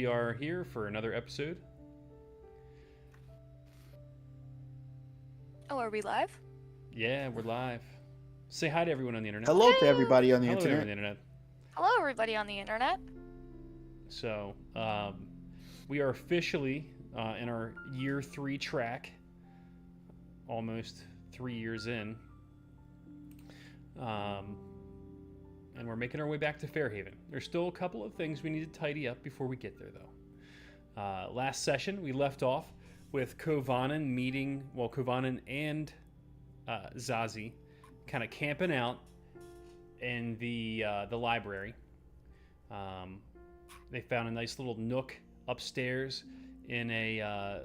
are here for another episode. Oh, are we live? Yeah, we're live. Say hi to everyone on the internet. Hello to everybody on the Hello to everyone on internet. the internet. Hello, everybody on the internet. So, we are officially in our year 3 track, almost 3 years in. And we're making our way back to Fairhaven. There's still a couple of things we need to tidy up before we get there, though. Last session, we left off with Kovanen and Zazie kind of camping out in the library. They found a nice little nook upstairs in a I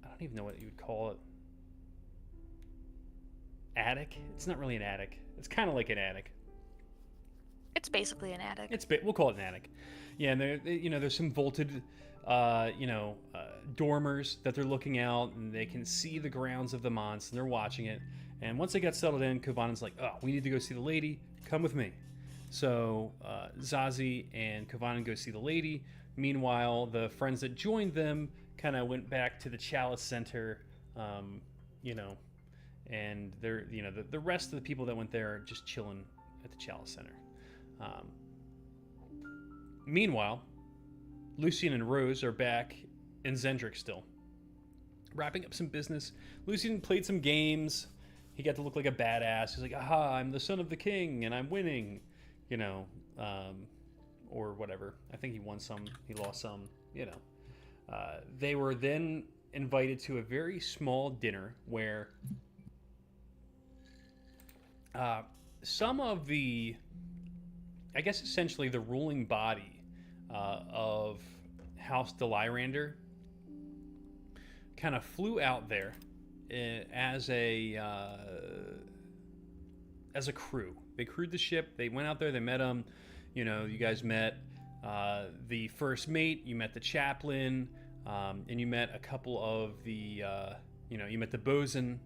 don't even know what you would call it. Attic? It's not really an attic. It's kind of like an attic. It's basically an attic. We'll call it an attic. Yeah, and there's some vaulted dormers that they're looking out, and they can see the grounds of the Mons, and they're watching it. And once they get settled in, Kovanen's like, "Oh, we need to go see the lady. Come with me." So Zazie and Kovanen go see the lady. Meanwhile, the friends that joined them kind of went back to the Chalice Center, and they're the rest of the people that went there are just chilling at the Chalice Center. Meanwhile, Lucien and Rose are back in Zendrick still, wrapping up some business. Lucien played some games. He got to look like a badass. He's like, "Aha, I'm the son of the king, and I'm winning," or whatever. I think he won some, he lost some, They were then invited to a very small dinner where some of the, I guess essentially the ruling body of House Delyrander kind of flew out there as a crew. They crewed the ship. They went out there. They met him. You guys met the first mate. You met the chaplain, and you met a couple of the. You met the bosun,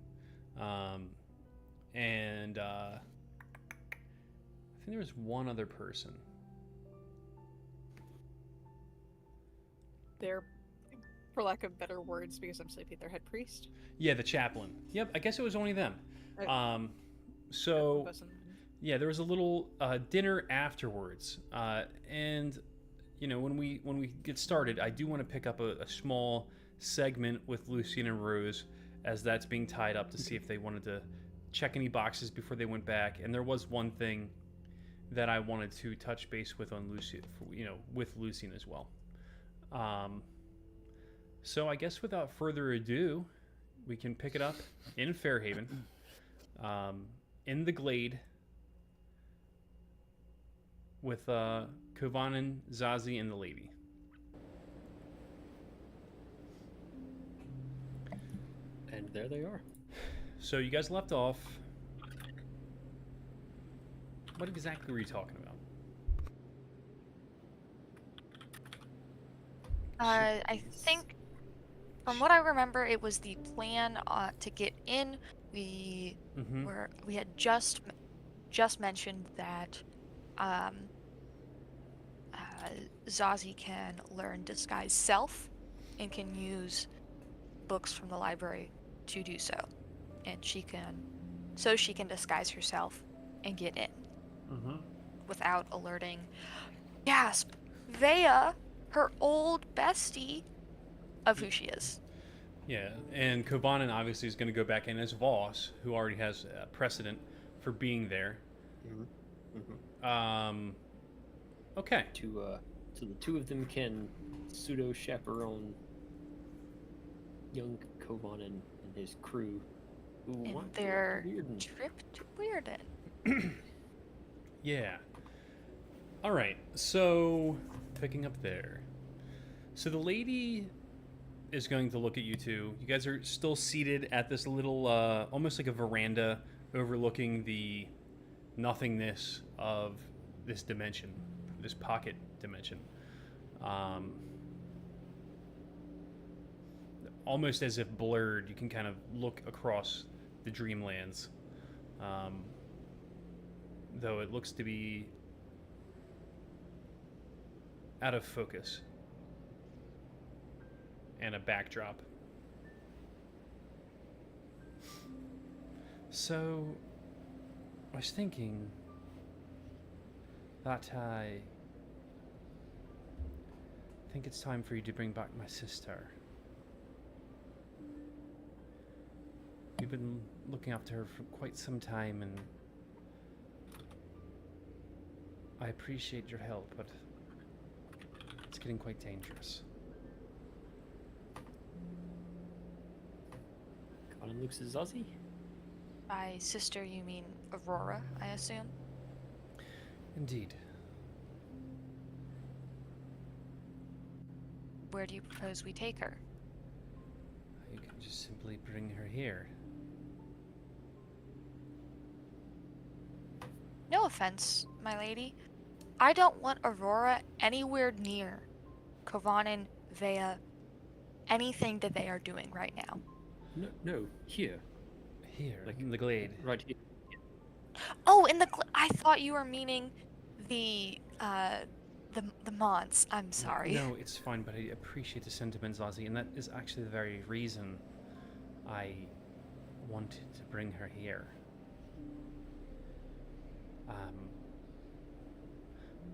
and I think there was one other person. They're, for lack of better words, because I'm sleepy, their head priest. Yeah, the chaplain. Yep, I guess it was only them. Okay. Yeah, there was a little dinner afterwards, and when we get started, I do want to pick up a small segment with Lucien and Rose as that's being tied up to see if they wanted to check any boxes before they went back. And there was one thing that I wanted to touch base with on Lucien, with Lucien as well. So I guess without further ado, we can pick it up in Fairhaven, in the glade, with Kovanen, Zazie, and the lady. And there they are. So you guys left off. What exactly were you talking about? I think, from what I remember, it was the plan to get in. We had just mentioned that Zazie can learn disguise self and can use books from the library to do so, and she can disguise herself and get in without alerting, gasp, Vea, her old bestie, of who she is. Yeah, and Kovanen obviously is going to go back in as Voss, who already has precedent for being there. Okay. So the two of them can pseudo chaperone young Kovanen and his crew, who And want their to Weirden. trip to Weirden. Yeah. All right. So picking up there. So the lady is going to look at you two. You guys are still seated at this little, almost like a veranda overlooking the nothingness of this dimension, this pocket dimension. Almost as if blurred, you can kind of look across the Dreamlands. Though it looks to be out of focus and a backdrop. So, I was thinking that I think it's time for you to bring back my sister. We've been looking after her for quite some time, and I appreciate your help, but it's getting quite dangerous. Colin looks at Zazie. By sister, you mean Aurora, I assume? Indeed. Where do you propose we take her? You can just simply bring her here. No offense, my lady. I don't want Aurora anywhere near Kovanen, Vea, anything that they are doing right now. No, here. Here, Like, in the glade. Right here. Oh, I thought you were meaning the Mons. I'm sorry. No, it's fine, but I appreciate the sentiments, Ozzy, and that is actually the very reason I wanted to bring her here.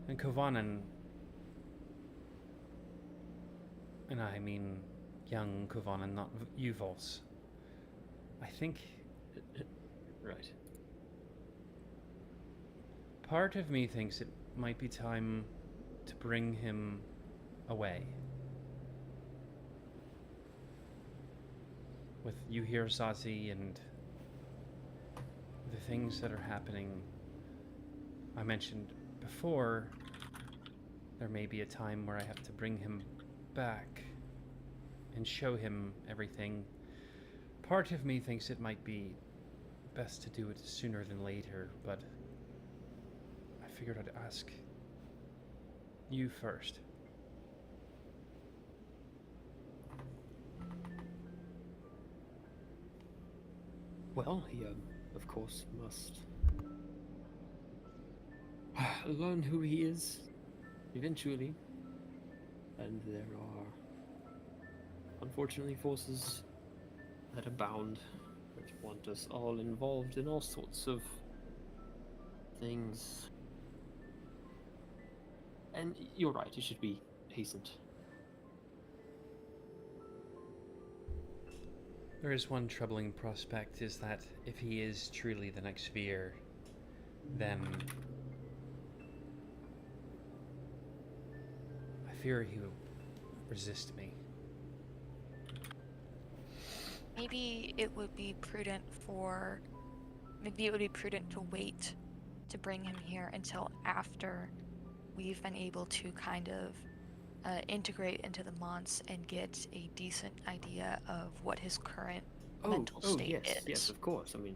And Kovanen, and I mean young Kovanen, not Yuvos. I think Right. part of me thinks it might be time to bring him away. With you here, Zazie, and the things that are happening, I mentioned before, there may be a time where I have to bring him back and show him everything. Part of me thinks it might be best to do it sooner than later, but I figured I'd ask you first. Well, he, of course, must learn who he is eventually. And there are, unfortunately, forces that abound that want us all involved in all sorts of things. And you're right, it should be hastened. There is one troubling prospect, is that if he is truly the next Veer, then I fear he will resist me. Maybe it would be prudent to wait to bring him here until after we've been able to kind of integrate into the Mons and get a decent idea of what his current mental state yes, is. yes, of course. I mean,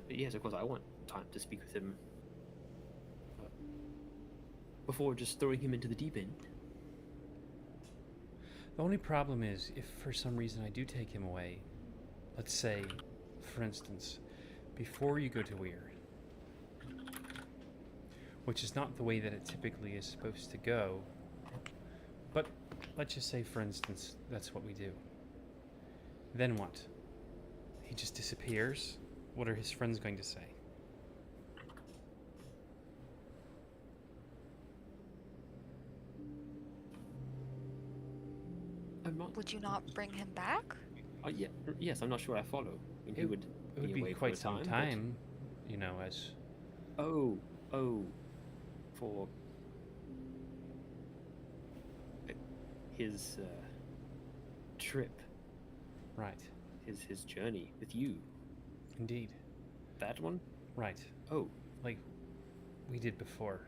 yes, of course, I want time to speak with him before just throwing him into the deep end. The only problem is, if for some reason I do take him away, let's say, for instance, before you go to Weir, which is not the way that it typically is supposed to go, but let's just say, for instance, that's what we do. Then what? He just disappears? What are his friends going to say? I'm not. Would you not bring him back? Yes, I'm not sure I follow. I mean, he would. It would be be away for quite a some but- time, you know, as... Oh, for his trip, Right. his journey with you. Indeed. That one? Right. Oh, Like we did before.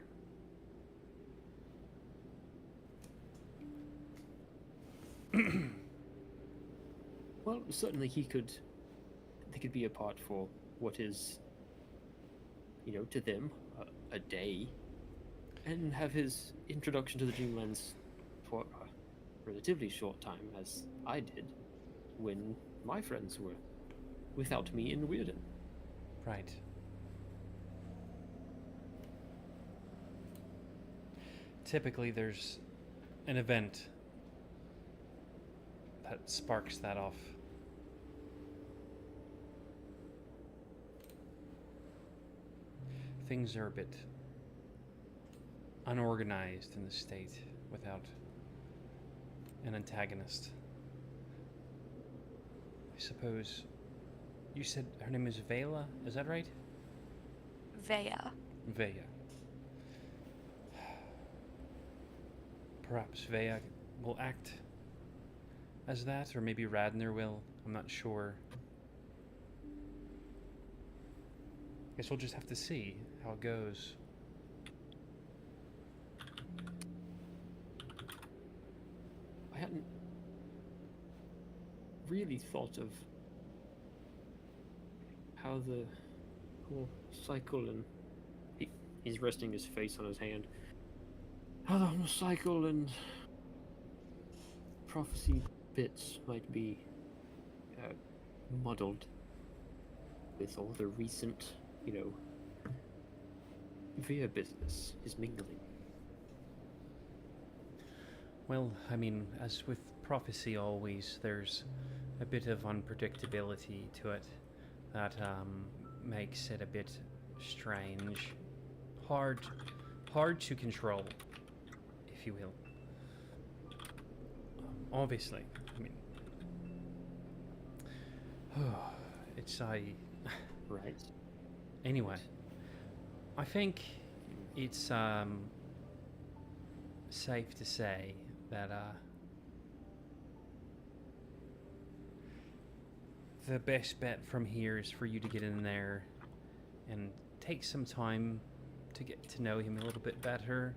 well, certainly he could. They could be apart for what is, to them, a day, and have his introduction to the Dreamlands for a relatively short time, as I did, when my friends were without me in Weirden. Right. typically there's an event that sparks that off. Things are a bit unorganized in the state without an antagonist. I suppose you said her name is Vela, is that right? Vea. Vea. Perhaps Vea will act as that, or maybe Radner will. I'm not sure. Guess we'll just have to see how it goes. I hadn't really thought of how the whole cycle and he's resting his face on his hand. How the whole cycle and prophecy bits might be muddled with all the recent, Via business is mingling. Well, I mean, as with prophecy always, there's a bit of unpredictability to it that makes it a bit strange. Hard to control, if you will. Obviously, I mean... Right. Anyway, I think it's safe to say that the best bet from here is for you to get in there and take some time to get to know him a little bit better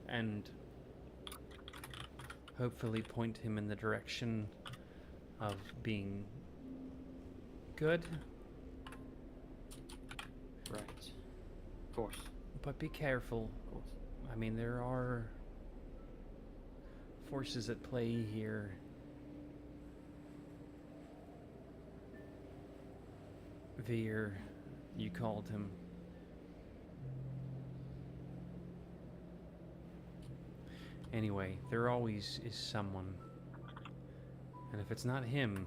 and hopefully point him in the direction of being good. Right. Of course. But be careful. Of course. I mean, there are forces at play here. Veer, you called him. Anyway, there always is someone. And if it's not him...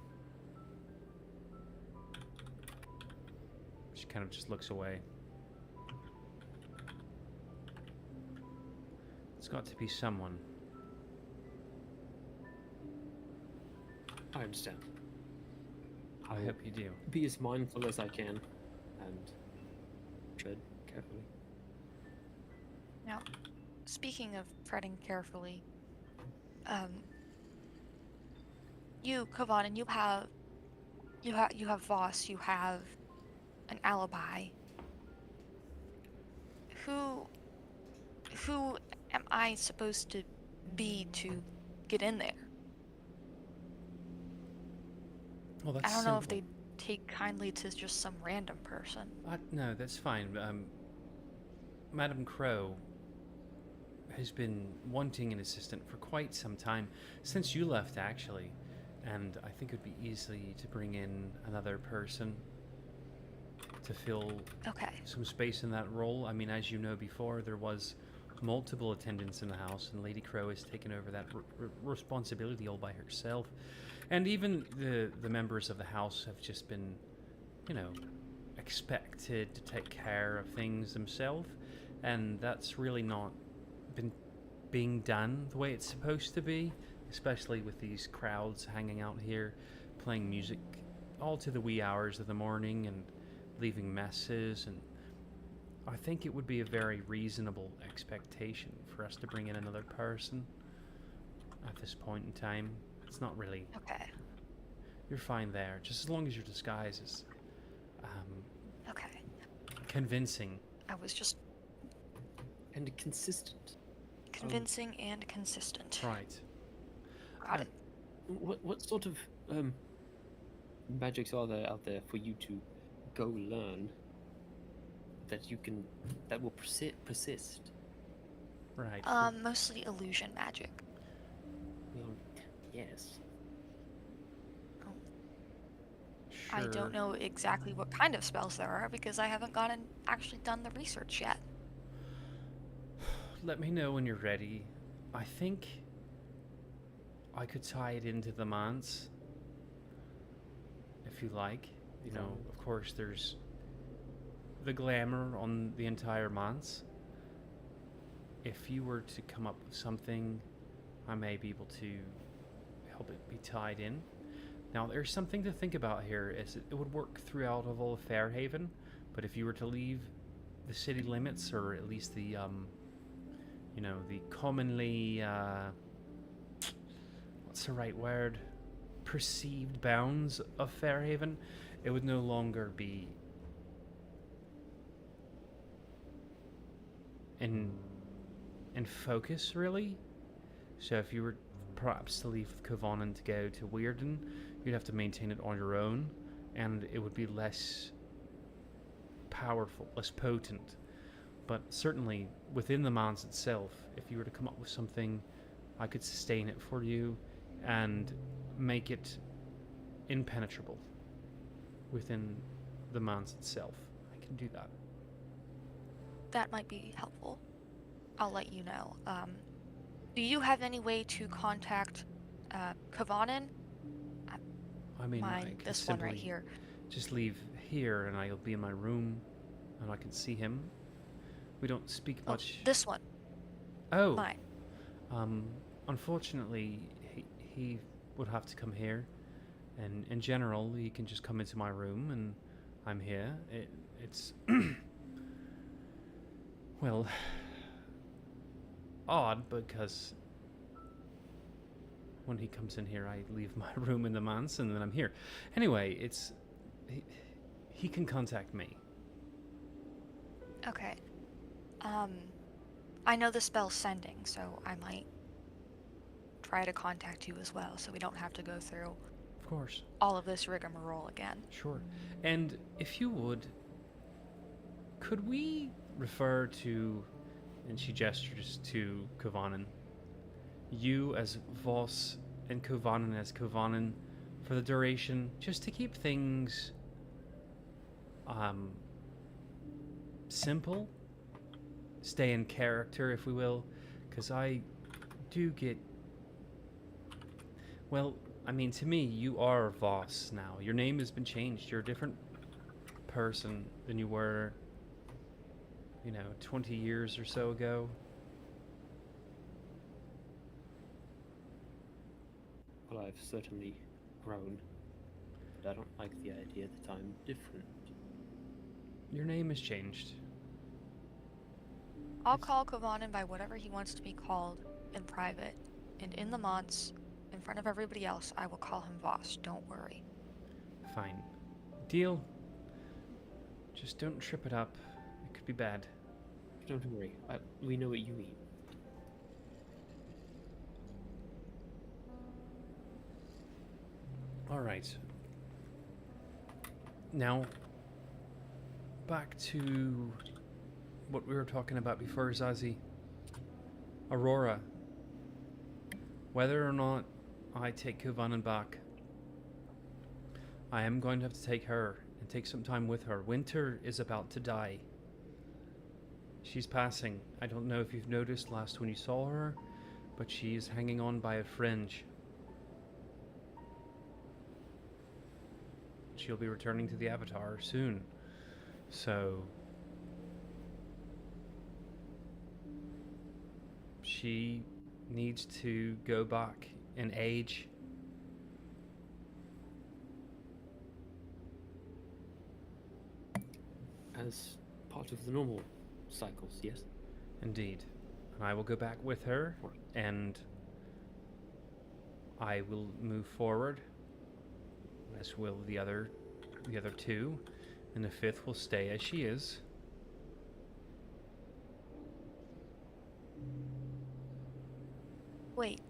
She kind of just looks away. It's got to be someone. I understand. I hope you do. Be as mindful as I can and tread carefully. Now, speaking of treading carefully, you, Kovanen, you have Voss, you have an alibi. Who am I supposed to be to get in there? Well, that's I don't know if simple. they take kindly to just some random person. No, that's fine. Madame Crow has been wanting an assistant for quite some time, since you left, actually. And I think it would be easy to bring in another person to fill Okay. some space in that role. I mean, as you know before, there was multiple attendants in the house, and Lady Crow has taken over that responsibility all by herself. And even the members of the house have just been, expected to take care of things themselves, and that's really not been being done the way it's supposed to be, especially with these crowds hanging out here, playing music all to the wee hours of the morning and leaving messes. And I think it would be a very reasonable expectation for us to bring in another person at this point in time. It's not really... Okay. You're fine there, just as long as your disguise is Okay. convincing. I was just And consistent. convincing and consistent. Right. Got it. What sort of magics are there out there for you to go learn that will persist? Right. Mostly illusion magic. Well, yes. I Sure. don't know exactly what kind of spells there are because I haven't gone and actually done the research yet. let me know when you're ready. I think I could tie it into the manse, if you like. You know, of course, there's the glamour on the entire manse. If you were to come up with something, I may be able to help it be tied in. Now, there's something to think about here, is it would work throughout of all of Fairhaven, but if you were to leave the city limits, or at least the, you know, the commonly, what's the right word? Perceived bounds of Fairhaven, it would no longer be in focus, really. So if you were perhaps to leave Kovanen to go to Weirden, you'd have to maintain it on your own, and it would be less powerful, less potent. But certainly within the manse itself, if you were to come up with something, I could sustain it for you and make it impenetrable within the manse itself. I can do that. That might be helpful. I'll let you know. Do you have any way to contact Kovanen? I mean, I Mine, could this one right simply here. just leave here and I'll be in my room and I can see him. We don't speak Oh, much. this one. Oh, Mine. Unfortunately, he would have to come here, and in general, he can just come into my room, and I'm here. It's well, odd because when he comes in here, I leave my room in the manse, and then I'm here. Anyway, he can contact me. Okay. I know the spell's sending, so I might try to contact you as well, so we don't have to go through Of course. all of this rigmarole again. Sure. And if you would, could we refer to, and she gestures to Kovanen, you as Voss and Kovanen as Kovanen for the duration, just to keep things simple, stay in character, if we will, because I do get, well, I mean, to me, you are Voss now. Your name has been changed. You're a different person than you were, 20 years or so ago. Well, I've certainly grown, but I don't like the idea that I'm different. Your name has changed. I'll call Kovanen by whatever he wants to be called in private, and in the manse, in front of everybody else, I will call him Voss. Don't worry. Fine. Deal. Just don't trip it up. It could be bad. Don't worry, we know what you mean. All right. Now, back to what we were talking about before, Zazie. Aurora. Whether or not I take Kovanen back, I am going to have to take her and take some time with her. Winter is about to die. She's passing. I don't know if you've noticed last when you saw her, but she's hanging on by a fringe. She'll be returning to the Avatar soon. So she needs to go back in age. As part of the normal cycles, yes? Indeed. And I will go back with her, and I will move forward, as will the other two, and the fifth will stay as she is. Wait,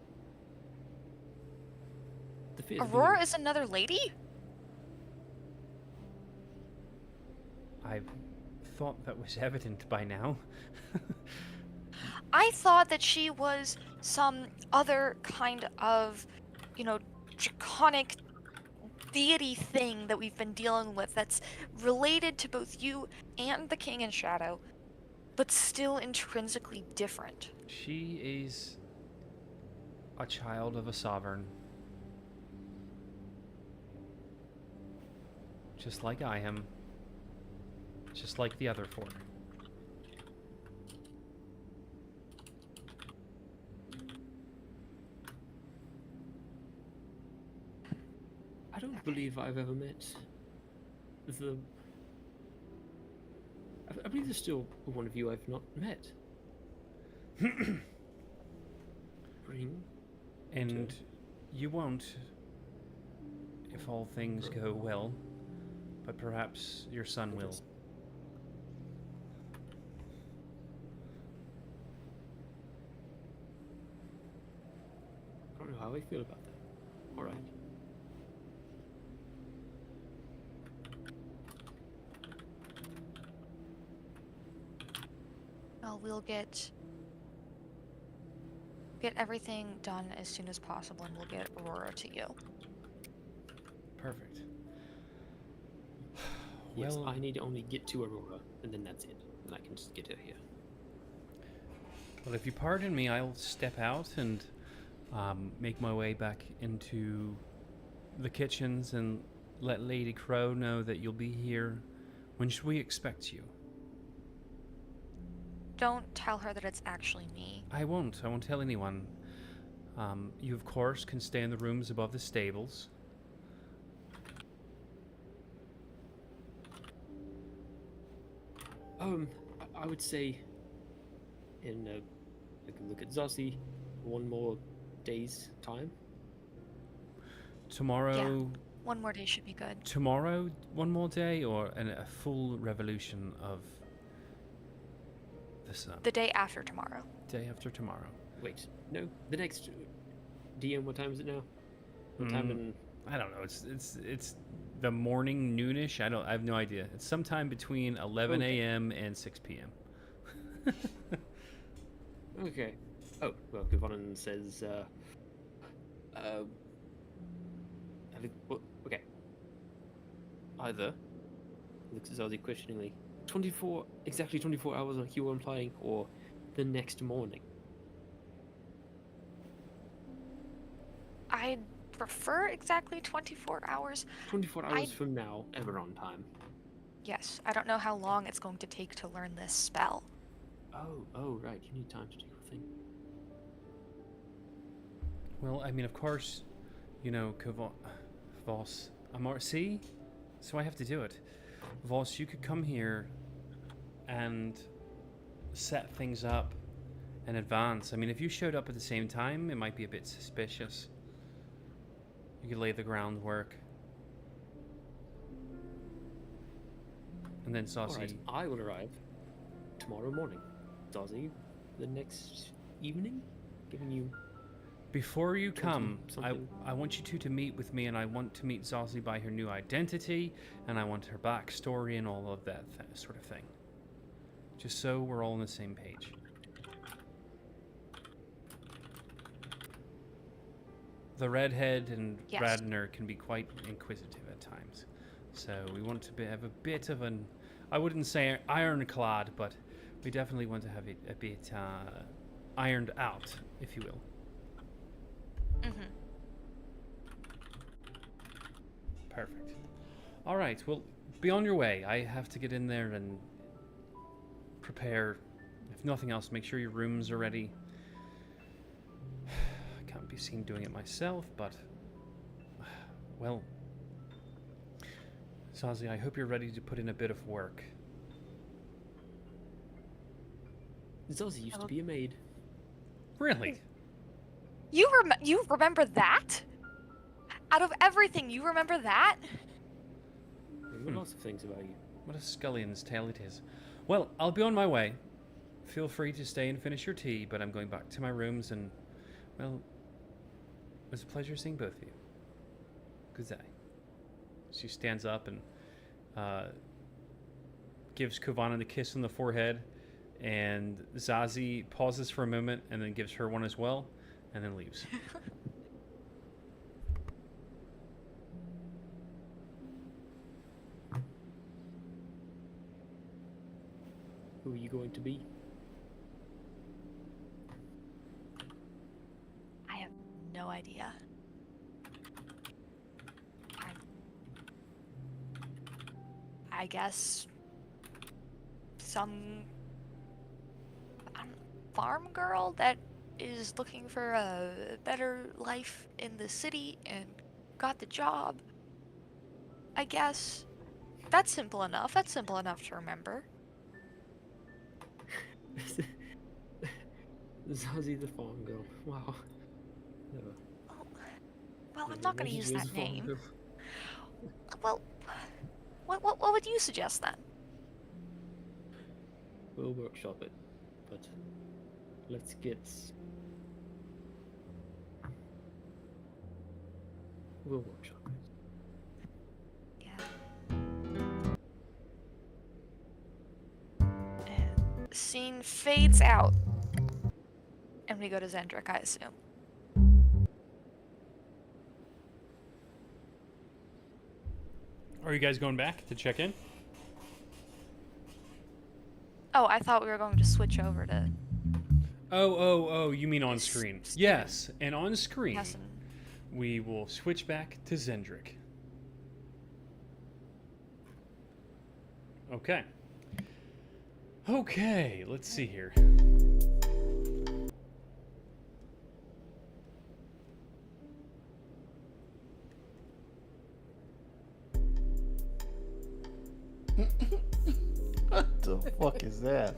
The fifth Aurora being- is another lady? I thought that was evident by now. I thought that she was some other kind of, draconic deity thing that we've been dealing with that's related to both you and the King in Shadow. but still intrinsically different. She is a child of a sovereign. Just like I am. Just like the other four. I don't believe I've ever met the. I believe there's still one of you I've not met. Bring. And you won't, if all things go well, but perhaps your son will. I don't know how I feel about that. All right. Well, we'll get everything done as soon as possible, and we'll get Aurora to you. Perfect. Yes, Well, I need to only get to Aurora, and then that's it. And I can just get her here. well, if you pardon me, I'll step out and make my way back into the kitchens and let Lady Crow know that you'll be here. When should we expect you? Don't tell her that it's actually me. I won't. I won't tell anyone. You, of course, can stay in the rooms above the stables. I would say, in I can look at Zazi, one more day's time. Tomorrow... One more day should be good. Tomorrow, one more day, or a full revolution of the sun? The day after tomorrow. Day after tomorrow. Wait, no, the next DM. What time is it now? What time in? I don't know. It's the morning, noonish. I have no idea. It's sometime between 11 a.m. and 6 p.m. Okay. Oh well, Kavanan says. Okay. Either looks at Zazi questioningly. 24 hours like you were implying, or the next morning. I'd prefer exactly 24 hours. 24 hours from now, ever on time. Yes, I don't know how long it's going to take to learn this spell. Oh, right. You need time to do your thing. Well, I mean, of course, you know, Voss. See? So I have to do it. Voss, you could come here and set things up in advance. I mean, if you showed up at the same time, it might be a bit suspicious. You could lay the groundwork. And then Saucy... Alright, I will arrive tomorrow morning. Zazi, the next evening? Giving you... Before you come, something. I want you two to meet with me, and I want to meet Zazie by her new identity, and I want her backstory and all of that sort of thing. Just so we're all on the same page. The redhead and Yes. Radner can be quite inquisitive at times, so we want to have a bit of an, I wouldn't say ironclad, but we definitely want to have it a bit ironed out, if you will. Mm-hmm. Perfect. All right, well, be on your way. I have to get in there and prepare. If nothing else, make sure your rooms are ready. I can't be seen doing it myself, but... Well... Zazie, I hope you're ready to put in a bit of work. Zazi used to be a maid. Really? You remember that? Out of everything, you remember that? I remember lots of things about you. What a scullion's tale it is. Well, I'll be on my way. Feel free to stay and finish your tea, but I'm going back to my rooms and, well, it was a pleasure seeing both of you. Goodbye. She stands up and gives Kovanen a kiss on the forehead, and Zazie pauses for a moment and then gives her one as well, and then leaves. Who are you going to be? I have no idea. I guess some farm girl that is looking for a better life in the city and got the job. I guess that's simple enough. That's simple enough to remember. Zazie the farm girl. Wow. No. Well, I'm No, not going to she use is that a farm name. girl. Well, what would you suggest then? We'll workshop it, but let's get. We'll workshop it. Yeah. And the scene fades out. And we go to Zendrik, I assume. Are you guys going back to check in? Oh, I thought we were going to switch over to Oh, you mean on screen. Yes, and on screen, Hessen. we will switch back to Zendrik. Okay. Okay, let's see here. What the fuck is that?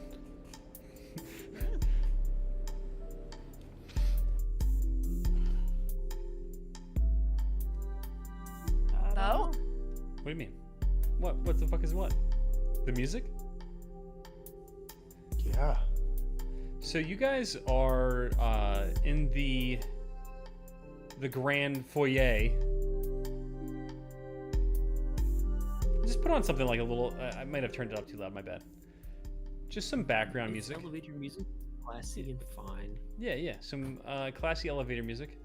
No? What do you mean? What the fuck is what? The music? Yeah. So you guys are in the grand foyer. Just put on something like a little. I might have turned it up too loud. My bad. Just some background It's music. elevator music, classy and fine. Yeah. Some classy elevator music.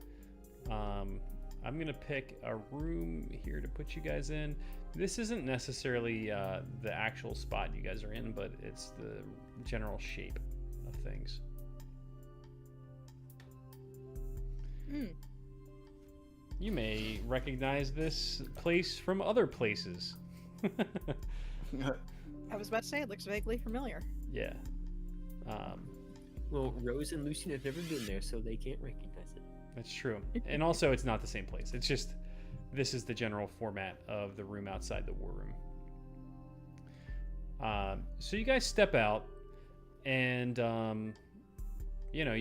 I'm gonna pick a room here to put you guys in. This isn't necessarily the actual spot you guys are in, but it's the general shape of things. You may recognize this place from other places. I was about to say, it looks vaguely familiar. Yeah. Well, Rose and Lucian have never been there, so they can't recognize it. That's true. And also, it's not the same place. It's just, this is the general format of the room outside the war room. So you guys step out, and, you know,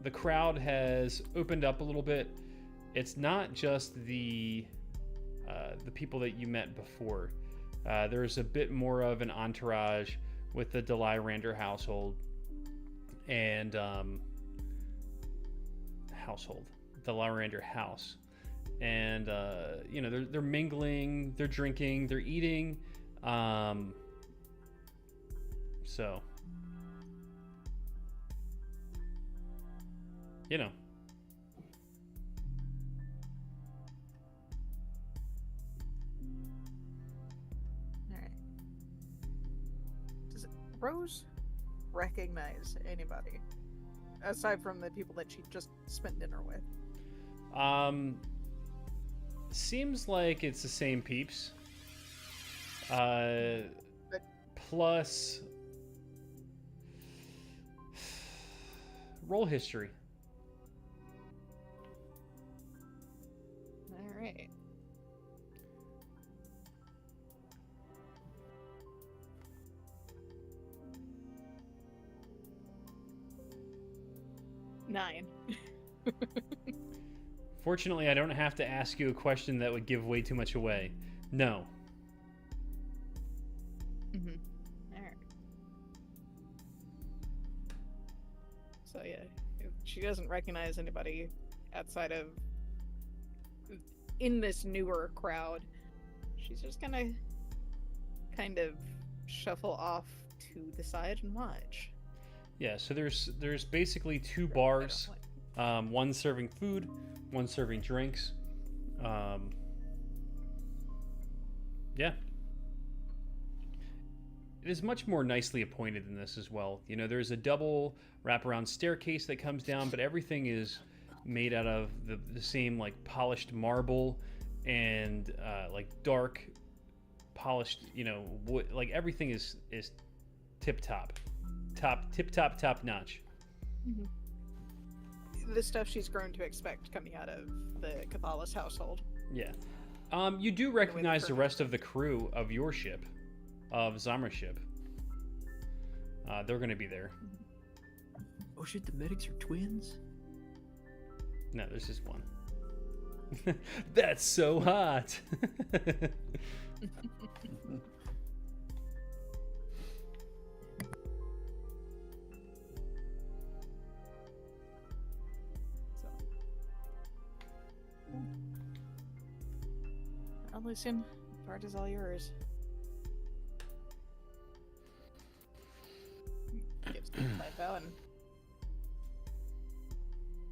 the crowd has opened up a little bit. It's not just the people that you met before. There's a bit more of an entourage with the Delirander household and the Delirander house, and you know, they're mingling, they're drinking, they're eating, so you know. Alright. Does Rose recognize anybody? Aside from the people that she just spent dinner with. Seems like it's the same peeps. Plus roll history. Alright. Nine. Fortunately, I don't have to ask you a question that would give way too much away. No. Mm-hmm. Alright. So yeah, if she doesn't recognize anybody outside of in this newer crowd, she's just gonna kind of shuffle off to the side and watch. Yeah, so there's basically two bars, one serving food, one serving drinks. Yeah. is much more nicely appointed than this as well. You know, there's a double wraparound staircase that comes down, but everything is made out of the same like polished marble and like dark polished, you know, wood. Like everything is tip top notch. The stuff she's grown to expect coming out of the Cathalis household. Yeah. You do recognize the rest of the crew of your ship, of Zamra's ship. They're going to be there. Oh shit, the medics are twins? No, there's just one. That's so hot. Well, Lucian, the part is all yours. Gives the life out and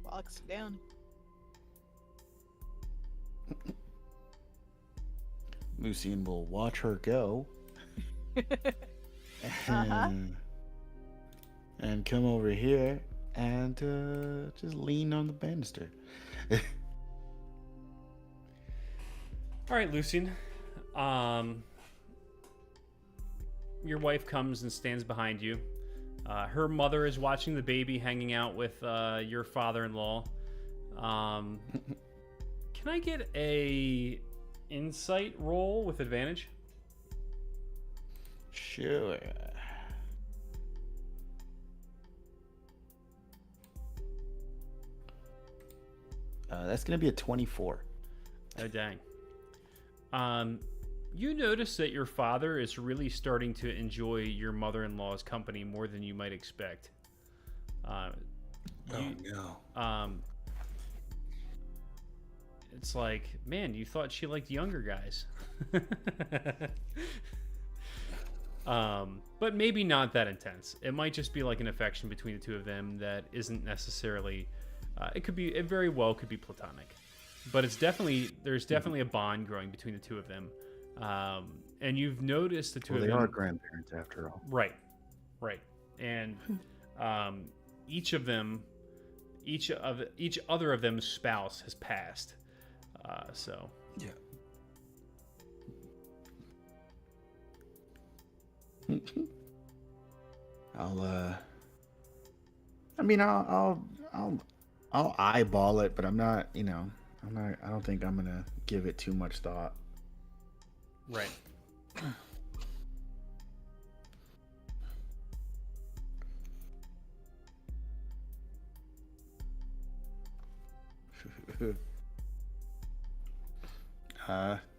walks down. Lucian will watch her go and come over here and just lean on the banister. All right, Lucian. Your wife comes and stands behind you. Her mother is watching the baby hanging out with your father-in-law. Can I get a insight roll with advantage? Sure. That's gonna be a 24. Oh, dang. You notice that your father is really starting to enjoy your mother-in-law's company more than you might expect. Oh no. It's like, man, you thought she liked younger guys. But maybe not that intense. It might just be like an affection between the two of them that isn't necessarily. It very well could be platonic, but there's definitely a bond growing between the two of them. And you've noticed the two of them. They are grandparents after all. Right. And each other of them's spouse has passed. So yeah. I'll eyeball it, but I'm not, I don't think I'm gonna give it too much thought. Right.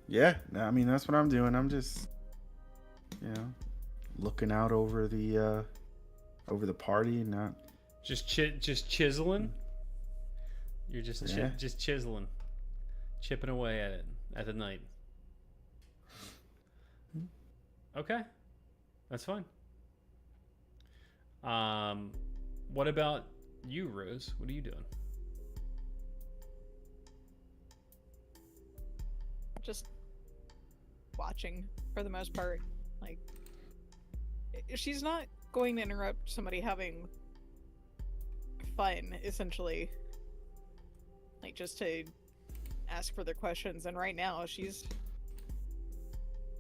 Yeah, I mean, that's what I'm doing. I'm just, looking out over the party, not just chiseling. You're just just chiseling, chipping away at it at the night. Okay, that's fine. What about you, Rose? What are you doing? Just watching for the most part. Like, she's not going to interrupt somebody having fun, essentially. Like, just to ask further questions. And right now, she's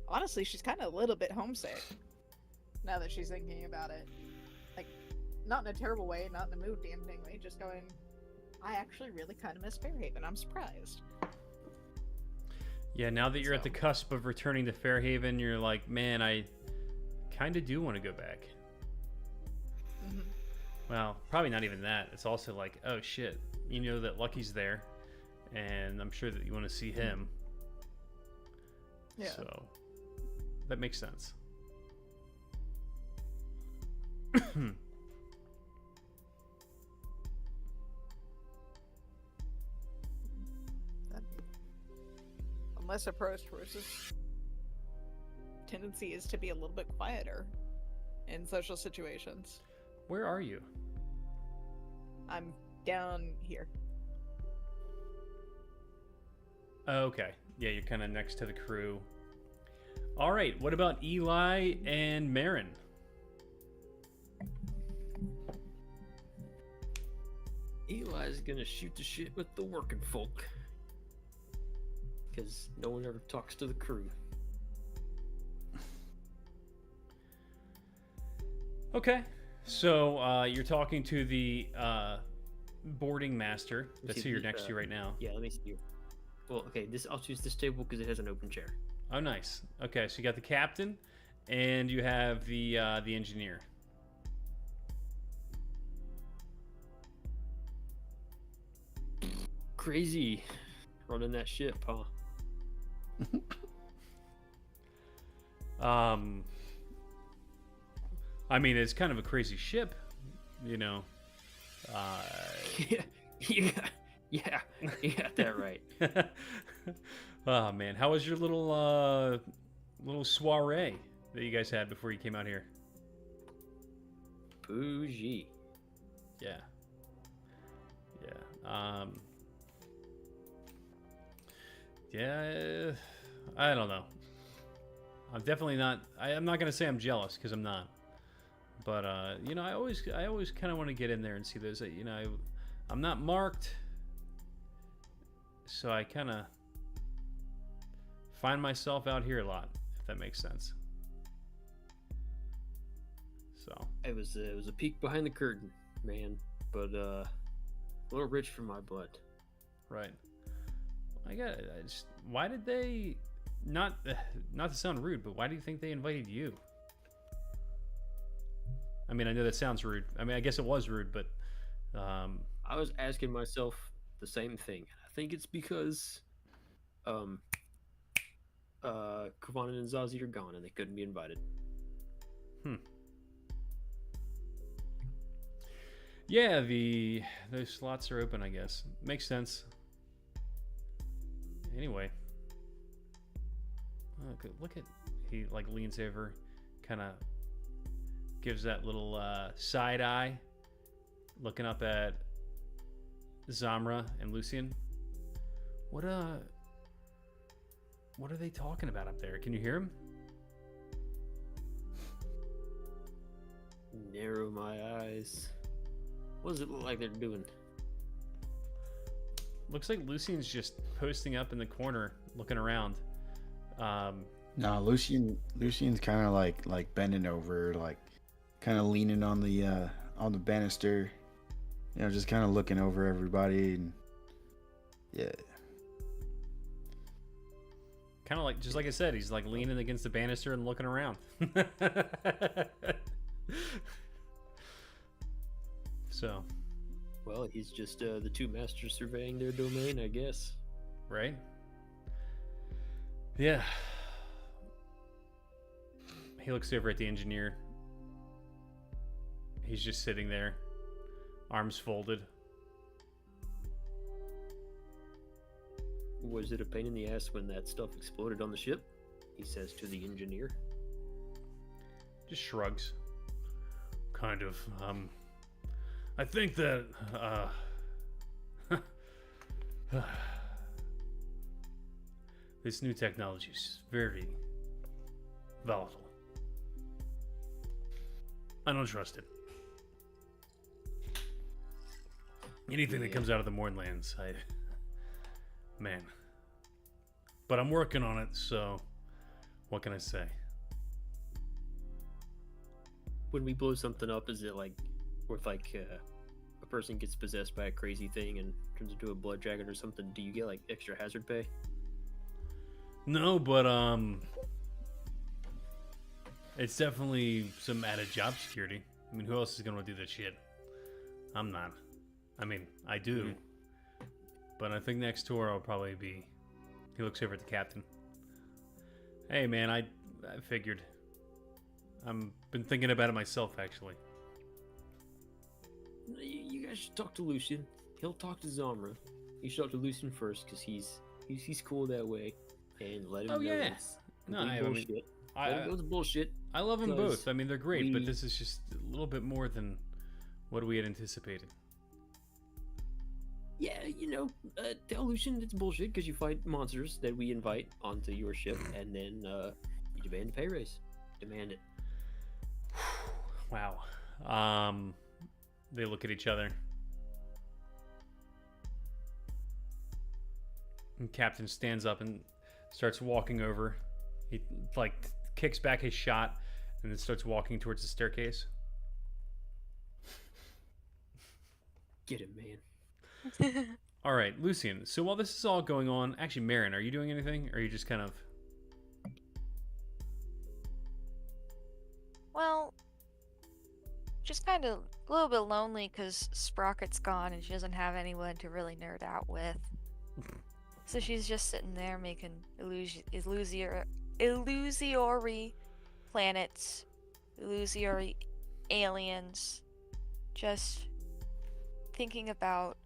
kind of a little bit homesick. Now that she's thinking about it. Like, not in a terrible way, not in a mood dampening way, just going, I actually really kind of miss Fairhaven. I'm surprised. Yeah, now that you're at the cusp of returning to Fairhaven, you're like, man, I kind of do want to go back. Mm-hmm. Well, probably not even that. It's also like, oh shit, you know that Lucky's there, and I'm sure that you want to see him. Yeah. So that makes sense. Unless approached, Rose's tendency is to be a little bit quieter in social situations. Where are you? I'm down here. Oh, okay. Yeah, you're kind of next to the crew. All right. What about Eli and Marin? Eli's gonna shoot the shit with the working folk. Because no one ever talks to the crew. Okay. So you're talking to the boarding master. That's who you're next to right now. Yeah, let me see you. Well, okay, I'll choose this table because it has an open chair. Oh, nice. Okay, so you got the captain, and you have the engineer. Crazy running that ship, huh? I mean, it's kind of a crazy ship, you know. Yeah, you got that right. Oh man, how was your little soiree that you guys had before you came out here? Bougie. Yeah. Yeah, I don't know. I'm definitely not. I'm not gonna say I'm jealous because I'm not. But you know, I always kind of want to get in there and see those. You know, I'm not marked, so I kind of find myself out here a lot, if that makes sense. So It was a peek behind the curtain, man. But a little rich for my blood. right. Why did they not to sound rude, but why do you think they invited you? I mean, I know that sounds rude. I mean, I guess it was rude, but I was asking myself the same thing. I think it's because Kavanan and Zazie are gone and they couldn't be invited. yeah, those slots are open, I guess. Makes sense. Anyway, look at he like leans over, kind of gives that little side eye, looking up at Zamra and Lucian. What are they talking about up there? Can you hear him? Narrow my eyes. What does it look like they're doing? Looks like Lucian's just posting up in the corner, looking around. No, Lucian's kind of like bending over, like kind of leaning on the banister, you know, just kind of looking over everybody, and yeah. Kind of like, just like I said, he's like leaning against the banister and looking around. So, Well, he's just the two masters surveying their domain, I guess. right? Yeah. He looks over at the engineer. He's just sitting there, arms folded. Was it a pain in the ass when that stuff exploded on the ship? He says to the engineer. Just shrugs. Kind of. I think that this new technology is very volatile. I don't trust it. Anything that comes out of the Mornlands, man. But I'm working on it, so what can I say? When we blow something up, is it like, or if like a person gets possessed by a crazy thing and turns into a blood dragon or something, do you get like extra hazard pay? No, but it's definitely some added job security. I mean, who else is gonna do that shit? I'm not. I mean, I do. But I think next tour I'll probably be. He looks over at the captain. Hey man, I figured. I'm been thinking about it myself actually. You guys should talk to Lucian. He'll talk to Zamra. You should talk to Lucian first because he's cool that way, and let him know. Yeah. It's No, complete bullshit. Let him know it's bullshit. I love them because both. I mean, they're great, but we- this is just a little bit more than what we had anticipated. Yeah, tell Lucian it's bullshit because you fight monsters that we invite onto your ship, and then you Demand a pay raise. Demand it. Wow. They look at each other. And Captain stands up and starts walking over. He like kicks back his shot and then starts walking towards the staircase. Get him, man. All right, Lucian. So while this is all going on, actually, Marin, are you doing anything? Or are you just kind of... Well, just kind of a little bit lonely because Sprocket's gone and she doesn't have anyone to really nerd out with. So she's just sitting there making illusory planets, illusory aliens, just thinking about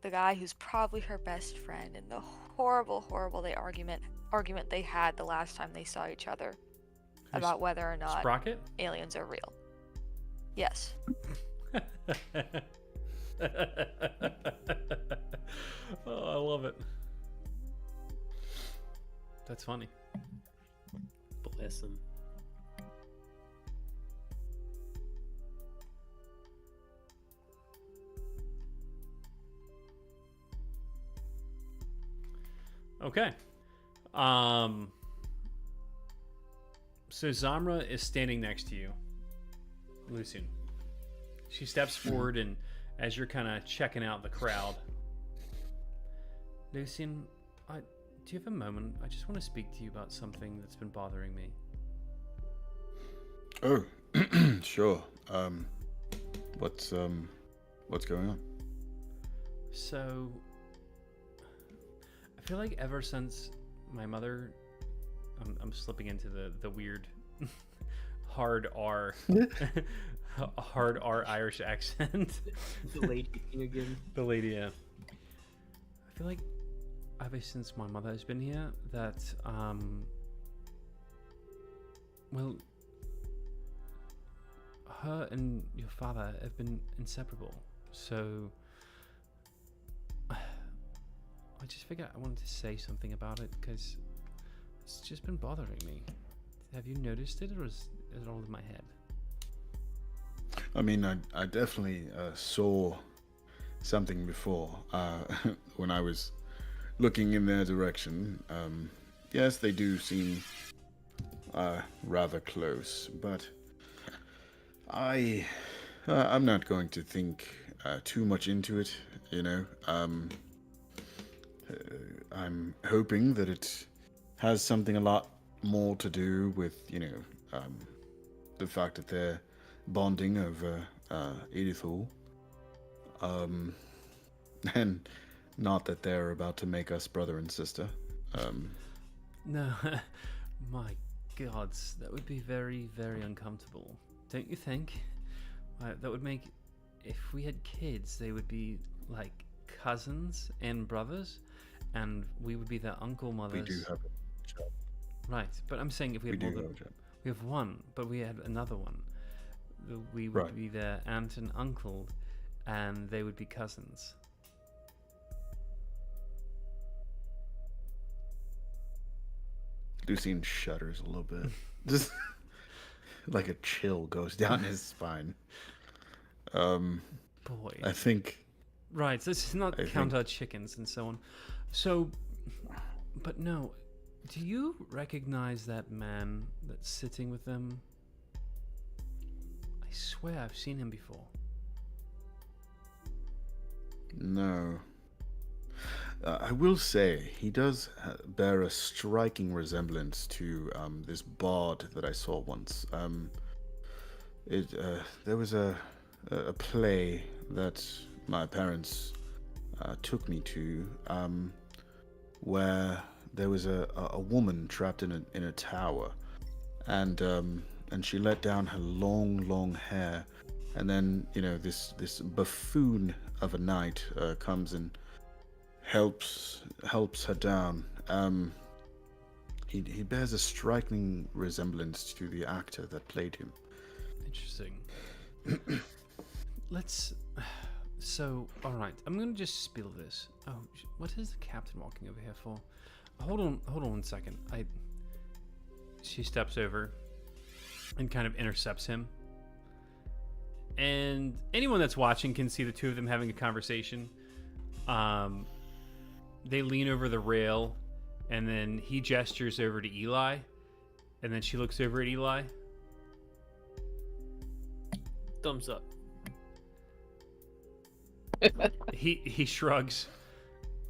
the guy who's probably her best friend and the horrible argument they had the last time they saw each other about whether or not Sprocket? aliens are real. Yes. Oh, I love it. That's funny. Bless him. Okay. So Zamra is standing next to you, Lucian. She steps forward, and as you're kind of checking out the crowd, Lucian, do you have a moment? I just want to speak to you about something that's been bothering me. Oh, sure. What's going on? So, I feel like ever since my mother, I'm slipping into the weird hard R, hard R Irish accent. The lady again. The lady, yeah. I feel like ever since my mother has been here, that well, her and your father have been inseparable. So I just figured I wanted to say something about it because it's just been bothering me. Have you noticed it, or is it all in my head? I mean, I definitely saw something before when I was looking in their direction. Yes, they do seem rather close, but I'm not going to think too much into it, you know. I'm hoping that it has something a lot more to do with, you know, the fact that they're bonding over Edith Hall. And not that they're about to make us brother and sister. No, my gods, that would be very, very uncomfortable. Don't you think? That would make, if we had kids, they would be like cousins and brothers, and we would be their uncle mothers. We do have a job. Right, but I'm saying if we had more than, we have one, but we had another one, we would be their aunt and uncle, and they would be cousins. Lucien shudders a little bit. Just like a chill goes down his spine. Boy. I think... Right, so this is not count our chickens and so on. So, but no, do you recognize that man that's sitting with them? I swear I've seen him before. No. I will say, he does bear a striking resemblance to this bard that I saw once. There was a play that my parents took me to, where there was a woman trapped in a tower, and she let down her long hair, and then, you know, this buffoon of a knight comes and helps her down. He bears a striking resemblance to the actor that played him. Interesting. Let's. So, all right, I'm gonna just spill this. Oh, what is the captain walking over here for? Hold on 1 second. she steps over and kind of intercepts him. And anyone that's watching can see the two of them having a conversation. They lean over the rail, and then he gestures over to Eli, and then she looks over at Eli. Thumbs up. He shrugs,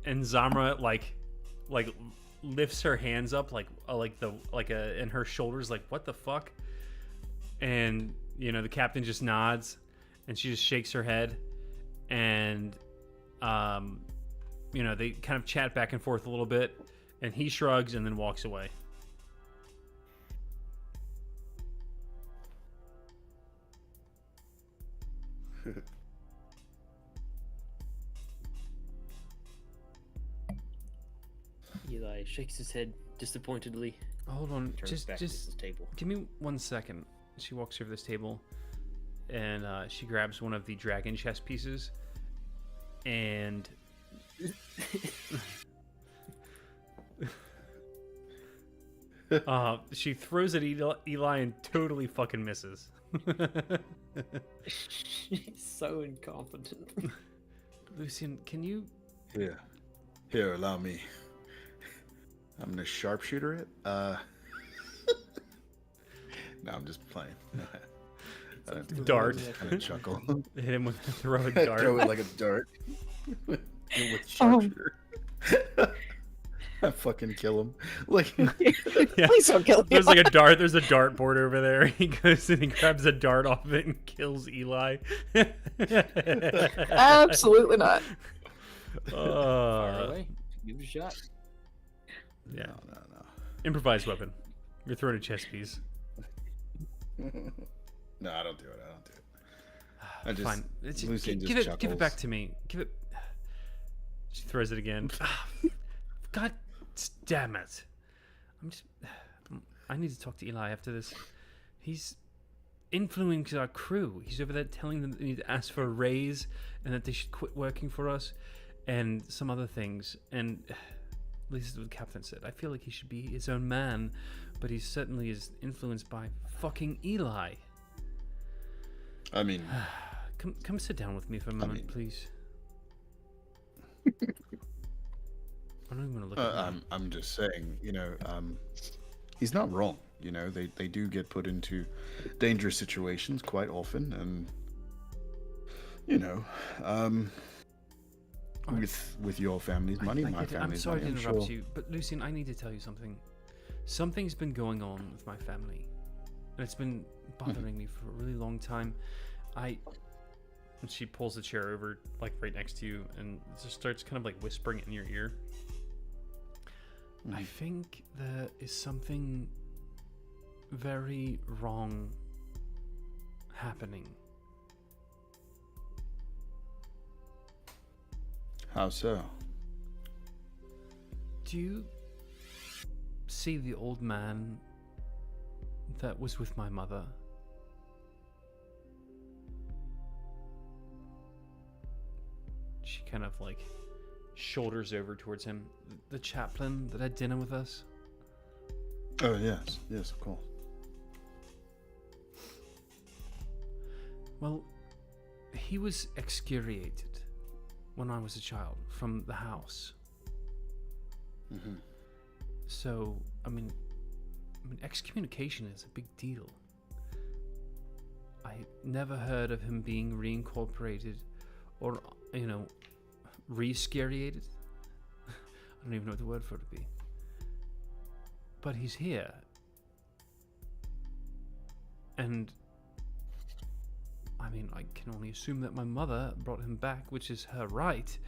and Zamra like lifts her hands up in her shoulders, like, what the fuck? And the captain just nods, and she just shakes her head, and they kind of chat back and forth a little bit, and he shrugs and then walks away. Eli shakes his head disappointedly. Hold on, Turns back to his table. give me 1 second. She walks over this table, and she grabs one of the dragon chess pieces, and she throws at Eli and totally fucking misses. She's so incompetent. Lucian, can you? Here, allow me. I'm gonna sharpshooter it. No, I'm just playing. Dart. Kind of chuckle. Hit him with throw a dart. Throw it like a dart. With sharpshooter. I fucking kill him. Like, Please don't kill me. There's like a dart. There's a dartboard over there. He goes and he grabs a dart off of it and kills Eli. Absolutely not. Fire away. Give it a shot. Yeah. No. Improvised weapon. You're throwing a chess piece. No, I don't do it. I just, Fine. Lucian Give just it back to me. Give it. She throws it again. God damn it! I need to talk to Eli after this. He's influencing our crew. He's over there telling them that they need to ask for a raise and that they should quit working for us and some other things. And at least this is what the captain said. I feel like he should be his own man, but he certainly is influenced by fucking Eli. I mean, come sit down with me for a moment, please. I don't even want to look at him. I'm just saying, he's not wrong. They do get put into dangerous situations quite often, and with your family's money, my family's money. I'm sorry to interrupt sure. you, but Lucian, I need to tell you something. Something's been going on with my family, and it's been bothering me for a really long time. And she pulls the chair over, like right next to you, and just starts kind of like whispering in your ear. I think there is something very wrong happening. How so? Do you see the old man that was with my mother? She kind of like shoulders over towards him. The chaplain that had dinner with us? Oh, yes, of course. Well, he was excoriated when I was a child from the house. Mm-hmm. So, I mean, excommunication is a big deal. I never heard of him being reincorporated or, re-scariated. I don't even know what the word for it would be. But he's here. And, I can only assume that my mother brought him back, which is her right.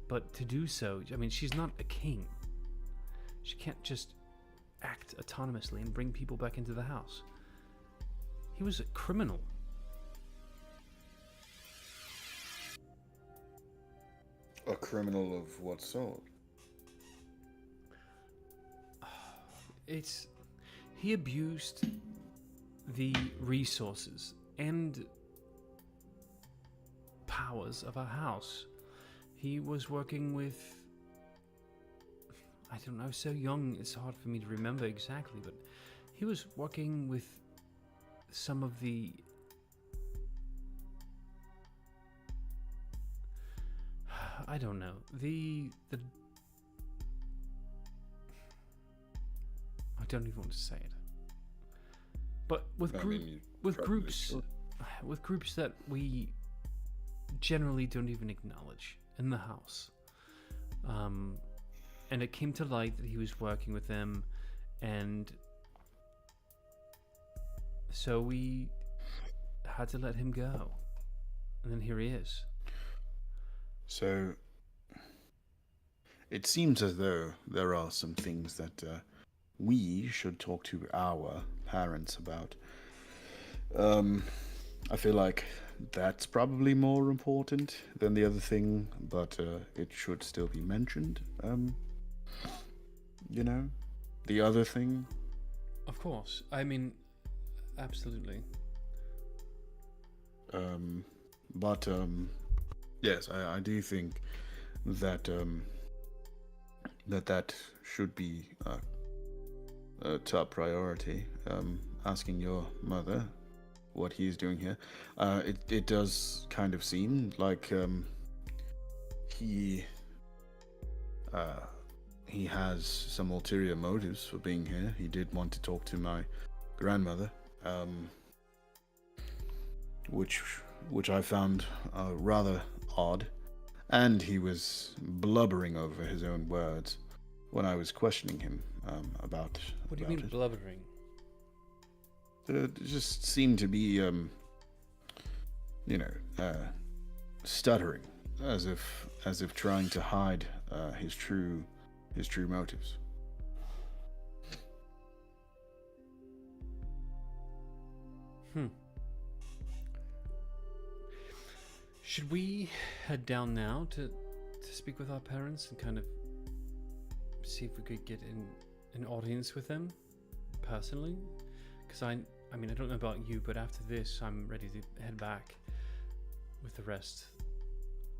But to do so, she's not a king. She can't just act autonomously and bring people back into the house. He was a criminal. A criminal of what sort? He abused the resources and powers of our house. He was working with, I don't know, so young it's hard for me to remember exactly, but He was working with some of the... I don't know. The I don't even want to say it. But with groups with groups that we generally don't even acknowledge in the house. And it came to light that he was working with them, and so we had to let him go. And then here he is. So, it seems as though there are some things that we should talk to our parents about. I feel like that's probably more important than the other thing, but it should still be mentioned. You know, the other thing. Of course. I mean, absolutely. But yes, I do think that that should be a top priority. Asking your mother what he's doing here. It does kind of seem like he has some ulterior motives for being here. He did want to talk to my grandmother, which I found rather odd, and he was blubbering over his own words when I was questioning him about. What do you mean blubbering? It just seemed to be, stuttering, as if trying to hide his true motives. Should we head down now to speak with our parents and kind of see if we could get an audience with them personally? Because I mean, I don't know about you, but after this, I'm ready to head back with the rest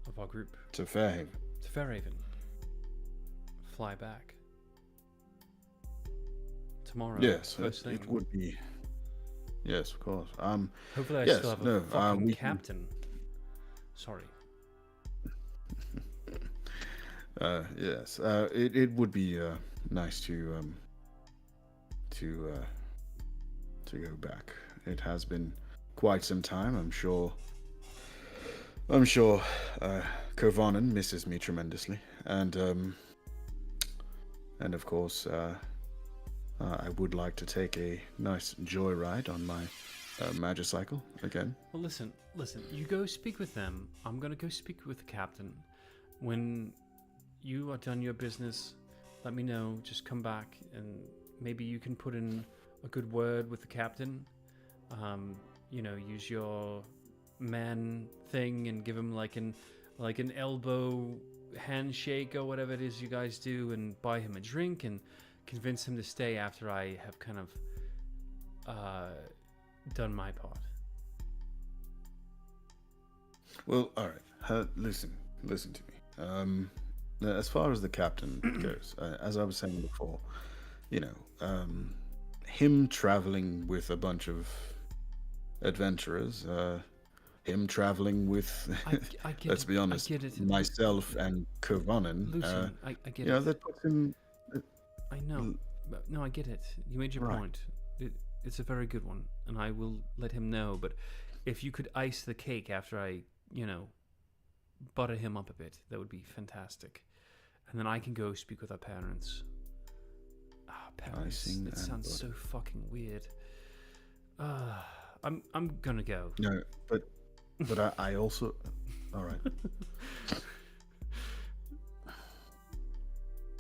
of our group. To Fairhaven. To Fairhaven. Fly back. Tomorrow. Yes, first thing. it would be. Yes, of course. Hopefully I yes, still have no, a fucking we captain. Sorry. Yes, it would be nice to go back. It has been quite some time. I'm sure Kovanen misses me tremendously, and of course I would like to take a nice joyride on my Magicycle again. Well, listen. You go speak with them. I'm gonna go speak with the captain. When you are done your business, let me know. Just come back, and maybe you can put in a good word with the captain. Use your man thing and give him like an elbow handshake or whatever it is you guys do, and buy him a drink and convince him to stay after I have kind of done my part. Well, all right. Listen to me. As far as the captain goes, as I was saying before, him traveling with a bunch of adventurers, him traveling with, I get let's it. be honest, I get it. myself and Kovanen, Lucian, I get it. that puts him. I know. No, I get it. You made your Right. point. It's a very good one, and I will let him know. But if you could ice the cake after I, butter him up a bit, that would be fantastic. And then I can go speak with our parents. Parents. Icing That and sounds so butter. fucking weird. I'm gonna go. No, but I also. All right.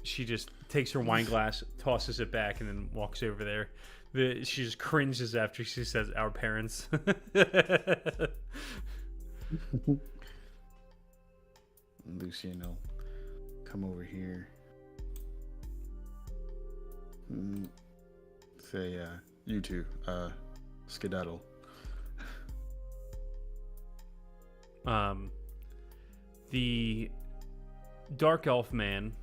She just takes her wine glass, tosses it back, and then walks over there. She just cringes after she says "our parents." Lucian will come over here. Say, you two, skedaddle. The dark elf man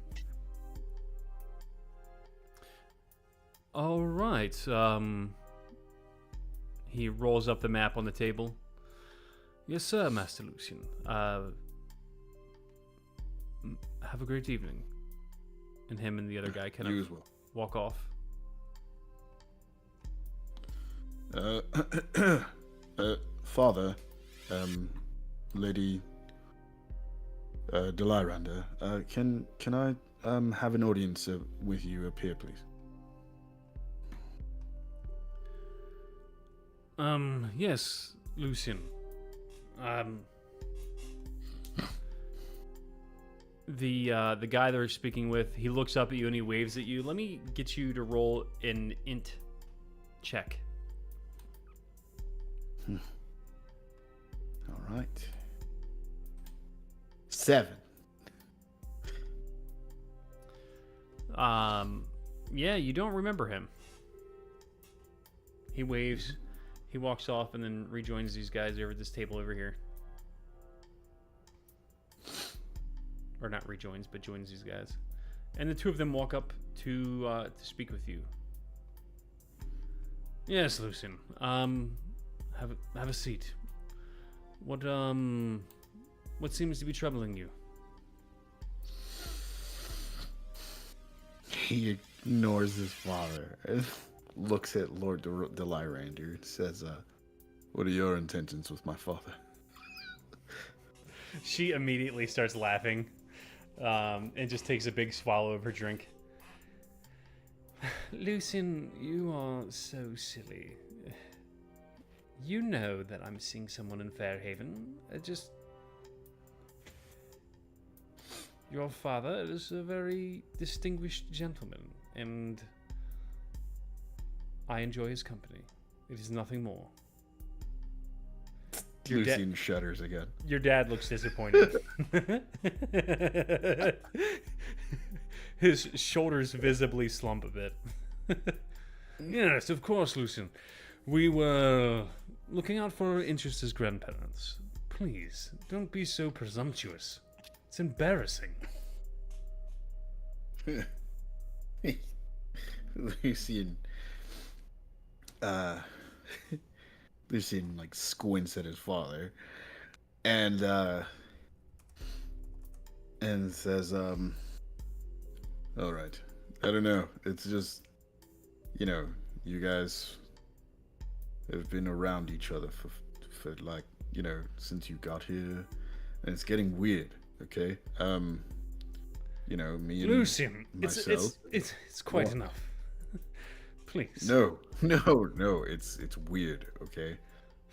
All right. He rolls up the map on the table. Yes, sir, Master Lucian. Have a great evening. And him and the other guy kind You of as well. walk off. Father, Lady Deliranda, can I have an audience with you up here, please? Yes, Lucian. The guy they're speaking with, he looks up at you and he waves at you. Let me get you to roll an int check. All right. 7. Yeah, you don't remember him. He waves, he walks off, and then rejoins these guys over at this table over here. Or not rejoins, but joins these guys. And the two of them walk up to speak with you. Yes, Lucian. Have a seat. What seems to be troubling you? He ignores his father and looks at Lord Delirander and says, what are your intentions with my father? She immediately starts laughing and just takes a big swallow of her drink. Lucian, you are so silly. You know that I'm seeing someone in Fairhaven. Your father is a very distinguished gentleman, and I enjoy his company. It is nothing more. Lucian shudders again. Your dad looks disappointed. His shoulders visibly slump a bit. Yes, of course, Lucian. We were looking out for our interests as grandparents. Please, don't be so presumptuous. It's embarrassing. Lucian, Lucian like squints at his father, and says, "All right, I don't know. It's just, you guys have been around each other for like, since you got here, and it's getting weird. Okay, me and Lucian, myself. it's quite enough. Please. No, it's weird. Okay.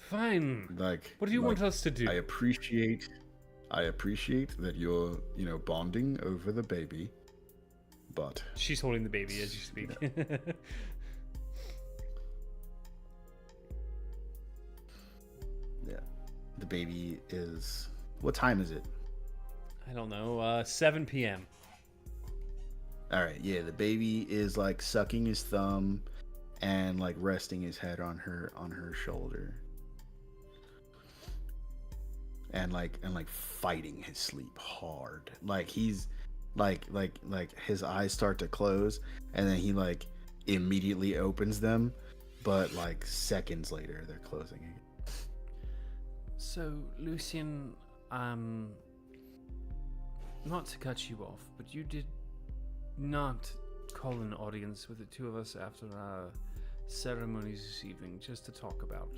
Fine. Like, what do you want us to do? I appreciate that you're, bonding over the baby, but she's holding the baby as you speak. Yeah, the baby is. What time is it? I don't know. 7 p.m. All right. Yeah, the baby is like sucking his thumb and like resting his head on her shoulder. And like fighting his sleep hard. Like he's like his eyes start to close and then he like immediately opens them, but like seconds later they're closing again. So, Lucian, not to cut you off, but you did not call an audience with the two of us after our ceremonies this evening just to talk about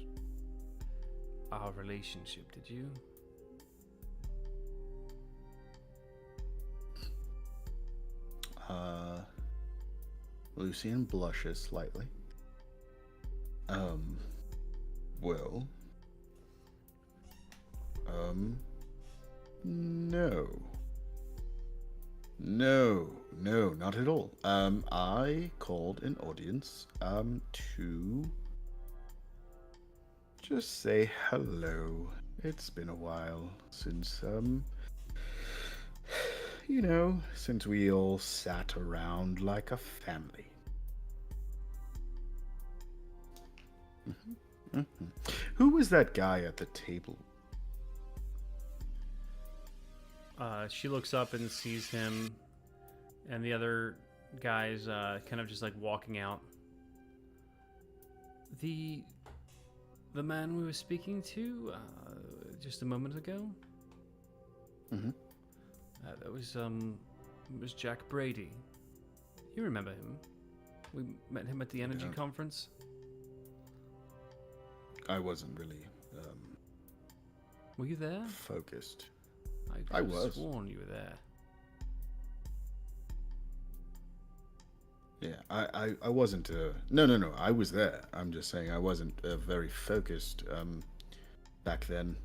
our relationship, did you? Lucian blushes slightly. Well, no, not at all. I called an audience, to just say hello. It's been a while since, since we all sat around like a family. Who was that guy at the table? She looks up and sees him and the other guys kind of just like walking out the man we were speaking to just a moment ago. Mm-hmm. That was it was Jack Brady. You remember him? We met him at the energy Yeah. conference. I wasn't really Were you there? focused. I I could've was. sworn you were there. Yeah, I wasn't. No. I was there. I'm just saying I wasn't very focused back then.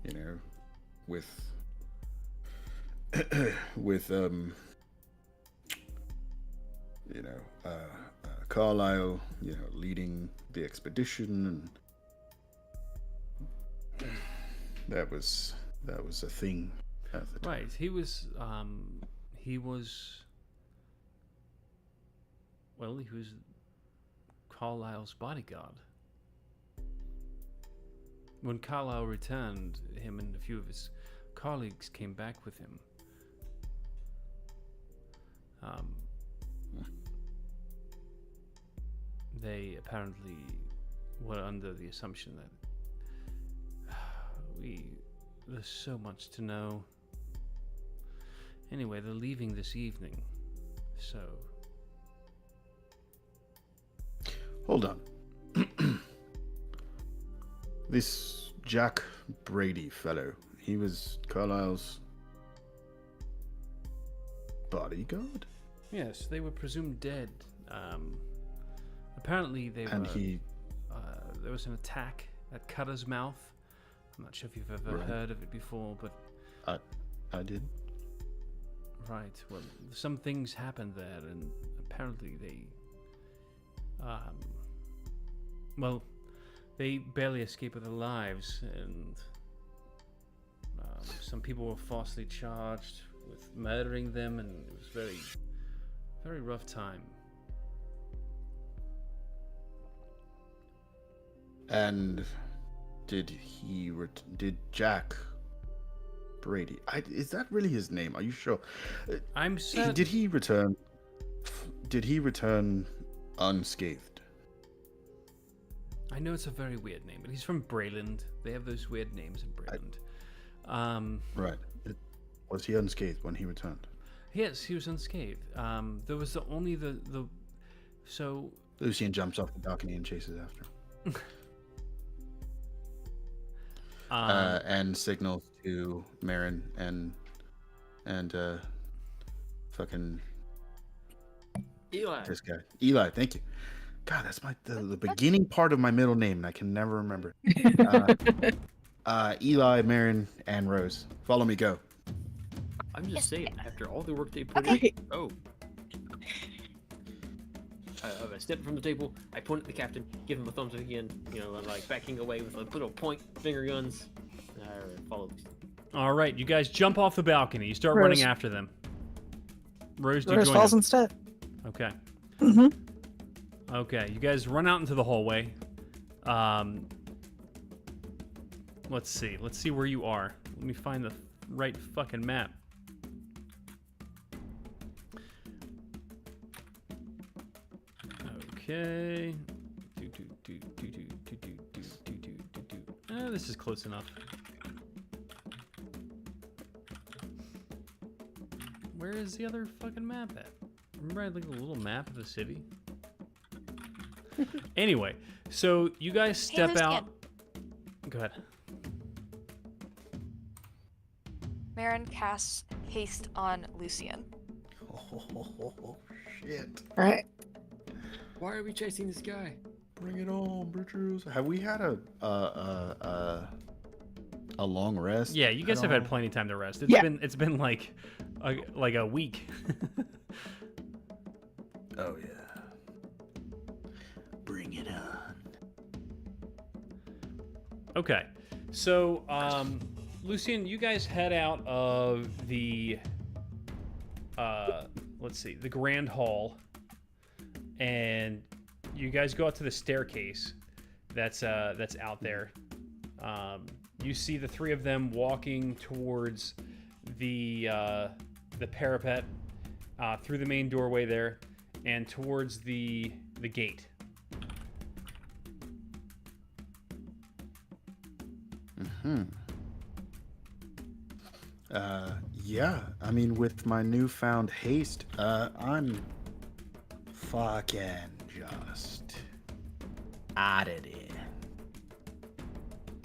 You know, with with Carlisle, leading the expedition, and that was a thing at the time. Right. He was well, he was Carlisle's bodyguard. When Carlisle returned, him and a few of his colleagues came back with him. They apparently were under the assumption that there's so much to know. Anyway, they're leaving this evening, so... Hold on. This Jack Brady fellow, he was Carlisle's bodyguard? Yes, they were presumed dead. Apparently they And were... there was an attack at Cutter's Mouth. I'm not sure if you've ever Right. heard of it before, but... I did. Right, well, some things happened there, and apparently they... well, they barely escaped with their lives, and some people were falsely charged with murdering them, and it was very, very rough time. And did Jack Brady? Is that really his name? Are you sure? I'm certain... Did he return? Did he return unscathed? I know it's a very weird name, but he's from Brayland. They have those weird names in Brayland. Right. Was he unscathed when he returned? Yes, he was unscathed. There was only the so Lucian jumps off the balcony and chases after him. And signals to Marin and fucking Eli. this guy. Eli, thank you. God, that's the beginning part of my middle name, and I can never remember. Eli, Marin, and Rose. Follow me, go. I'm just Yes, saying, after all the work they put Okay. in. Oh. I step from the table, I point at the captain, give him a thumbs up again, I'm like backing away with like little point finger guns. I follow these. all right, you guys jump off the balcony. You start Rose. running after them. Rose, do you Rose join falls them? instead. Okay. Mm-hmm. Okay, you guys run out into the hallway. Let's see where you are. Let me find the right fucking map. Okay. This is close enough. Where is the other fucking map at? Remember I had like a little map of the city? Anyway, so you guys step Lucian. out. Go ahead. Marin casts haste on Lucian. Oh, shit. All right. Why are we chasing this guy? Bring it on, bitches. Have we had a long rest? Yeah, you guys at have had all? plenty of time to rest. Yeah. It's been like a week. Oh yeah. Bring it on. Okay, so Lucian, you guys head out of the let's see, the Grand Hall, and you guys go out to the staircase that's out there. You see the three of them walking towards the parapet, through the main doorway there, and towards the gate Hmm. Yeah. I mean, with my newfound haste, I'm fucking just out of it.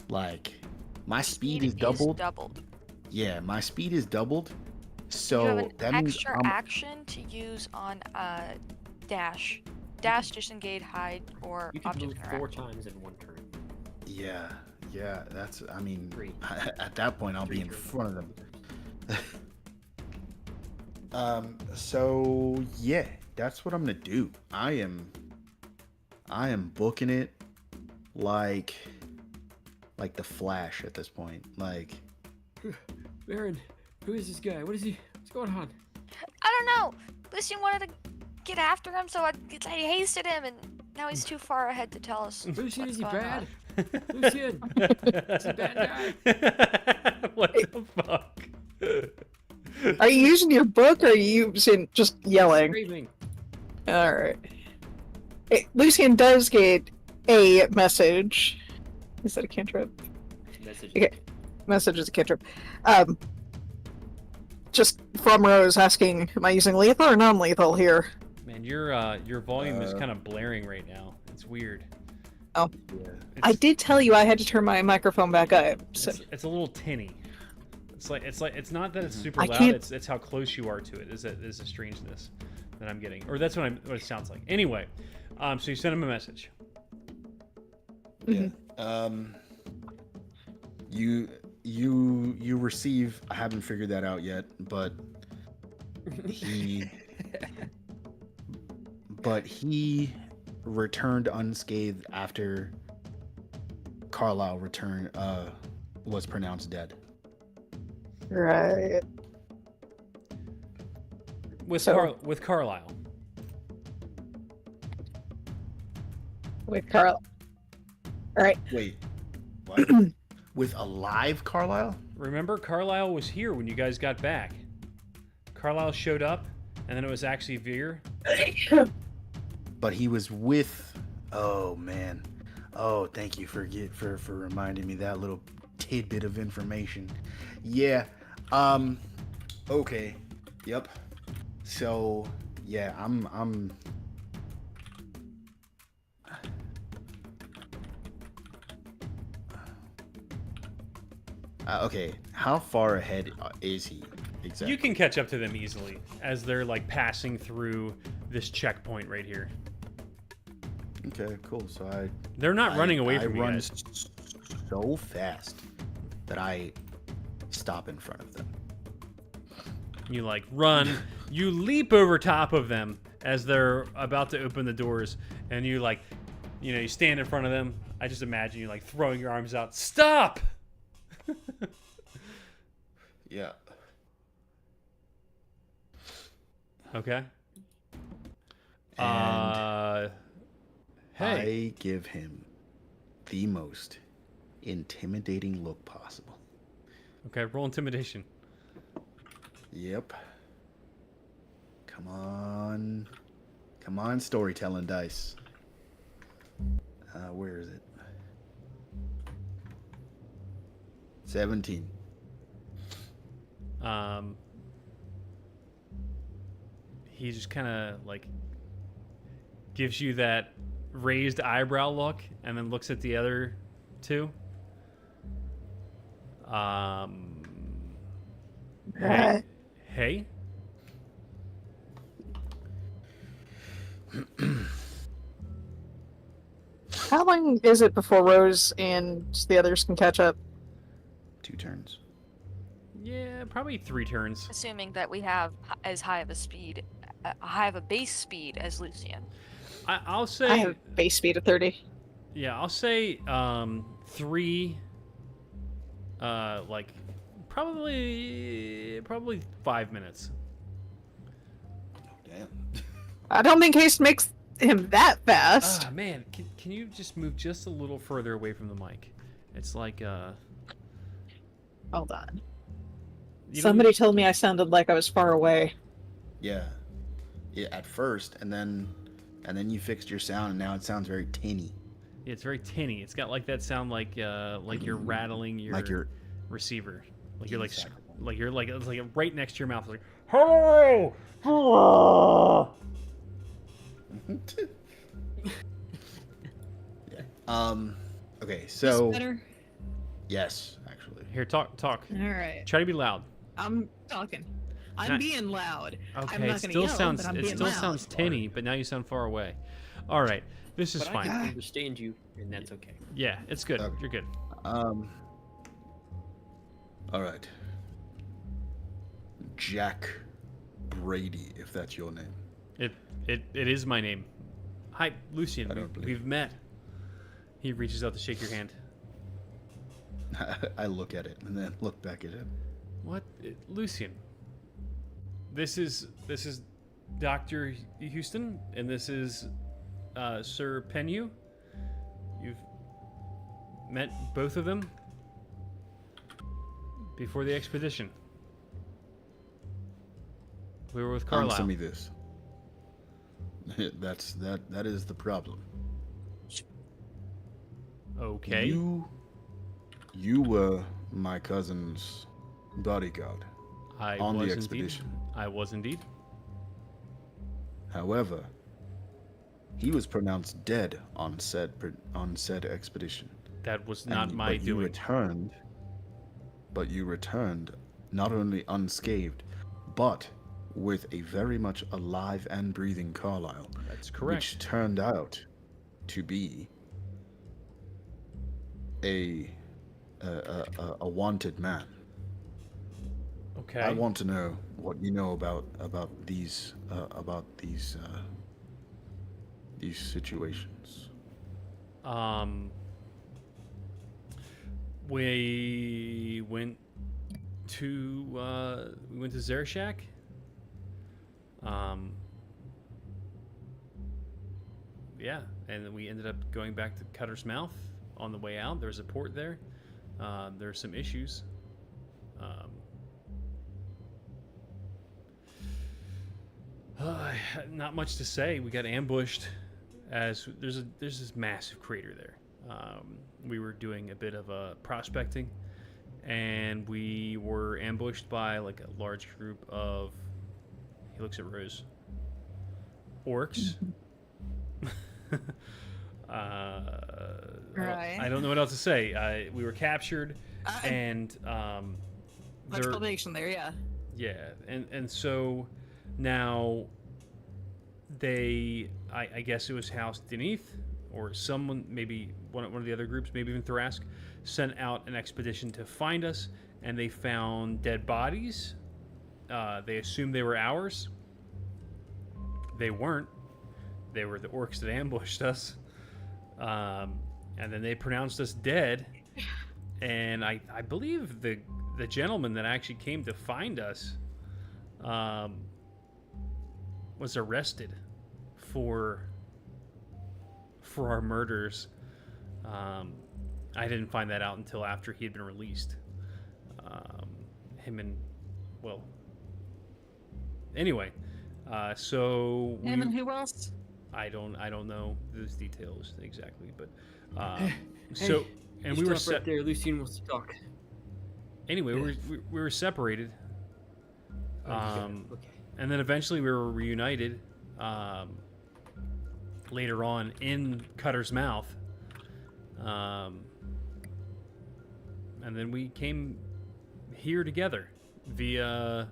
Like, my speed is doubled. Yeah, my speed is doubled. So you have an that means extra action to use on dash. Dash, disengage, hide, or You can object move interact. 4 times in 1 turn. Yeah, that's. I mean, 3. at that point, I'll be in 3 front of them. So yeah, that's what I'm gonna do. I am booking it like the Flash at this point. Like, Baron, who is this guy? What's going on? I don't know. Lucian wanted to get after him, so I hasted him, and now he's too far ahead to tell us. Lucian, what's is he going bad? on. Lucian! He's a bad guy. What the fuck? Are you using your book or are you using just yelling? Screaming. Alright. Lucian does get a message. Is that a cantrip? Message. Okay. Message is a cantrip. Just from Rose asking, am I using lethal or non-lethal here? Man, your volume is kind of blaring right now. It's weird. Oh. yeah. I did tell you I had to turn my microphone back up. So. It's a little tinny. It's not that it's super I loud. can't- It's how close you are to it. Is a strangeness that I'm getting, or that's what it sounds like. Anyway, so you sent him a message. Yeah. You receive. I haven't figured that out yet, but he returned unscathed after Carlisle was pronounced dead. Right. With So- with Carlisle. With Carl. Alright. Wait, what? With a live Carlisle? Remember, Carlisle was here when you guys got back. Carlisle showed up, and then it was actually Veer. But he was with. Oh man. Oh, thank you for reminding me that little tidbit of information. Yeah. Okay. Yep. So yeah, I'm. Okay. How far ahead is he exactly? You can catch up to them easily as they're like passing through this checkpoint right here. Okay. Cool. So They're not running away I from you run guys. so fast that I stop in front of them. You like run, you leap over top of them as they're about to open the doors, and you like, you stand in front of them. I just imagine you like throwing your arms out. Stop! Yeah. Okay. And Hey. I give him the most intimidating look possible. Okay, roll intimidation. Yep. Come on. Come on, storytelling dice. Where is it? 17. He just kind of like gives you that raised eyebrow look, and then looks at the other two. Hey. How long is it before Rose and the others can catch up? 2 turns. Yeah, probably 3 turns. Assuming that we have as high of a base speed as Lucian. I'll say. I have base speed of 30. Yeah, I'll say 3. Like probably 5 minutes. Damn. I don't think haste makes him that fast. Ah, man, can you just move just a little further away from the mic? It's like Hold on. you don't- Somebody told me I sounded like I was far away. Yeah. Yeah, at first, and then you fixed your sound, and now it sounds very tinny. It's very tinny. It's got like that sound like you're rattling your Like you're receiver. Like you're like Exactly. it's like right next to your mouth. It's like hello. Hello. Okay, Is so better? yes, actually. Here, talk. All right. Try to be loud. I'm talking. I'm Nah. being loud. Okay, I'm it not gonna still yell, sounds but I'm it being still loud. sounds tinny, but now you sound far away. All right, this is But fine. I can understand you, and that's okay. Yeah, it's good. Okay. You're good. All right. Jack Brady, if that's your name. It is my name. Hi, Lucian. I don't believe We've met. He reaches out to shake your hand. I look at it and then look back at him. What, Lucian? This is Dr. Houston, and this is Sir Penyu. You've met both of them before the expedition. We were with Carlisle. Answer me this. That is the problem. Okay. You were my cousin's bodyguard I on was the indeed. expedition. I was indeed. However, he was pronounced dead on said expedition. That was And not you- my but you doing. returned. But you returned not only unscathed, but with a very much alive and breathing Carlisle, That's correct. which turned out to be a wanted man. Okay. I want to know what you know about these situations. We went to Zershak. Yeah, and then we ended up going back to Cutter's Mouth. On the way out, there's a port there. There are some issues. Not much to say. We got ambushed as there's this massive crater there. We were doing a bit of prospecting, and we were ambushed by like a large group of. He looks at Rose. Orcs. Right. I don't know what else to say. We were captured, and Explanation there, yeah. yeah, and so now they, I guess it was House Deneth, or someone, maybe one of the other groups, maybe even Thrask, sent out an expedition to find us, and they found dead bodies. They assumed they were ours. They weren't. They were the orcs that ambushed us. And then they pronounced us dead. And I believe the gentleman that actually came to find us was arrested for our murders. I didn't find that out until after he had been released. Him and, well, anyway, so Him and who else? I don't know those details exactly, but so Hey, and you we were stop right there. Lucien wants to talk. anyway we were separated, Oh, you got it. Okay. and then eventually we were reunited later on in Cutter's Mouth, and then we came here together via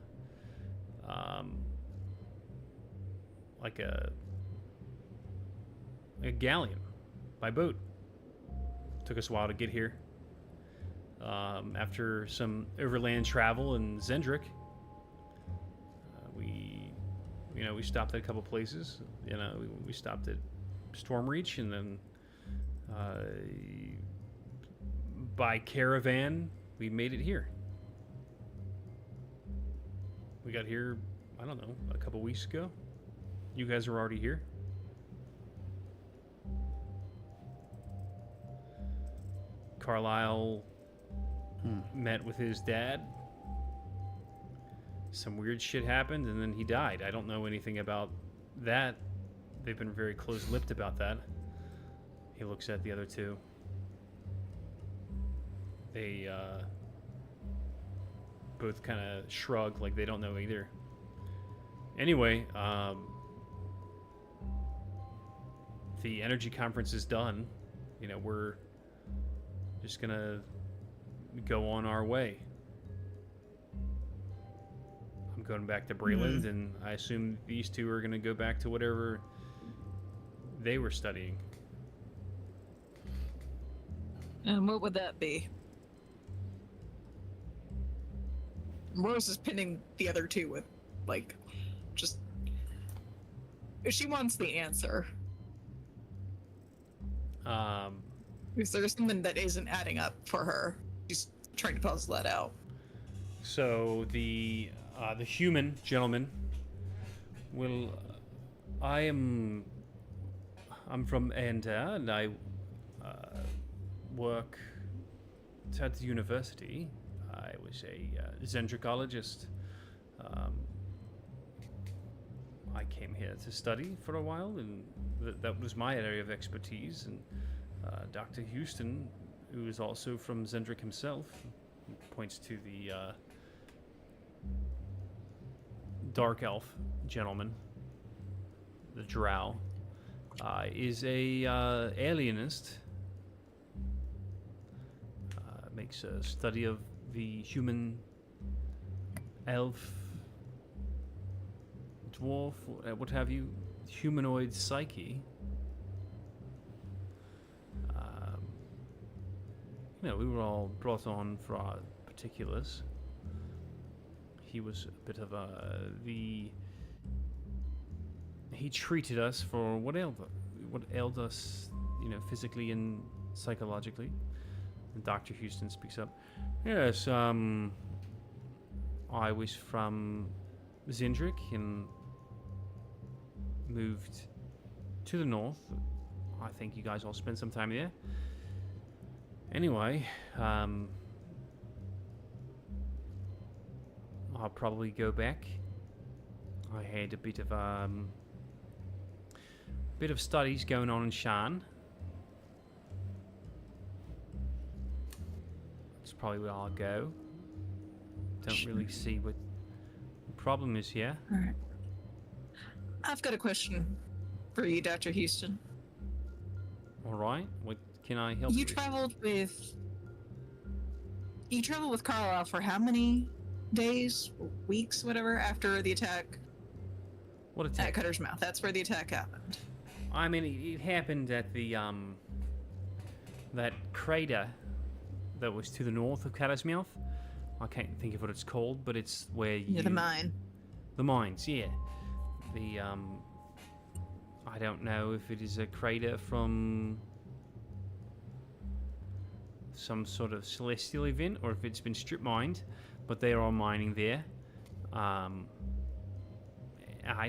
like a galleon by boat. Took us a while to get here. After some overland travel in Zendrik, we stopped at a couple places. We stopped at Stormreach, and then by caravan we made it here. We got here, I don't know, a couple weeks ago. You guys were already here. Carlisle met with his dad. Some weird shit happened, and then he died. I don't know anything about that. They've been very close-lipped about that. He looks at the other two. They both kind of shrug like they don't know either. Anyway, the energy conference is done. You know, we're just gonna go on our way. I'm going back to Breland, and I assume these two are gonna go back to whatever they were studying. And what would that be? Rose is pinning the other two with, like, just. She wants the answer. Is there something that isn't adding up for her? She's trying to puzzle that out. So the human gentleman will. I'm from Enda, and I work at the university. I was a Zendricologist. I came here to study for a while, and that was my area of expertise. And Dr. Houston, who is also from Zendric himself, points to the dark elf gentleman, the drow, is a alienist. Makes a study of the human, elf, dwarf, what have you, humanoid psyche. You know, we were all brought on for our particulars. He was a bit of he treated us for what ailed us, you know, physically and psychologically. And Dr. Houston speaks up. Yes, I was from Zendric and moved to the north. I think you guys all spent some time there. Anyway, I'll probably go back. I had a bit of studies going on in Shan. That's probably where I'll go. Don't really see what the problem is here. All right. I've got a question for you, Dr. Houston. All right, what can I help you? You traveled with Carlisle for how many days, weeks, whatever, after the attack? What attack? At Cutter's Mouth. That's where the attack happened. I mean, it happened at the that crater that was to the north of Cutter's Mouth. I can't think of what it's called, but it's where you... Yeah, the mine. The mines, yeah. The I don't know if it is a crater from some sort of celestial event or if it's been strip mined, but they are mining there. I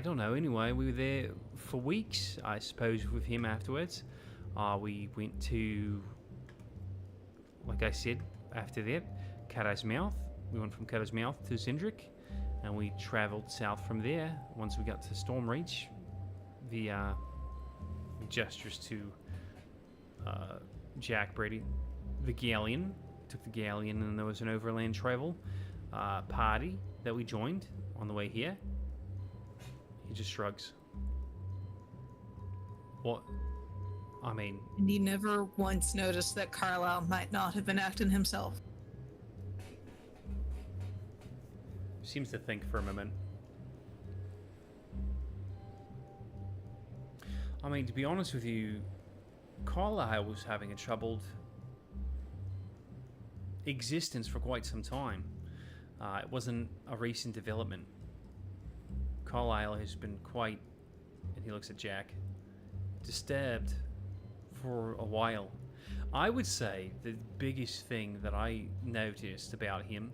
don't know. Anyway, we were there for weeks, I suppose, with him afterwards. We went to, like I said, after that, Cutter's Mouth. We went from Cutter's Mouth to Zendric, and we travelled south from there. Once we got to Stormreach, the gestures to Jack Brady, the galleon. Took the galleon, and there was an overland travel party that we joined on the way here. He just shrugs. What? I mean... And he never once noticed that Carlisle might not have been acting himself. Seems to think for a moment. I mean, to be honest with you, Carlisle was having a troubled existence for quite some time. It wasn't a recent development. Carlisle has been quite, and he looks at Jack, disturbed for a while. I would say the biggest thing that I noticed about him,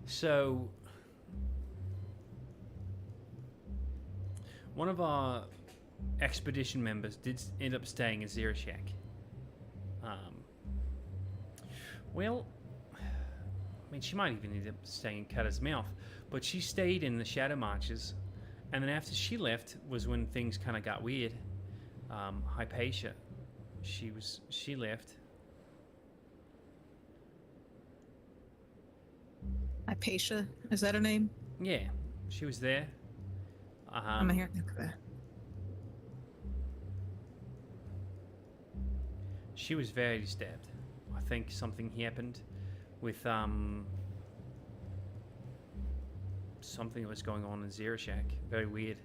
so one of our expedition members did end up staying in Zereshak. Well, I mean, she might even end up staying in Cutter's Mouth, but she stayed in the Shadow Marches, And then after she left was when things kind of got weird. Hypatia, she left. Hypatia, is that her name? Yeah, she was there. I'm here. She was very disturbed. I think something happened with something that was going on in Zerashak. Very weird.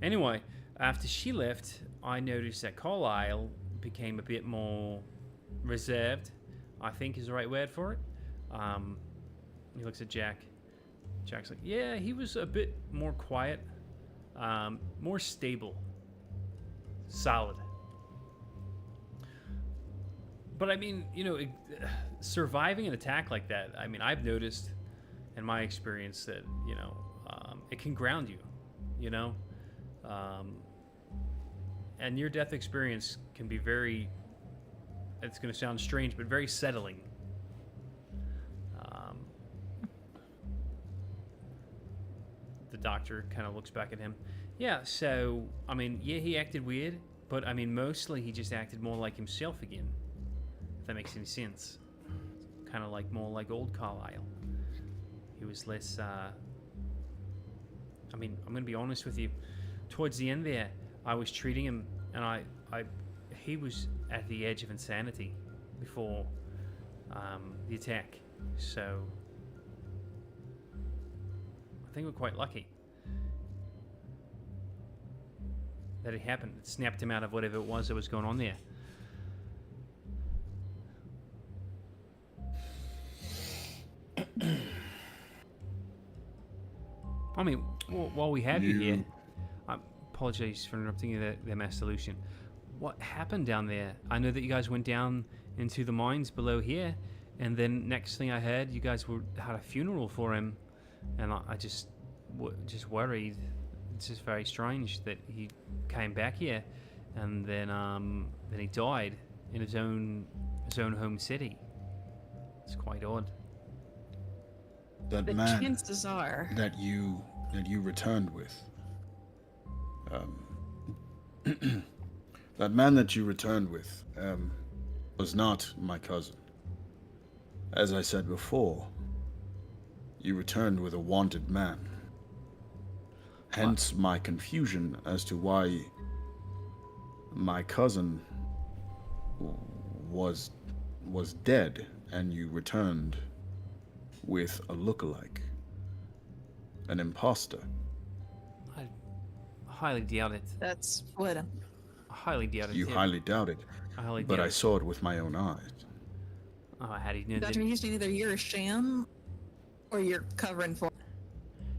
Anyway, after she left, I noticed that Carlisle became a bit more reserved, I think is the right word for it. He looks at Jack. Jack's like, yeah, he was a bit more quiet, more stable, solid. But I mean, you know, surviving an attack like that, I mean, I've noticed in my experience that, you know, it can ground you, you know? And near-death experience can be very, it's going to sound strange, but very settling. The doctor kind of looks back at him. Yeah, so, I mean, yeah, he acted weird, but, I mean, mostly he just acted more like himself again. If that makes any sense. Kind of like more like old Carlisle. He was less, I mean, I'm going to be honest with you. Towards the end there, I was treating him, and he was at the edge of insanity before the attack. So, I think we're quite lucky that it happened. It snapped him out of whatever it was that was going on there. I mean, while we have you here, I apologize for interrupting you there, Master Lucian. What happened down there? I know that you guys went down into the mines below here, and then next thing I heard, you guys had a funeral for him, and I just worried. It's just very strange that he came back here, and then he died in his own home city. It's quite odd. That The man chances are that you returned with. That man that you returned with was not my cousin. As I said before, you returned with a wanted man. Hence my confusion as to why my cousin was dead and you returned with a lookalike. An imposter. I highly doubt it. that's what I highly doubt it. You too. highly doubt it, I highly but doubt I it. saw it with my own eyes. Oh, how do you know that? Dr. Houston, either you're a sham or you're covering for.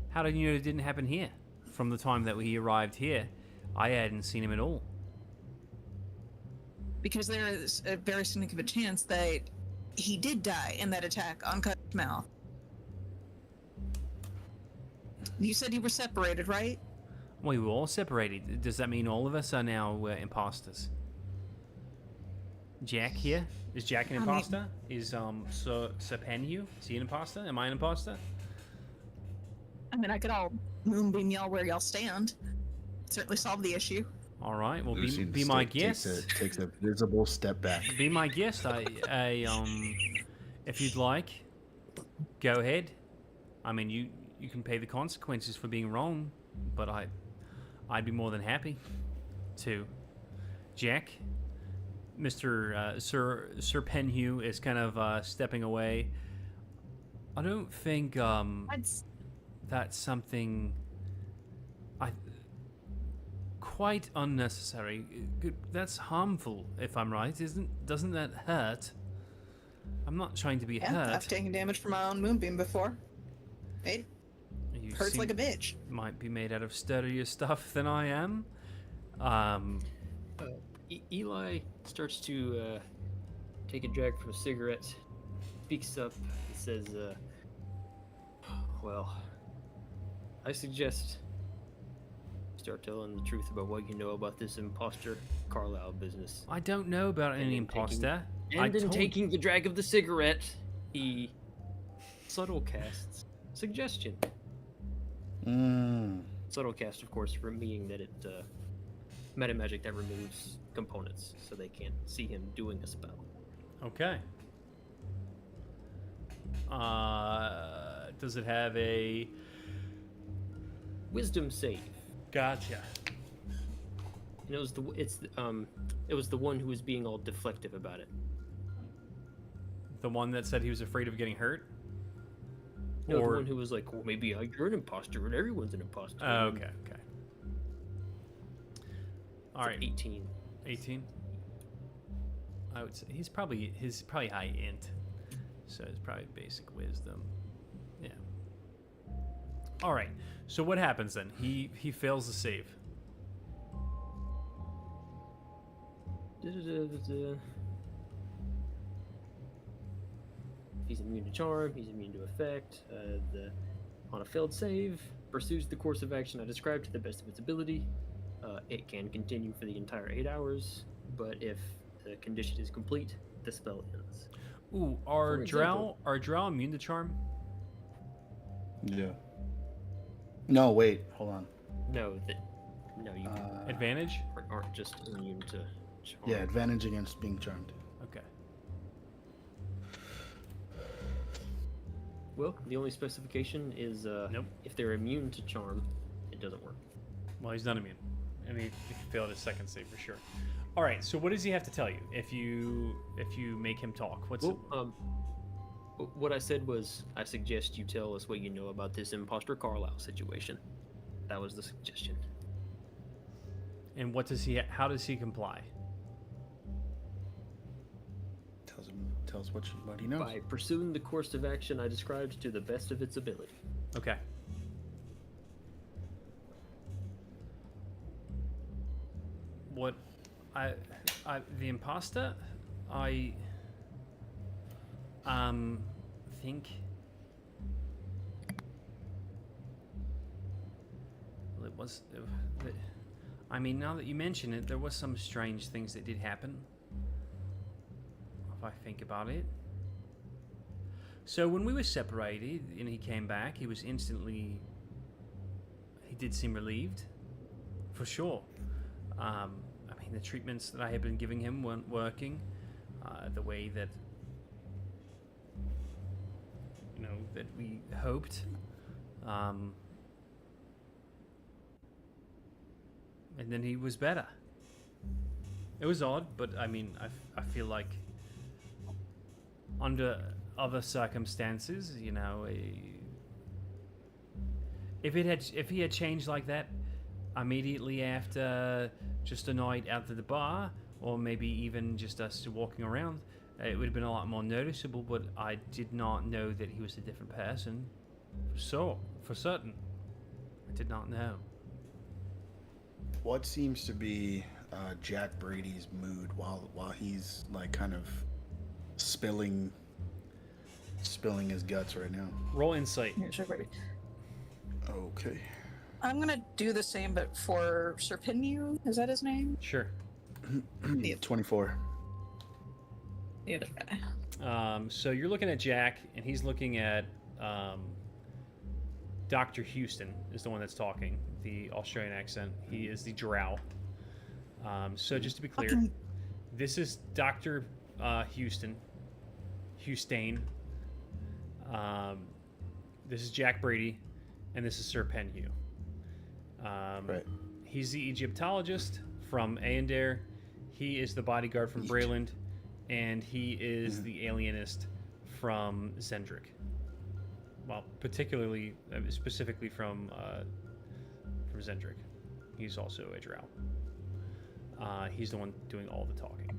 How did you know it didn't happen here? From the time that we arrived here, I hadn't seen him at all. Because there is a very significant chance that he did die in that attack on Cut's mouth. You said you were separated, right? We were all separated. Does that mean all of us are now imposters? Jack here? Is Jack an I mean- imposter? Is Sir Penhew? Is he an imposter? Am I an imposter? I mean, I could all moonbeam y'all where y'all stand. Certainly solve the issue. All right. Well, Lucian be my takes guest. takes a visible step back. Be my guest. If you'd like, go ahead. I mean, you can pay the consequences for being wrong, but I'd be more than happy to. Jack, Mr. Sir Penhew is kind of stepping away. I don't think that's something quite unnecessary. That's harmful, if I'm right. Doesn't that hurt? I'm not trying to be Yeah, hurt. I've taken damage from my own moonbeam before. It You hurts seem- like a bitch. might be made out of sturdier stuff than I am. Eli starts to take a drag from a cigarette, speaks up, and says, well, I suggest you start telling the truth about what you know about this imposter Carlisle business. I don't know about any in imposter. And in taking the drag of the cigarette, he subtle casts suggestion. Subtle cast, of course, meaning that it meta magic that removes components, so they can't see him doing a spell. Okay. Does it have a Wisdom save. gotcha? And it was the one who was being all deflective about it. The one that said he was afraid of getting hurt? No, Or- the one who was like, well, maybe you're an imposter and everyone's an imposter. Oh, okay, okay. All right, 18. 18. I would say he's probably high int, so it's probably basic wisdom. Yeah. All right. So what happens then? He fails the save. Da-da-da-da-da. He's immune to charm. He's immune to effect. On a failed save, pursues the course of action I described to the best of its ability. It can continue for the entire 8 hours, but if the condition is complete, the spell ends. Ooh, are For drow example- immune to charm? Yeah. No, wait. Hold on. No, you Advantage? aren't just immune to charm. Yeah, advantage against being charmed. Okay. Well, the only specification is Nope. if they're immune to charm, it doesn't work. Well, he's not immune. I mean, he failed his second save for sure. All right. So what does he have to tell you if you make him talk? What's Well, what I said was, I suggest you tell us what you know about this imposter Carlisle situation. That was the suggestion. and what does he? How does he comply? Tells what he knows. By pursuing the course of action I described to the best of its ability. Okay. What I the imposter I think well, it was I mean, now that you mention it, there was some strange things that did happen if I think about it. So when we were separated and he came back, he was instantly. He did seem relieved, for sure. I mean, the treatments that I had been giving him weren't working the way that that we hoped. And then he was better. It was odd, but I mean, I feel like under other circumstances, if he had changed like that immediately after just a night out at the bar, or maybe even just us walking around, it would have been a lot more noticeable. But I did not know that he was a different person. So for certain, I did not know. What seems to be Jack Brady's mood while he's like kind of spilling his guts right now? Roll insight. Here's your baby. Okay. I'm gonna do the same, but for Serpinu, is that his name? Sure. 24. The other guy. So you're looking at Jack, and he's looking at Dr. Houston is the one that's talking, the Australian accent. He is the drow. So just to be clear, Okay. this is Dr. Houston. This is Jack Brady, and this is Sir Penhew. Right. He's the Egyptologist from Aendair. He is the bodyguard from Breland, and he is the alienist from Zendrick. Well, specifically from Zendrick. He's also a drow. He's the one doing all the talking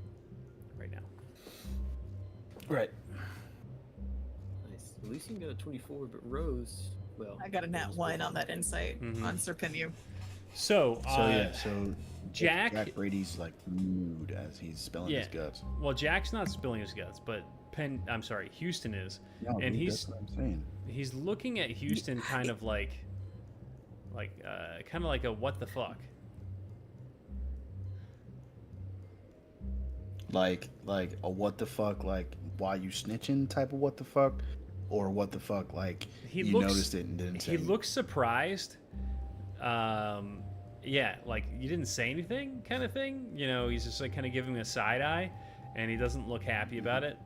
right now. Right. Nice. Lucian got a 24, but Rose, well... I got a nat 1 on that insight Mhm. on Serpinu. So Jack Brady's like mood as he's spilling his guts. Well, Jack's not spilling his guts, but Houston is. No, And dude, he's- that's what I'm saying. He's looking at Houston kind of like a what the fuck. Like a what the fuck, like why you snitching type of what the fuck, or what the fuck, like He you looks- noticed it and didn't say. He looks surprised, Yeah, like you didn't say anything, kind of thing. You know, he's just like kind of giving me a side eye, and he doesn't look happy about it.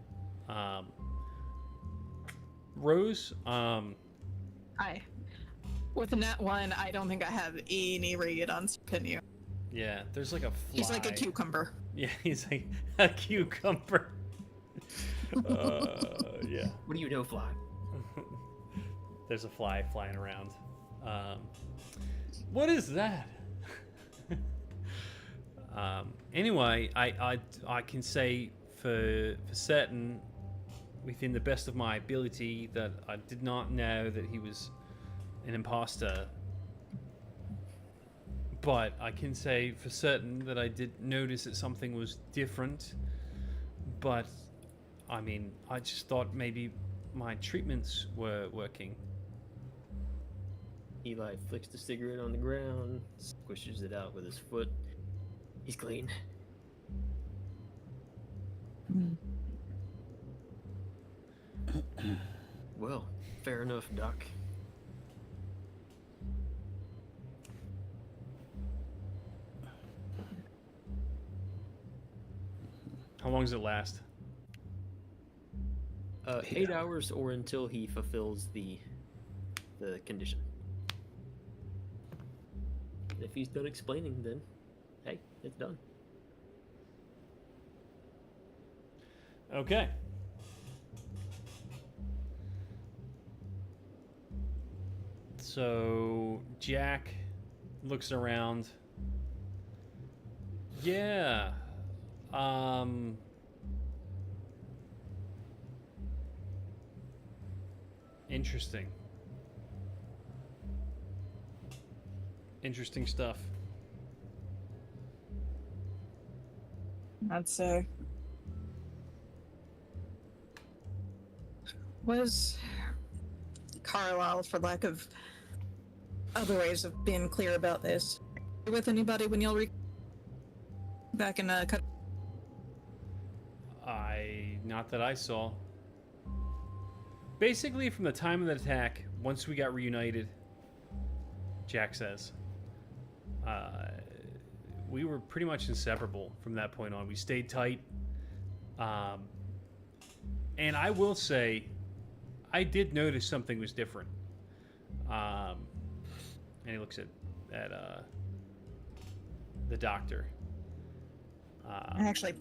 Rose, Hi. With a nat 1, I don't think I have any read on Spinu. yeah, there's like a fly. He's like a cucumber. Yeah, he's like a cucumber. Yeah. What do you know, Fly? There's a fly flying around. What is that? Anyway, I can say for certain, within the best of my ability, that I did not know that he was an imposter. But I can say for certain that I did notice that something was different. But, I mean, I just thought maybe my treatments were working. Eli flicks the cigarette on the ground, squishes it out with his foot. He's clean. Well, fair enough, Doc. How long does it last? 8 hours or until he fulfills the condition. If he's done explaining, then hey, it's done. Okay. So Jack looks around. Yeah. Interesting. Interesting stuff. I'd say. Was Carlisle, for lack of other ways of being clear about this, with anybody when y'all back in Not that I saw. Basically, from the time of the attack, once we got reunited, Jack says, we were pretty much inseparable from that point on. We stayed tight. And I will say, I did notice something was different. And he looks at the doctor. Actually,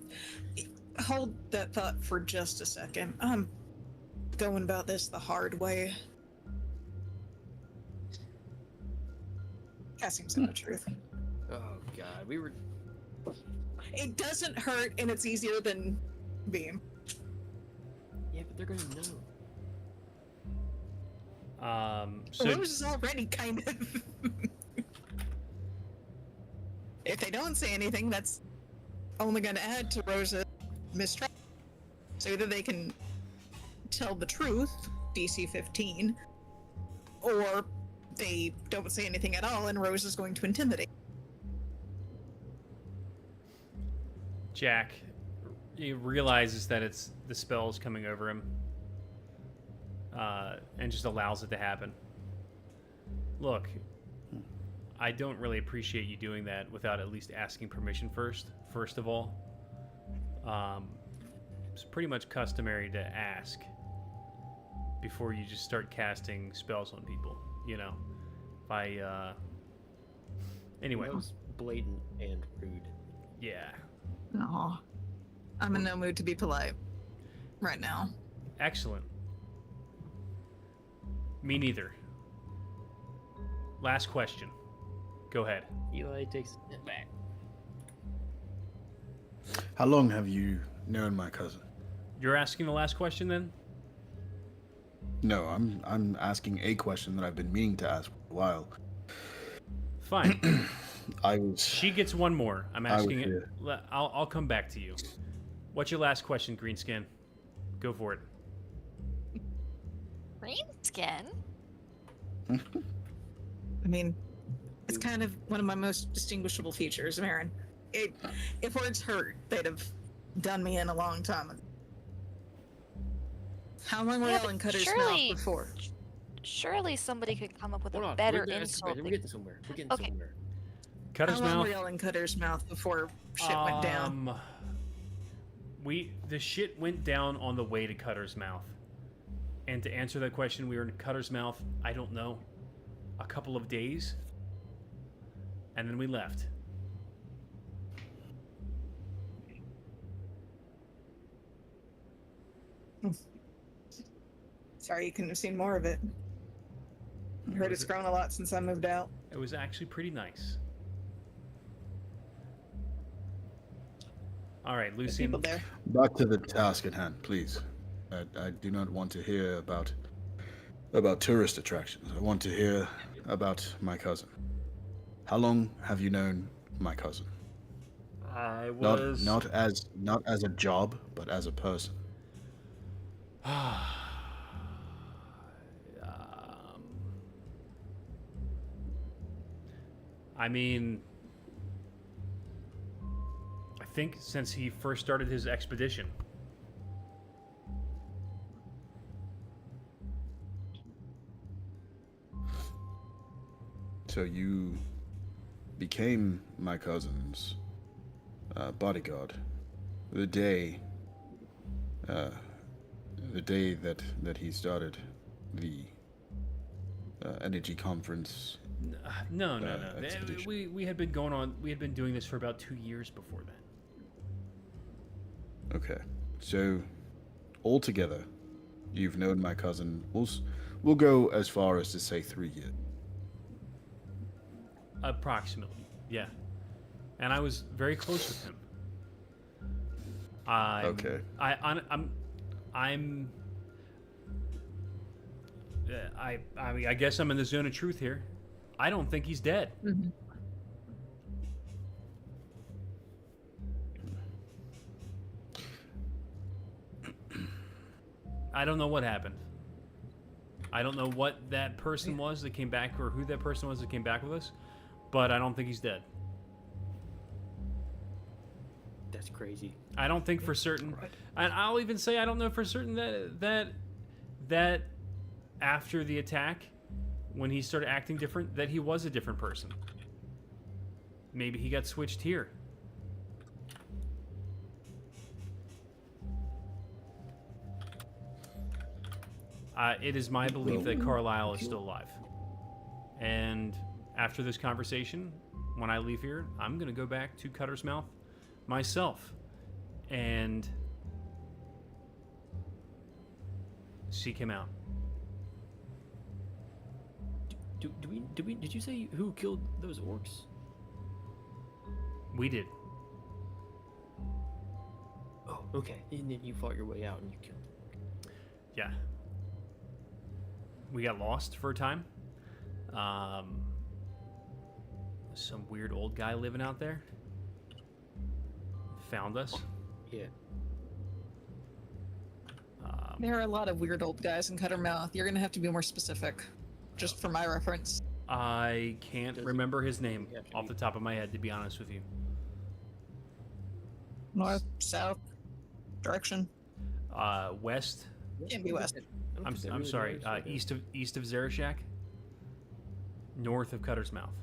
hold that thought for just a second. I'm going about this the hard way. Casting some of the truth. Oh God, we were. It doesn't hurt, and it's easier than beam. Yeah, but they're gonna know. So Rose is already kind of. If they don't say anything, that's only going to add to Rose's mistrust. So either they can tell the truth, DC 15, or they don't say anything at all, and Rose is going to intimidate. Jack, he realizes that it's the spells coming over him, and just allows it to happen. Look, I don't really appreciate you doing that without at least asking permission first of all. It's pretty much customary to ask before you just start casting spells on people, you know. Anyway. That was blatant and rude. Yeah. No. I'm in no mood to be polite right now. Excellent. Me neither. Last question. Go ahead. Eli takes it back. How long have you known my cousin? You're asking the last question then? No, I'm asking a question that I've been meaning to ask for a while. Fine. She gets one more. I'm asking it. here. I'll come back to you. What's your last question, Greenskin? Go for it. Greenskin? I mean, it's kind of one of my most distinguishable features, Marin. If words hurt, they'd have done me in a long time ago. How long were y'all in Cutter's mouth before? Surely somebody could come up with Hold a on. better We're insult. getting somewhere. We're getting Okay. somewhere. Cutter's How long mouth. were y'all in Cutter's mouth before shit went down? The shit went down on the way to Cutter's mouth. And to answer that question, we were in Cutter's mouth, I don't know, a couple of days. And then we left. Sorry you couldn't have seen more of it. I heard it's grown a lot since I moved out. It was actually pretty nice. All right, There's Lucian. people there. Back to the task at hand, please. I do not want to hear about tourist attractions. I want to hear about my cousin. How long have you known my cousin? I was Not as a job, but as a person. I mean, I think since he first started his expedition. So you became my cousin's bodyguard the day that he started the energy conference. No. Expedition. We had been going on. We had been doing this for about 2 years before that. Okay, so altogether, you've known my cousin. We'll go as far as to say 3 years. Approximately, yeah. And I was very close with him. Okay. I mean, I guess I'm in the zone of truth here. I don't think he's dead. Mm-hmm. I don't know what happened. I don't know what that person was that came back, or who that person was that came back with us, but I don't think he's dead. That's crazy. I don't think for certain, and I'll even say I don't know for certain that after the attack, when he started acting different, that he was a different person. Maybe he got switched here. It is my belief that Carlisle is still alive. And after this conversation, when I leave here, I'm going to go back to Cutter's Mouth myself and seek him out. Did you say who killed those orcs? We did. Oh, okay. And then you fought your way out and you killed them. Yeah. We got lost for a time. Some weird old guy living out there found us. Yeah. There are a lot of weird old guys in Cuttermouth. You're gonna have to be more specific, just for my reference. I can't remember his name Yeah, should off be- the top of my head, to be honest with you. North, south, direction. West. Can't be west. I don't I'm think that I'm really sorry. matters, okay. East of Zarashak. North of Cutter's Mouth.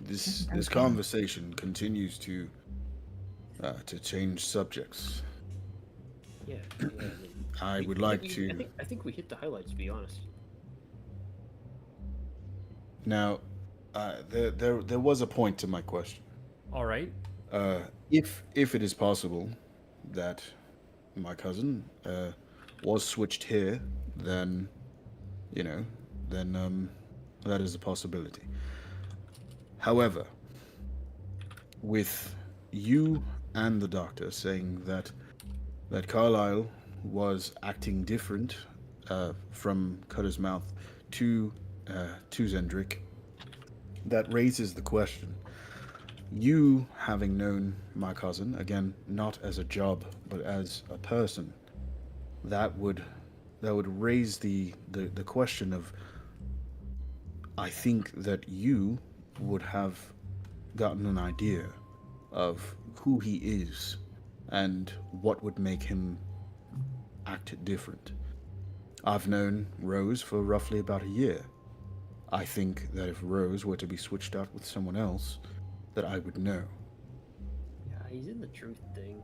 This conversation continues to change subjects. Yeah. I We- would yeah, like we- to I think we hit the highlights, to be honest. now. There was a point to my question. All right. If it is possible that my cousin was switched here, then that is a possibility. However, with you and the doctor saying that Carlisle was acting different from Cutter's Mouth to Zendrick, that raises the question. You having known my cousin, again, not as a job, but as a person, that would raise the question of, I think that you would have gotten an idea of who he is and what would make him act different. I've known Rose for roughly about a year. I think that if Rose were to be switched out with someone else, that I would know. Yeah, he's in the truth thing.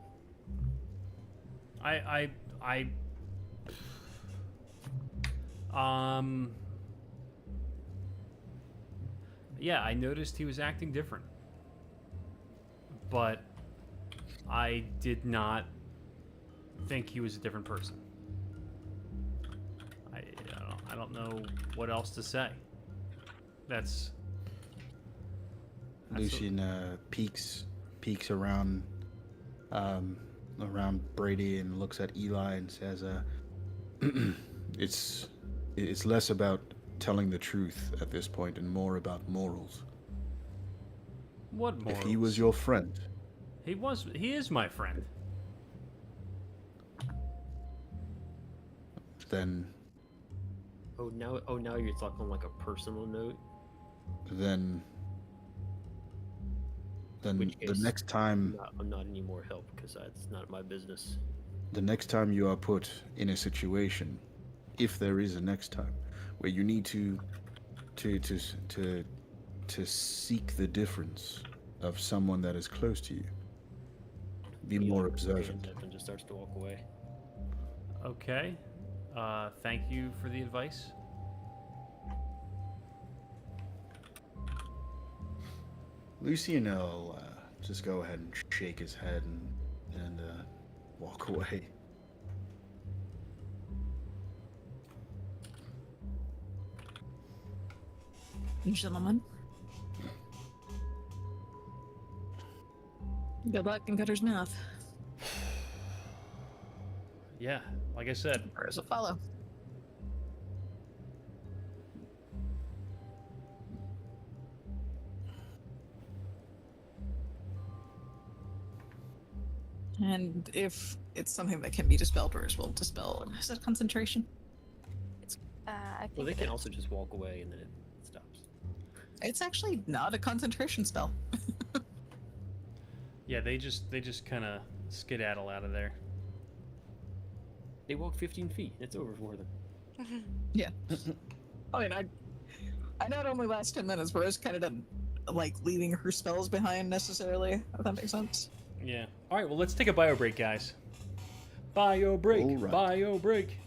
Yeah, I noticed he was acting different. But I did not think he was a different person. I don't know what else to say. That's Lucian peeks around Brady and looks at Eli and says, it's less about telling the truth at this point and more about morals. What morals? If he was your friend, he is my friend. Then now you're talking like a personal note. Then Which the case, next time I'm not any more help because that's not my business. the next time you are put in a situation, if there is a next time, where you need to seek the difference of someone that is close to you, be more observant. And just starts to walk away. Okay. Thank you for the advice. Lucian will just go ahead and shake his head and walk away. Gentlemen. Good luck in Cutter's mouth. Yeah, like I said. Prayers will follow. And if it's something that can be dispelled, Rose will dispel. Is that concentration? I think Well, they it can is. also just walk away and then it stops. It's actually not a concentration spell. Yeah, they just kind of skedaddle out of there. They walk 15 feet. It's over for them. Yeah. I mean, I know it only lasts 10 minutes, but Rose kind of doesn't like leaving her spells behind necessarily, if that makes sense. Yeah. All right, well, let's take a bio break, guys. Bio break. All right. Bio break.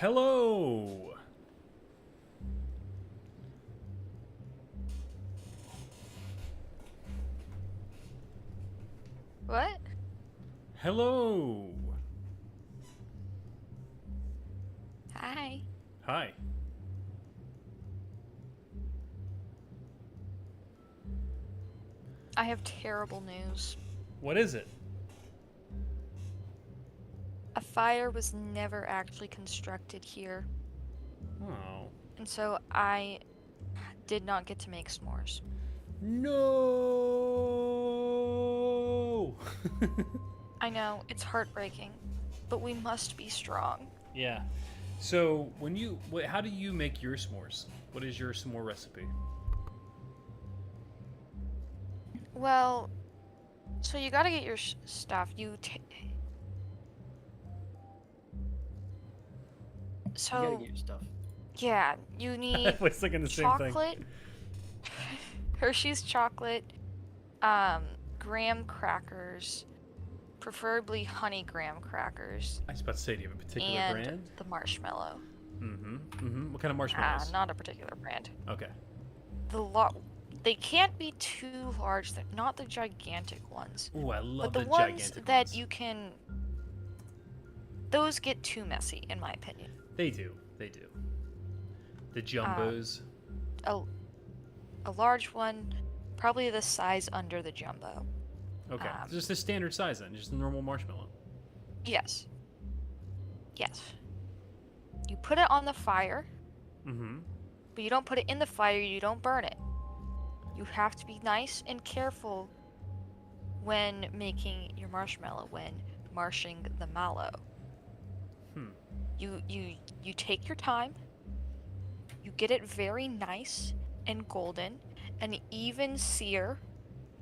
Hello. What? Hello. Hi. Hi. I have terrible news. What is it? A fire was never actually constructed here, Oh. and so I did not get to make s'mores. No. I know, it's heartbreaking, but we must be strong. Yeah. So how do you make your s'mores? What is your s'more recipe? Well, so you gotta get your stuff. You So, gotta get your stuff. yeah, you I need was thinking the same thing. chocolate, Hershey's chocolate, graham crackers, preferably honey graham crackers, I was about to say, do you have a particular and brand? the marshmallow. Mm-hmm. Mm-hmm. What kind of marshmallows? Not a particular brand. Okay. They can't be too large. They're not the gigantic ones. Ooh, I love But the the ones gigantic that ones. you can... Those get too messy, in my opinion. They do. They do. The jumbos. A large one, probably the size under the jumbo. Okay. Just the standard size then, just a normal marshmallow. Yes. Yes. You put it on the fire, Mm-hmm. but you don't put it in the fire, you don't burn it. You have to be nice and careful when making your marshmallow, when marshing the mallow. You take your time, you get it very nice and golden, an even sear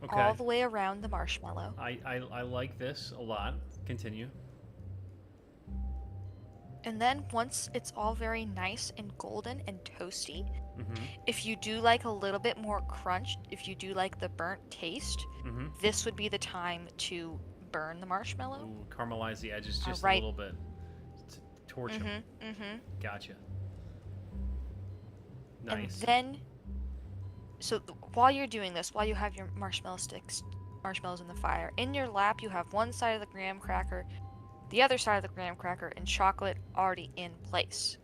Okay. all the way around the marshmallow. I like this a lot. Continue. And then once it's all very nice and golden and toasty, Mm-hmm. if you do like a little bit more crunch, if you do like the burnt taste, Mm-hmm. this would be the time to burn the marshmallow. Ooh, caramelize the edges just right. a little bit. Torch them. Mm-hmm. Gotcha. And Nice. then, while you're doing this, while you have your marshmallows in the fire, in your lap you have one side of the graham cracker, the other side of the graham cracker, and chocolate already in place.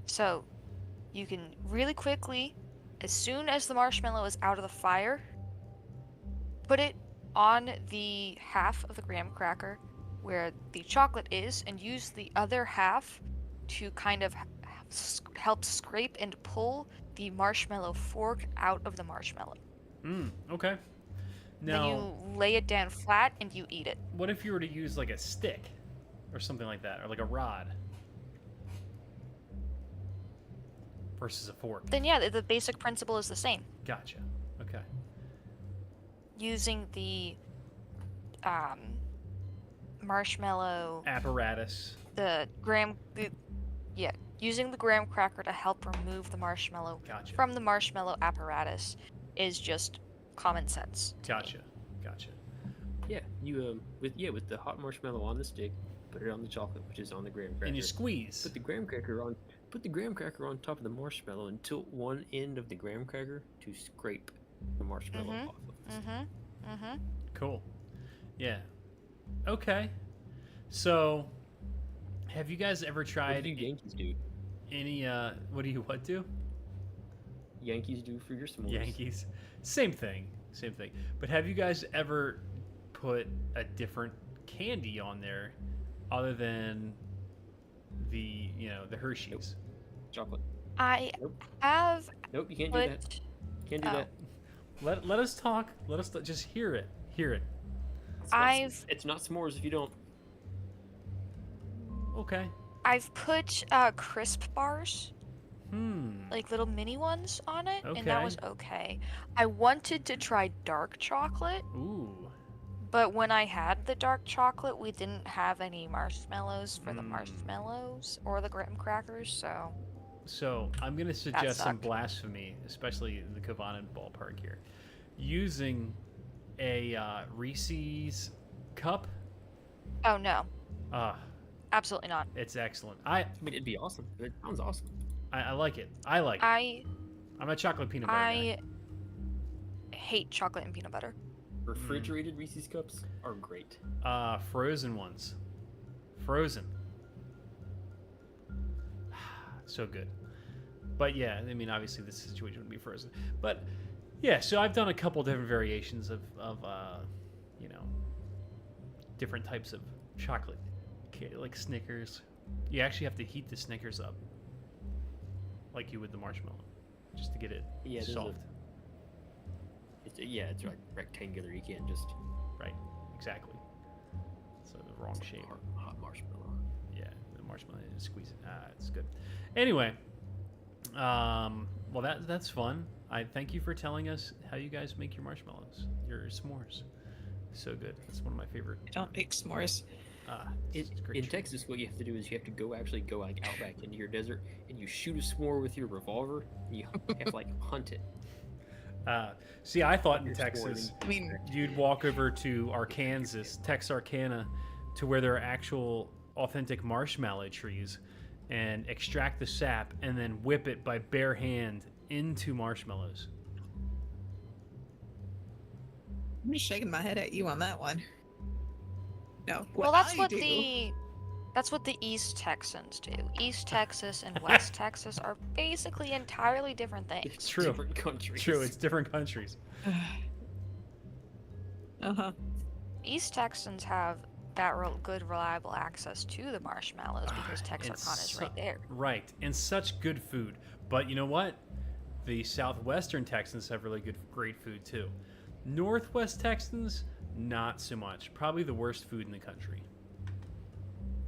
So you can really quickly, as soon as the marshmallow is out of the fire, put it on the half of the graham cracker where the chocolate is, and use the other half to kind of help scrape and pull the marshmallow fork out of the marshmallow. Okay. Then Now, you lay it down flat and you eat it. what if you were to use like a stick or something like that, or like a rod versus a fork? Then yeah, the basic principle is the same. Gotcha. Okay. Using the marshmallow, Apparatus. using the graham cracker to help remove the marshmallow Gotcha. from the marshmallow apparatus is just common sense. to me. Gotcha. Yeah, you with the hot marshmallow on the stick, put it on the chocolate, which is on the graham cracker. And you squeeze. Put the graham cracker on top of the marshmallow and tilt one end of the graham cracker to scrape the marshmallow Mhm. off of the stick. Cool. Yeah. Okay. So, have you guys ever What tried do Yankees do? any? What do you what do? Yankees do for your s'mores. Yankees. Same thing. But have you guys ever put a different candy on there, other than the the Hershey's? Chocolate. I Nope. have Nope, you can't do that. put. Can't do Oh. that. Let us talk. Just hear it. Hear it. It's not s'mores if you don't. Okay. I've put crisp bars, like little mini ones, on it, and that was okay. I wanted to try dark chocolate, Ooh. but when I had the dark chocolate, we didn't have any marshmallows for the marshmallows or the graham crackers, so So I'm gonna suggest some sucked. blasphemy, especially in the Kavanen ballpark here, using a Reese's cup. oh no. Absolutely not. It's excellent. I mean, it'd be awesome. It sounds awesome. I like it. I like it. I'm a chocolate peanut butter guy. I hate chocolate and peanut butter. Refrigerated Reese's Cups are great. Frozen ones. Frozen. So good. But yeah, I mean, obviously this situation would be frozen. But yeah, so I've done a couple different variations of you know, different types of chocolate, like Snickers. You actually have to heat the Snickers up, like you would the marshmallow, just to get it soft. It's like rectangular. You can't just Right, exactly. So the wrong shape. Hot marshmallow. Yeah, the marshmallow, squeeze it. It's good. Anyway, well that's fun. I thank you for telling us how you guys make your marshmallows, your s'mores. So good. That's one of my favorite. I don't make s'mores. It's great. In Texas, what you have to do is you have to go like out back into your desert and you shoot a s'more with your revolver. And you have to like hunt it. See, I thought in You're Texas, I mean, you'd walk over to Arkansas, Texarkana, to where there are actual authentic marshmallow trees, and extract the sap and then whip it by bare hand into marshmallows. I'm just shaking my head at you on that one. No. Well, that's I what do- that's what the East Texans do. East Texas and West Texas are basically entirely different things. It's True. different countries. True, it's different countries. Uh-huh. East Texans have that good, reliable access to the marshmallows because Texarkana is right there. Right, and such good food. But you know what? The southwestern Texans have really great food too. Northwest Texans, not so much. Probably the worst food in the country.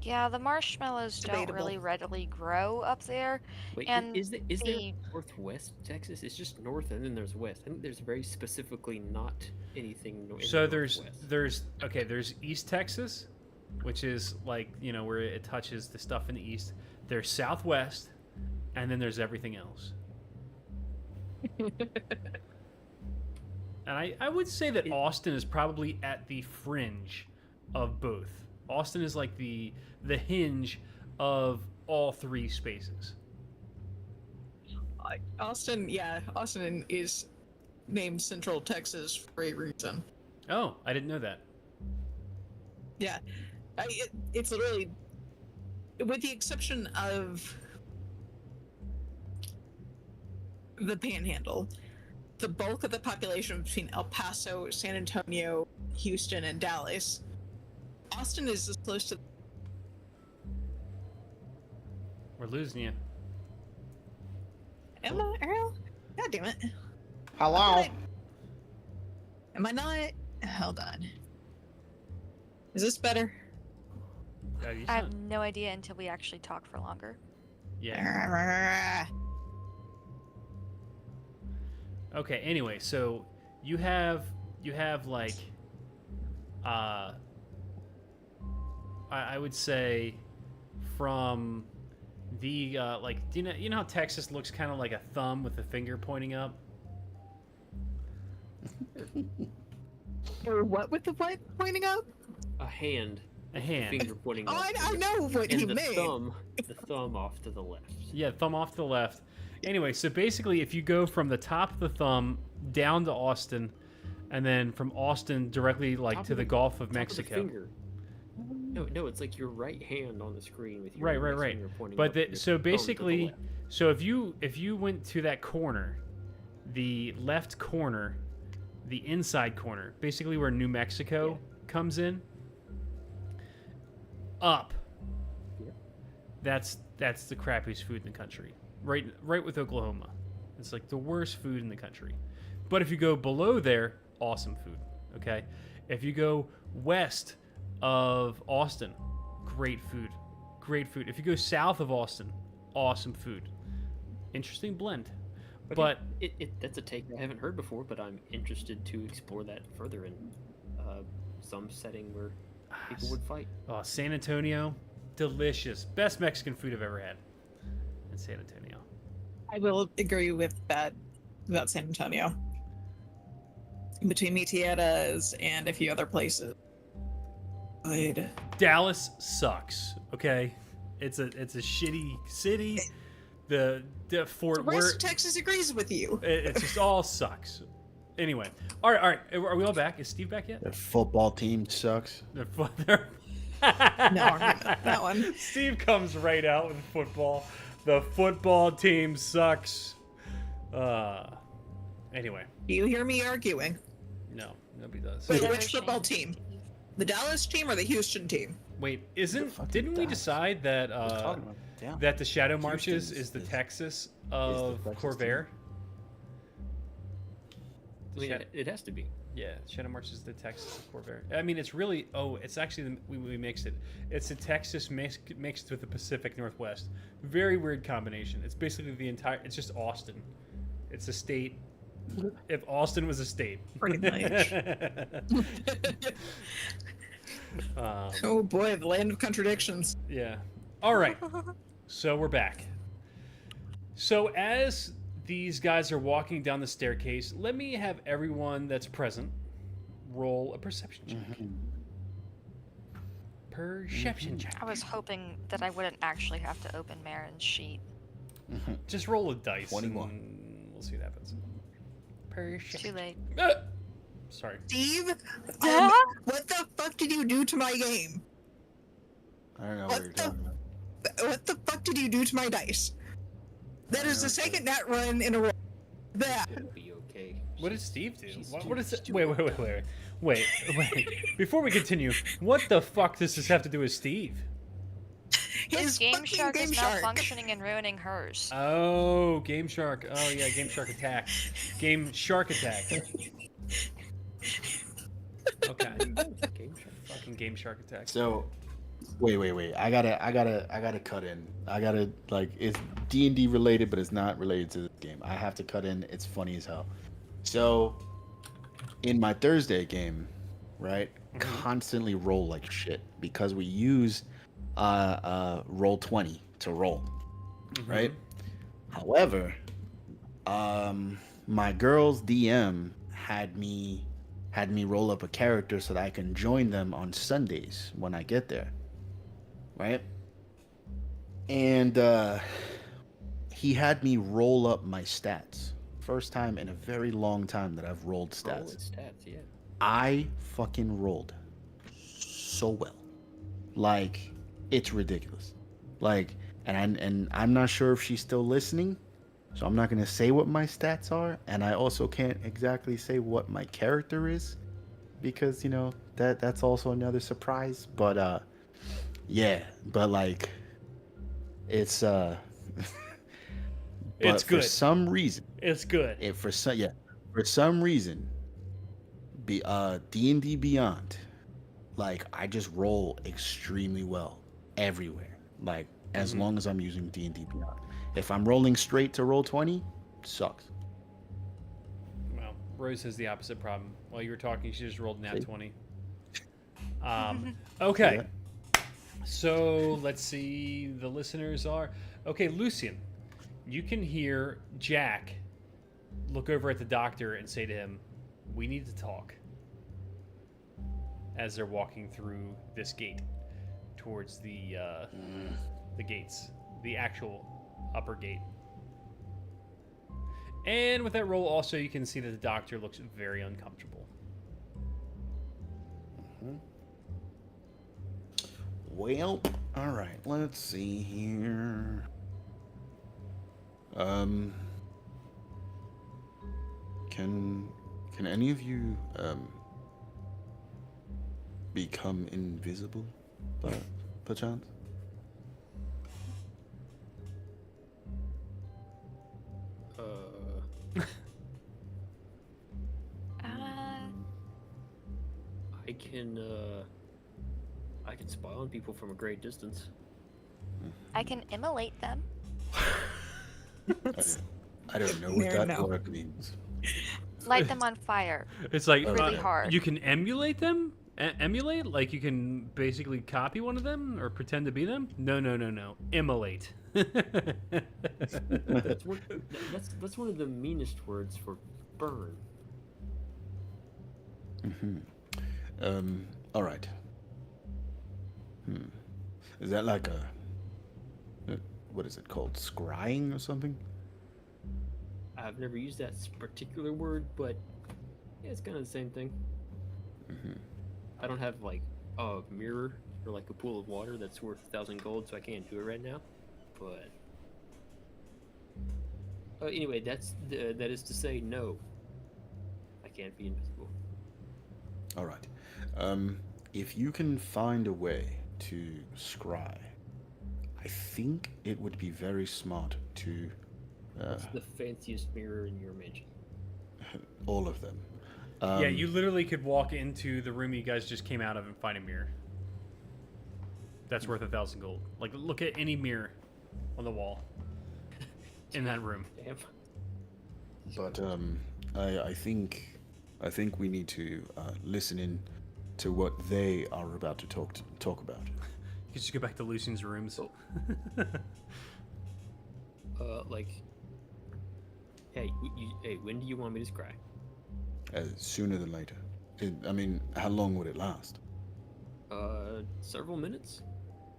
Yeah, the marshmallows don't Debatable. really readily grow up there. Wait, And is there the- Northwest Texas? It's just north and then there's west. I think there's very specifically not anything in So the there's East Texas, which is like, you know, where it touches the stuff in the east. There's Southwest, and then there's everything else. And I would say that Austin is probably at the fringe of both. Austin is like the hinge of all three spaces. Austin is named Central Texas for a reason. Oh, I didn't know that. Yeah, it's literally, with the exception of the Panhandle, the bulk of the population between El Paso, San Antonio, Houston, and Dallas, Austin is as close to. We're losing you. Am I, Earl? God damn it. Hello. Am I not? Hold on. Is this better? You I have sound- no idea until we actually talk for longer. Yeah. Okay, anyway, so you have like I would say from the like, do you know how Texas looks kind of like a thumb with the finger pointing up? Or what with the what pointing up? A hand. A hand. Finger pointing Oh, up. I know what and he the meant. thumb off to the left. Yeah, thumb off to the left. Anyway, so basically if you go from the top of the thumb down to Austin, and then from Austin directly like Top to of the the- Gulf of Top of the Mexico. finger. No, it's like your right hand on the screen with your Right. index finger pointing But up and your so thumb to the basically, left. so if you went to that corner, the left corner, the inside corner, basically where New Mexico comes in, up. Yeah. That's the crappiest food in the country. Right with Oklahoma. It's like the worst food in the country. But if you go below there, awesome food. Okay? If you go west of Austin, great food. Great food. If you go south of Austin, awesome food. Interesting blend. But that's a take I haven't heard before, but I'm interested to explore that further in some setting where people would fight. oh, San Antonio, delicious. Best Mexican food I've ever had in San Antonio. I will agree with that about San Antonio. Between Mitietas and a few other places. Good. Dallas sucks, Okay, it's a shitty city. The Fort The rest Worth. of Texas agrees with you. It just all sucks. Anyway, all right. Are we all back? Is Steve back yet? Their football team sucks. No, That one. Steve comes right out with football. The football team sucks. Anyway, Do you hear me arguing? no, nobody does. Wait, Never which football changed. team? The Dallas team or the Houston team? Wait, fucking didn't we Dallas? decide that I was talking about down. that the Shadow Marches Houston is the is- Texas of Texas Corvair? I mean, Shadow- it has to be. Yeah, Shadow March is the Texas of Corvair. I mean, it's really it's actually we mixed it. It's the Texas mixed with the Pacific Northwest. Very weird combination. It's basically the entire. It's just Austin. It's a state. If Austin was a state. Pretty much. Oh boy, the land of contradictions. Yeah. All right. So we're back. So as these guys are walking down the staircase, let me have everyone that's present roll a perception check. Perception check. I was hoping that I wouldn't actually have to open Marin's sheet. Just roll a dice. 21. And we'll see what happens. Perception. Too late. Sorry. Steve, Yeah? what the fuck did you do to my game? I don't know What what you're the- talking about. What the fuck did you do to my dice? That is the second net run in a row. That. It'll be okay. What did Steve do? she's What is she's it? too Wait. Before we continue, what the fuck does this have to do with Steve? This His Game fucking Shark is Game Shark. malfunctioning and ruining hers. Oh, Game Shark. Oh yeah, Game Shark attack. Game Shark attack. Okay. Game Shark. Fucking Game Shark attack. So, wait. I gotta cut in. I gotta like it's D&D related, but it's not related to this game. I have to cut in. It's funny as hell. So, in my Thursday game, right, constantly roll like shit because we use roll 20 to roll, right? However, my girl's DM had me roll up a character so that I can join them on Sundays when I get there, right? And he had me roll up my stats. First time in a very long time that I've rolled Roll stats. its stats, yeah. I fucking rolled so well. Like, it's ridiculous. Like, and I'm not sure if she's still listening, so I'm not gonna say what my stats are, and I also can't exactly say what my character is, because you know that's also another surprise. But yeah, but like, it's but It's good. for some reason. It's good. For some reason, D&D Beyond, like I just roll extremely well everywhere. Like as long as I'm using D&D Beyond. If I'm rolling straight to roll 20, sucks. Well, Rose has the opposite problem. While you were talking, she just rolled nat See? 20. Okay. Yeah. So let's see. The listeners are okay. Lucian, you can hear Jack look over at the doctor and say to him, "We need to talk." As they're walking through this gate towards the gates, the actual upper gate. And with that roll, also you can see that the doctor looks very uncomfortable. Well, all right. Let's see here. Can any of you become invisible, perchance? I can spy on people from a great distance. I can immolate them. I don't know what Fair that enough. word means. Light them on fire. It's like Really hard. You can emulate them. Emulate, like you can basically copy one of them or pretend to be them. No. Immolate. That's one of the meanest words for burn. All right. Is that like what is it called? Scrying or something? I've never used that particular word, but yeah, it's kind of the same thing. Mm-hmm. I don't have like a mirror or like a pool of water that's worth 1,000 gold, so I can't do it right now. But anyway, that is to say, no, I can't be invisible. All right. If you can find a way to scry, I think it would be very smart to. What's the fanciest mirror in your mansion? All of them. Yeah, you literally could walk into the room you guys just came out of and find a mirror. That's worth 1,000 gold. Like, look at any mirror on the wall in that room. Damn. But I think we need to listen in to what they are about to talk about. You could just go back to Lucian's rooms. Like, hey, when do you want me to scry? Sooner than later. I mean, how long would it last? Several minutes.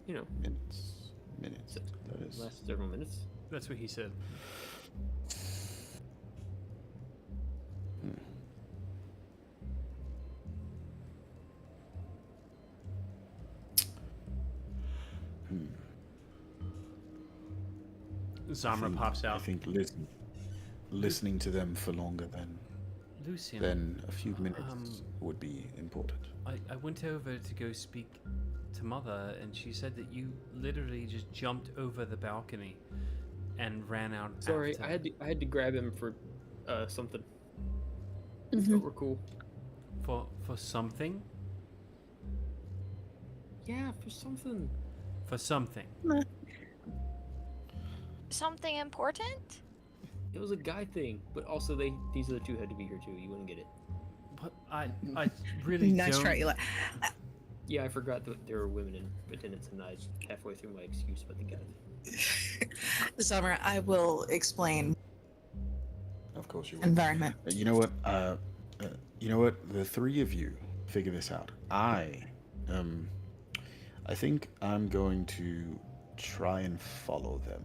You know, Minutes. That is. last several minutes. That's what he said. Zamra pops out. I think listening to them for longer Lucian, than a few minutes would be important. I went over to go speak to Mother, and she said that you literally just jumped over the balcony and ran out. Sorry, after. I had to grab him for something. Mhm. But we're cool. For something. Yeah, for something. For something. Something important? It was a guy thing, but also these other two had to be here too. You wouldn't get it. But I really Nice don't. try, Eli. Yeah, I forgot that there were women in attendance, and I halfway through my excuse about the guy thing. Summer, I will explain Of course you will. environment. You know what? You know what? The three of you figure this out. I think I'm going to try and follow them.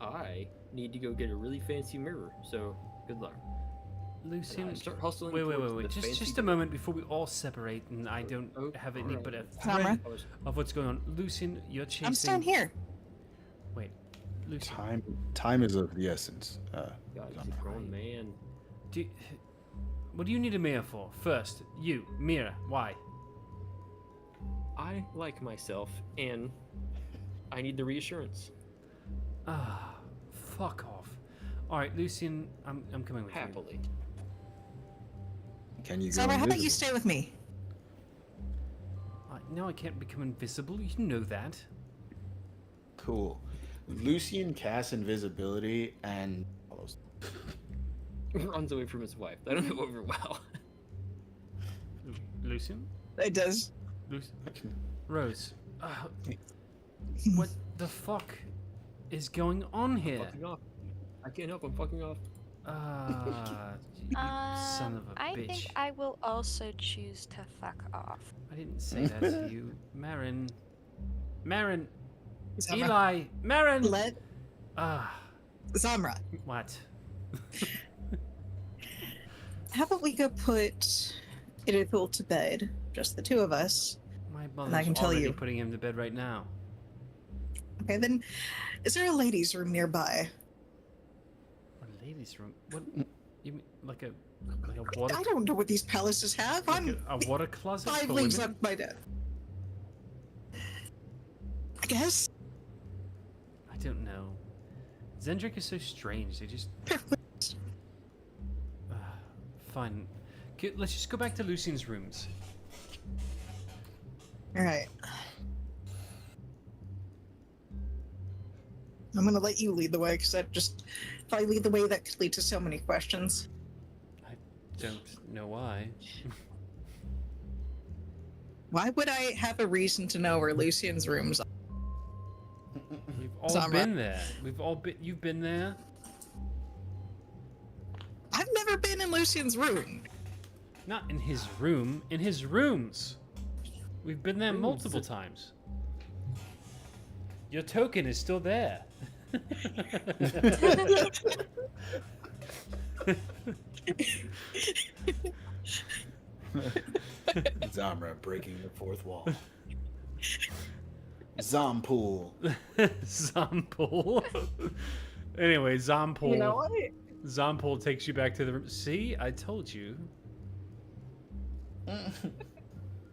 I need to go get a really fancy mirror, so good luck. Lucian, I start hustling. wait. towards the Just fancy a moment before we all separate, and I don't have any alright. but a Summer? thread of what's going on. Lucian, you're chasing. I'm staying here. Wait, Lucian. Time is of the essence. God, he's a grown man. What do you need a mirror for? First, you, mirror. Why? I like myself, and I need the reassurance. Ah, fuck off. All right, Lucian, I'm coming with Happily. Can you go Summer, how about you invisible? stay with me? you. No, I can't become invisible. You know that. Cool. Lucian casts invisibility and follows. Runs away from his wife. That don't go over well. Lucian? It does. Rose. What the fuck is going on here? Fucking off. I can't help. I'm fucking off. You son of a I bitch. think I will also choose to fuck off. I didn't say that to you. Marin. Summer, Eli! Marin! Let Ah, Zamra. what? How about we go put Idithul to bed, just the two of us? My mother's can tell already you. putting him to bed right now. Okay, then, is there a ladies' room nearby? A ladies' room? What? You mean like a water? I don't know what these palaces have. Like I'm a water closet 5 for leagues women? up my death. I guess. I don't know. Zendrick is so strange. They just. Fine. Okay, let's just go back to Lucian's rooms. Alright. I'm gonna let you lead the way, because if I lead the way, that could lead to so many questions. I don't know why. Why would I have a reason to know where Lucian's rooms are? We've all Zamra. been there. We've all been. You've been there. I've never been in Lucian's room. Not in his room. In his rooms. We've been there Rooms. multiple times. Your token is still there. Zamra breaking the fourth wall. Zompool. Zompool. Anyway, Zompool. You know what? Zompool takes you back to the room. See, I told you.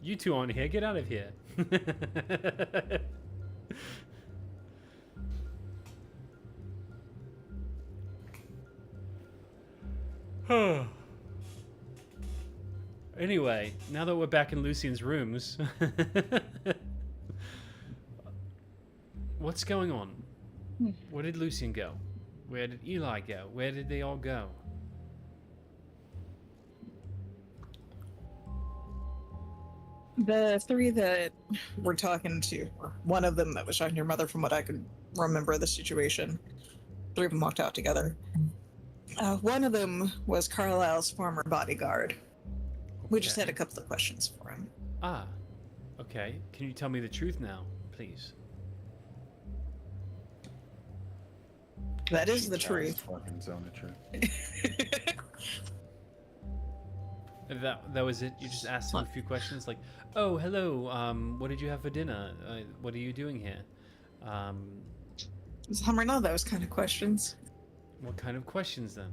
You two on here, get out of here. Anyway, now that we're back in Lucien's rooms, what's going on? Where did Lucien go? Where did Eli go? Where did they all go? The three that were talking to, or one of them that was talking to your mother, from what I could remember the situation, three of them walked out together. One of them was Carlisle's former bodyguard. We just had a couple of questions for him. Ah, okay. Can you tell me the truth now, please? That is the truth. Fucking zone of truth. That was it? You just asked him a few questions like, oh, hello, what did you have for dinner? What are you doing here? Some or none of those kind of questions. What kind of questions then?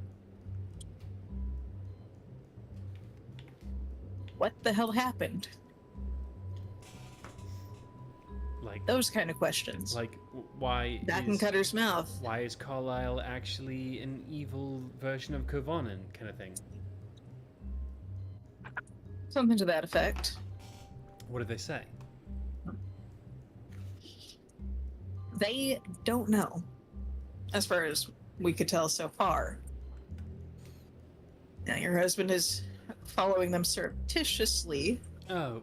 What the hell happened? Like Those kind of questions. Like, why Back in is, Cutter's mouth. why is Carlisle actually an evil version of Kovanen, kind of thing? Something to that effect. What did they say? They don't know, as far as we could tell so far. Now, your husband is following them surreptitiously. Oh.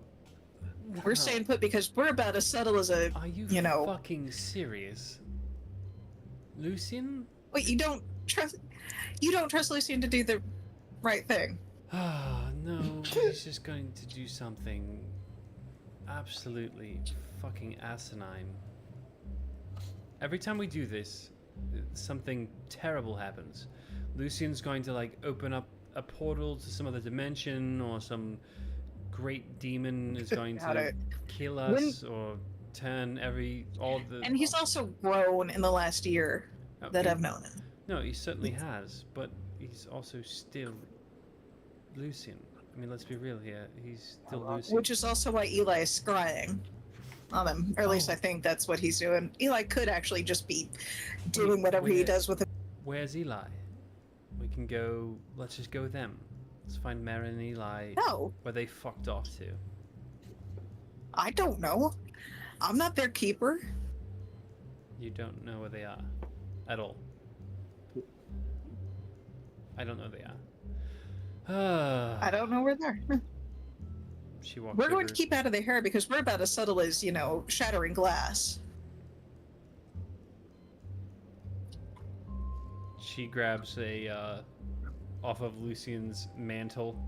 We're staying put because we're about as subtle as a, Are you, you know... fucking serious? Lucien? Wait, you don't trust Lucien to do the right thing. Ah, no, he's just going to do something absolutely fucking asinine. Every time we do this, something terrible happens. Lucien's going to, like, open up a portal to some other dimension, or some great demon is going to kill us, or turn all the... And he's also grown in the last year that I've known him. No, he certainly has, but he's also still Lucien. I mean, let's be real here. He's still Lucien. Which is also why Eli is scrying on him. Or at least I think that's what he's doing. Eli could actually just be doing whatever he does with him. Where's Eli? We can go... Let's just go with them. Let's find Merrin and Eli No, where they fucked off to. I don't know. I'm not their keeper. You don't know where they are. At all. I don't know they are. I don't know where they're. She walks We're going over- to keep out of their hair because we're about as subtle as, you know, shattering glass. She grabs a, off of Lucien's mantle,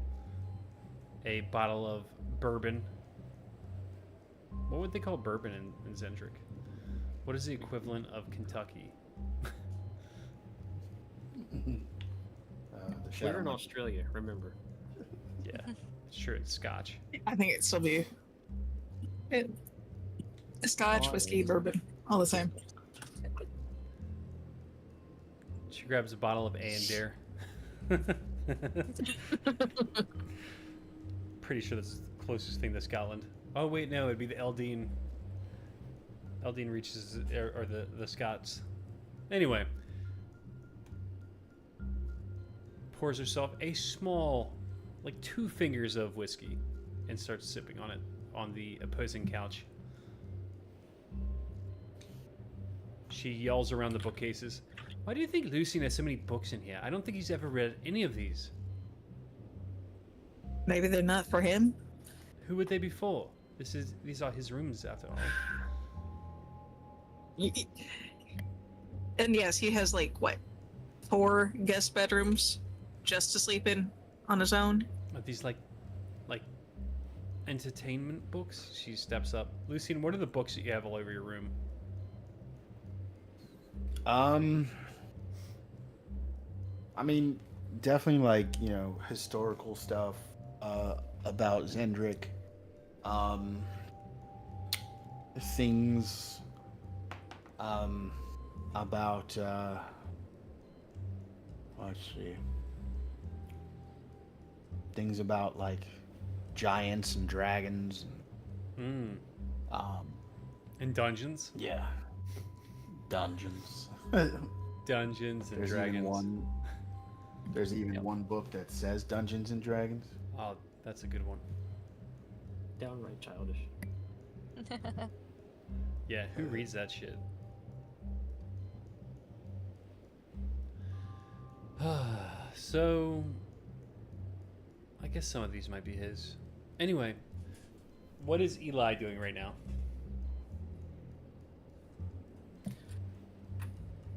a bottle of bourbon. What would they call bourbon in Zendrick? What is the equivalent of Kentucky? We're in Australia, remember. Yeah, sure, it's scotch. I think it'd still be Scotch, whiskey, bourbon, all the same. She grabs a bottle of Aendear. Pretty sure that's the closest thing to Scotland. Oh wait, no, it'd be the Eldine. Eldine reaches, or the Scots. Anyway, pours herself a small, like 2 fingers of whiskey, and starts sipping on it on the opposing couch. She yells around the bookcases. Why do you think Lucien has so many books in here? I don't think he's ever read any of these. Maybe they're not for him. Who would they be for? These are his rooms, after all. And yes, he has like what, 4 guest bedrooms just to sleep in on his own. Are these like entertainment books? She steps up. Lucien, what are the books that you have all over your room? I mean, definitely like, historical stuff about Zendrick. Um, things about let's see. Things about like giants and dragons. Hmm. Um, And dungeons. yeah, dungeons. Dungeons and There's dragons. even one. There's even one book that says Dungeons and Dragons. Oh, that's a good one. Downright childish. Yeah, who reads that shit? So, I guess some of these might be his. Anyway, what is Eli doing right now?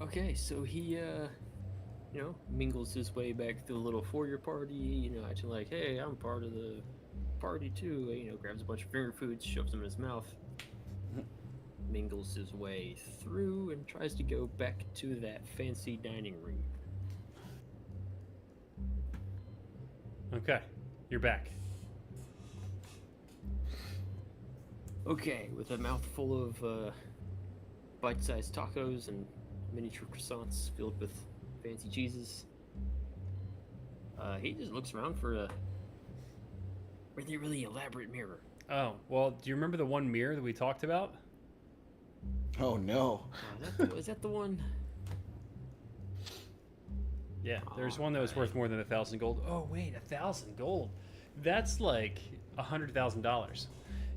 Okay, so he, mingles his way back through the little four-year party, acting like, hey, I'm part of the party too, grabs a bunch of finger foods, shoves them in his mouth, mingles his way through, and tries to go back to that fancy dining room. Okay, you're back. Okay, with a mouthful of bite-sized tacos and miniature croissants filled with fancy cheeses, he just looks around for a really, really elaborate mirror. Oh, well, do you remember the one mirror that we talked about? Oh no. Is that the one? Yeah, there's one that was worth more than 1,000 gold. Oh wait, 1,000 gold. That's like $100,000.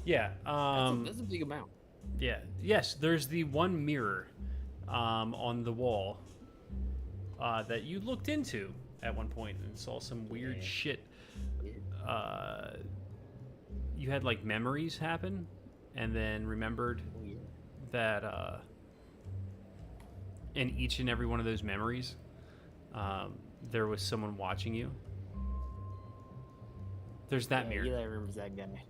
Yeah. That's a big amount. Yeah. Yes, there's the one mirror on the wall that you looked into at one point and saw some weird shit. You had like memories happen, and then remembered that in each and every one of those memories, there was someone watching you. There's that mirror. Eli remembers that guy.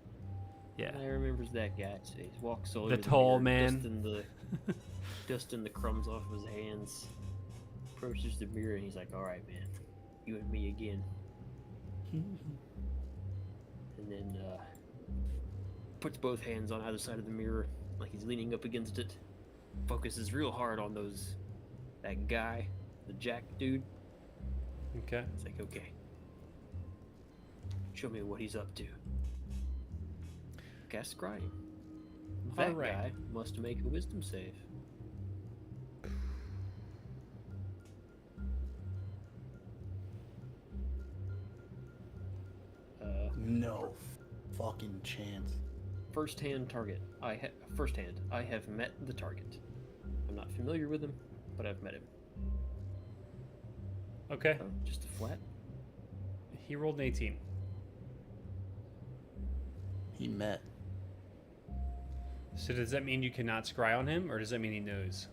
Yeah. Eli remembers that guy. So he walks over The to tall mirror, man. dusting the crumbs off of his hands. Approaches the mirror and he's like, "All right, man, you and me again." And then puts both hands on either side of the mirror, like he's leaning up against it. Focuses real hard on that guy, the Jack dude. Okay. It's like, okay, show me what he's up to. Cast scrying. That All right. guy must make a wisdom save. No fucking chance. First hand target. I have met the target. I'm not familiar with him, but I've met him. Okay. Oh, just a flat. He rolled an 18. He met. So does that mean you cannot scry on him, or does that mean he knows?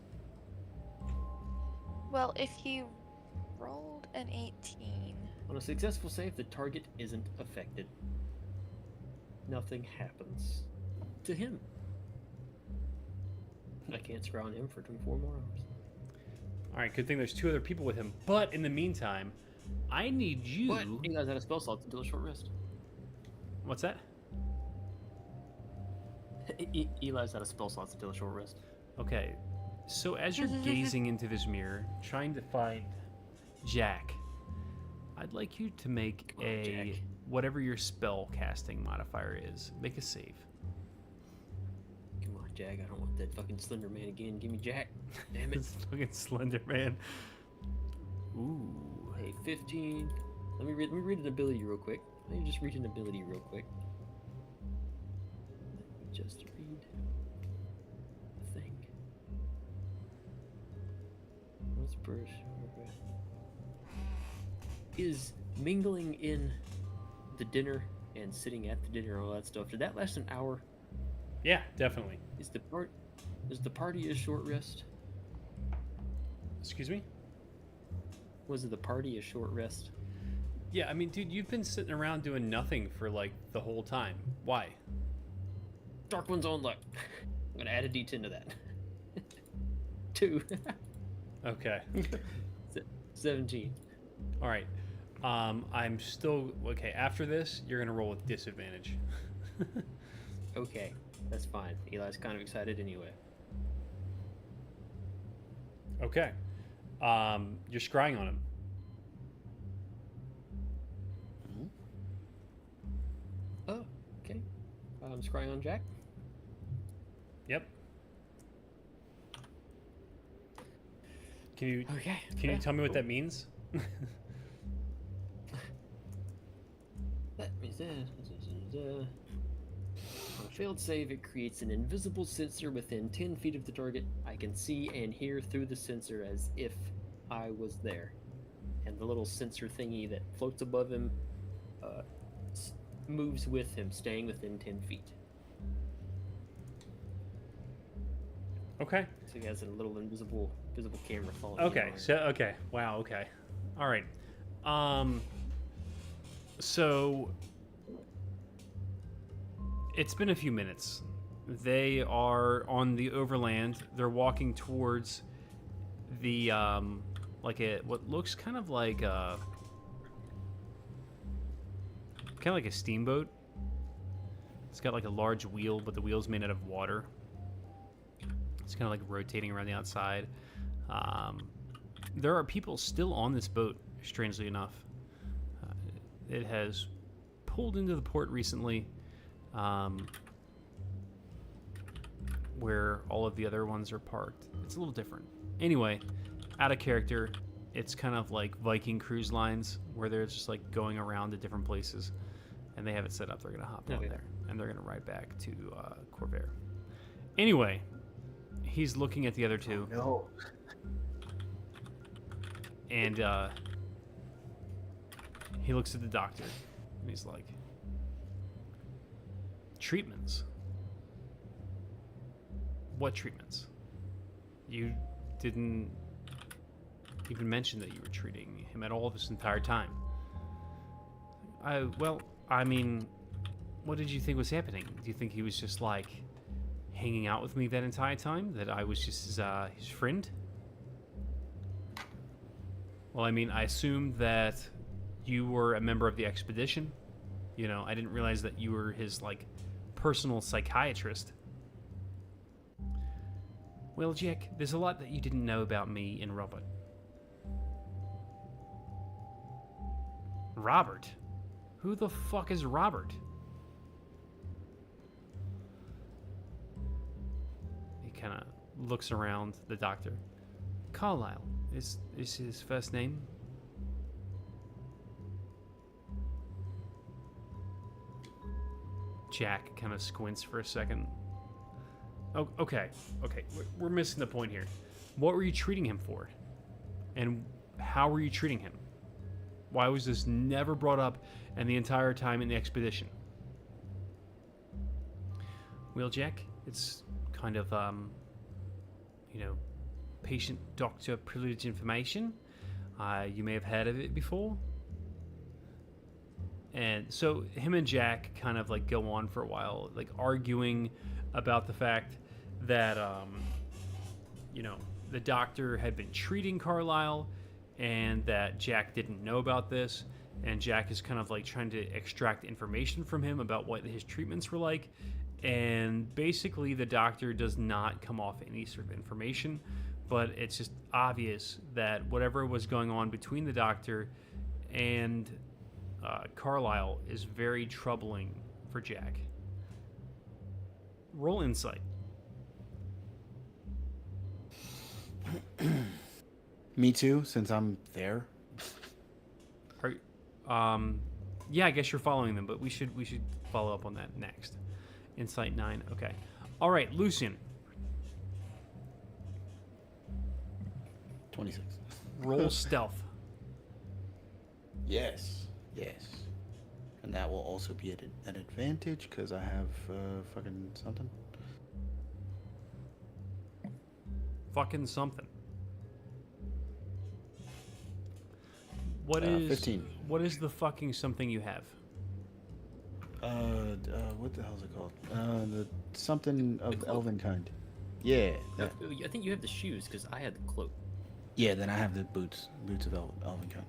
Well, if he rolled an 18. On a successful save, the target isn't affected. Nothing happens to him. I can't scry on him for 24 more hours. All right, good thing there's 2 other people with him. But in the meantime, I need you. But he guys had a spell slot until a short rest. What's that? Eli's out of spell slots until a short rest. Okay, so as you're gazing into this mirror, trying to find Jack, I'd like you to make Come on, Jack. whatever your spell casting modifier is. Make a save. Come on, Jack. I don't want that fucking Slender Man again. Give me Jack. Damn it. This fucking Slender Man. Ooh. Hey, 15. Let me read an ability real quick. Let me just read an ability real quick. Let me just read the thing. What's Bruce? Is mingling in the dinner and sitting at the dinner and all that stuff, did that last an hour? Yeah, definitely. Is the party a short rest? Excuse me? Was it the party a short rest? Yeah, I mean, dude, you've been sitting around doing nothing for like the whole time. Why? Dark One's own luck. I'm gonna add a D10 to that. 2. Okay. 17. All right. I'm still okay. After this, you're gonna roll with disadvantage. Okay, that's fine. Eli's kind of excited anyway. Okay. You're scrying on him. Oh, okay. Scrying on Jack. Yep. Can you Okay. tell me what that means? That means on a failed save, it creates an invisible sensor within 10 feet of the target. I can see and hear through the sensor as if I was there. And the little sensor thingy that floats above him moves with him, staying within 10 feet. Okay. So he has a little invisible camera following him Okay. around. So okay. Wow. Okay. All right. So it's been a few minutes. They are on the overland. They're walking towards the what looks kind of like a steamboat. It's got like a large wheel, but the wheel's made out of water. It's kind of like rotating around the outside. There are people still on this boat, strangely enough. It has pulled into the port recently, where all of the other ones are parked. It's a little different. Anyway, out of character, it's kind of like Viking cruise lines, where they're just like going around to different places, and they have it set up. They're gonna hop on there, and they're gonna ride back to Corvair. Anyway, he's looking at the other two. No. And he looks at the doctor, and he's like, treatments? What treatments? You didn't even mention that you were treating him at all this entire time. I mean, what did you think was happening? Do you think he was just like hanging out with me that entire time? That I was just his friend? Well, I mean, I assumed that you were a member of the expedition. You know, I didn't realize that you were his, like, personal psychiatrist. Well, Jack, there's a lot that you didn't know about me and Robert. Robert? Who the fuck is Robert? He kind of looks around the doctor. Carlisle is his first name. Jack kind of squints for a second. Oh, okay. We're missing the point here. What were you treating him for? And how were you treating him? Why was this never brought up and the entire time in the expedition? Well, Jack, it's kind of, patient-doctor privilege information. You may have heard of it before. And so him and Jack kind of like go on for a while, like arguing about the fact that, the doctor had been treating Carlisle and that Jack didn't know about this. And Jack is kind of like trying to extract information from him about what his treatments were like. And basically the doctor does not come off any sort of information, but it's just obvious that whatever was going on between the doctor and Carlisle is very troubling for Jack. Roll insight. Me too, since I'm there. Yeah, I guess you're following them, but we should follow up on that next. Insight 9. Okay. All right, Lucian. 26. Roll stealth. Yes. And that will also be an advantage because I have fucking something. Fucking something. What is 15. What is the fucking something you have? What the hell is it called? The something of elven kind. Yeah. That. I think you have the shoes because I had the cloak. Yeah, then I have the boots of Elvenkind.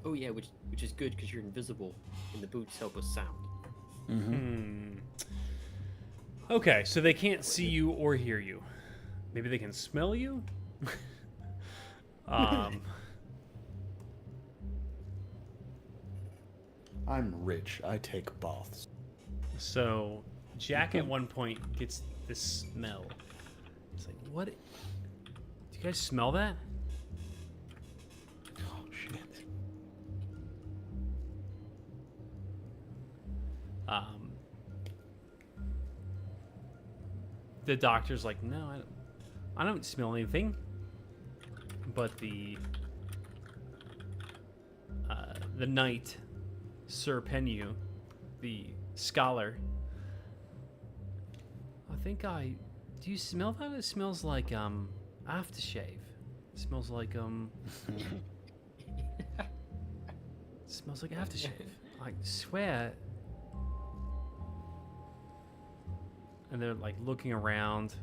Oh yeah, which is good because you're invisible, and the boots help us sound. Mm-hmm. Okay, so they can't see you or hear you. Maybe they can smell you? I'm rich. I take baths. So Jack at one point gets this smell. It's like, what? Do you guys smell that? Oh shit. The doctor's like, no, I don't smell anything. But the knight, Sir Penyu, the scholar, do you smell that? It smells like aftershave. It smells like it smells like aftershave. I swear. And they're like looking around,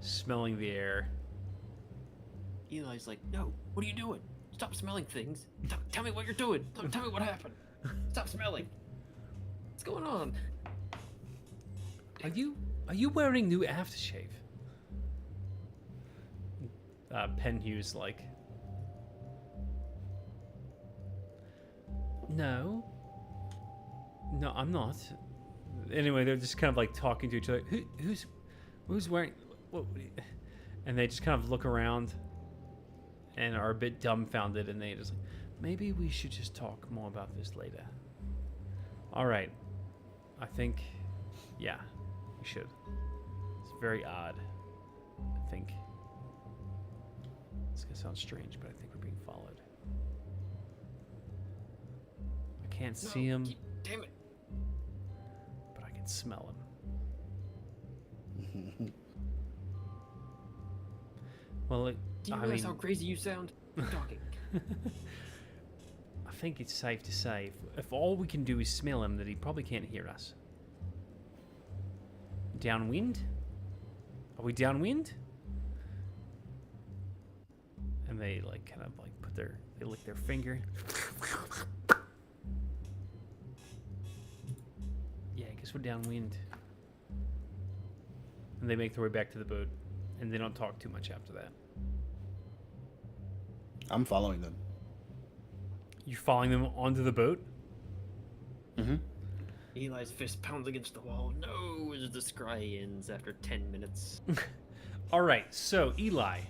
smelling the air. Eli's like, no, what are you doing? Stop smelling things. Tell me what you're doing. Tell me what happened. Stop smelling. What's going on? Are you wearing new aftershave? Penhu's like, no, I'm not. Anyway, they're just kind of like talking to each other. Who's wearing what? And they just kind of look around and are a bit dumbfounded, and they just like, maybe we should just talk more about this later. All right, I think, yeah, we should. It's very odd. I think it's gonna sound strange, but I think we're being followed. I can't see him. Damn it. But I can smell him. Well, Do you realize how crazy you sound? Keep talking. I think it's safe to say, if all we can do is smell him, that he probably can't hear us. Downwind? Are we downwind? And they like kind of like they lick their finger. Yeah, I guess we're downwind. And they make their way back to the boat, and they don't talk too much after that. I'm following them. You following them onto the boat? Mm-hmm. Eli's fist pounds against the wall. No, as the scry ends after 10 minutes. All right, so Eli,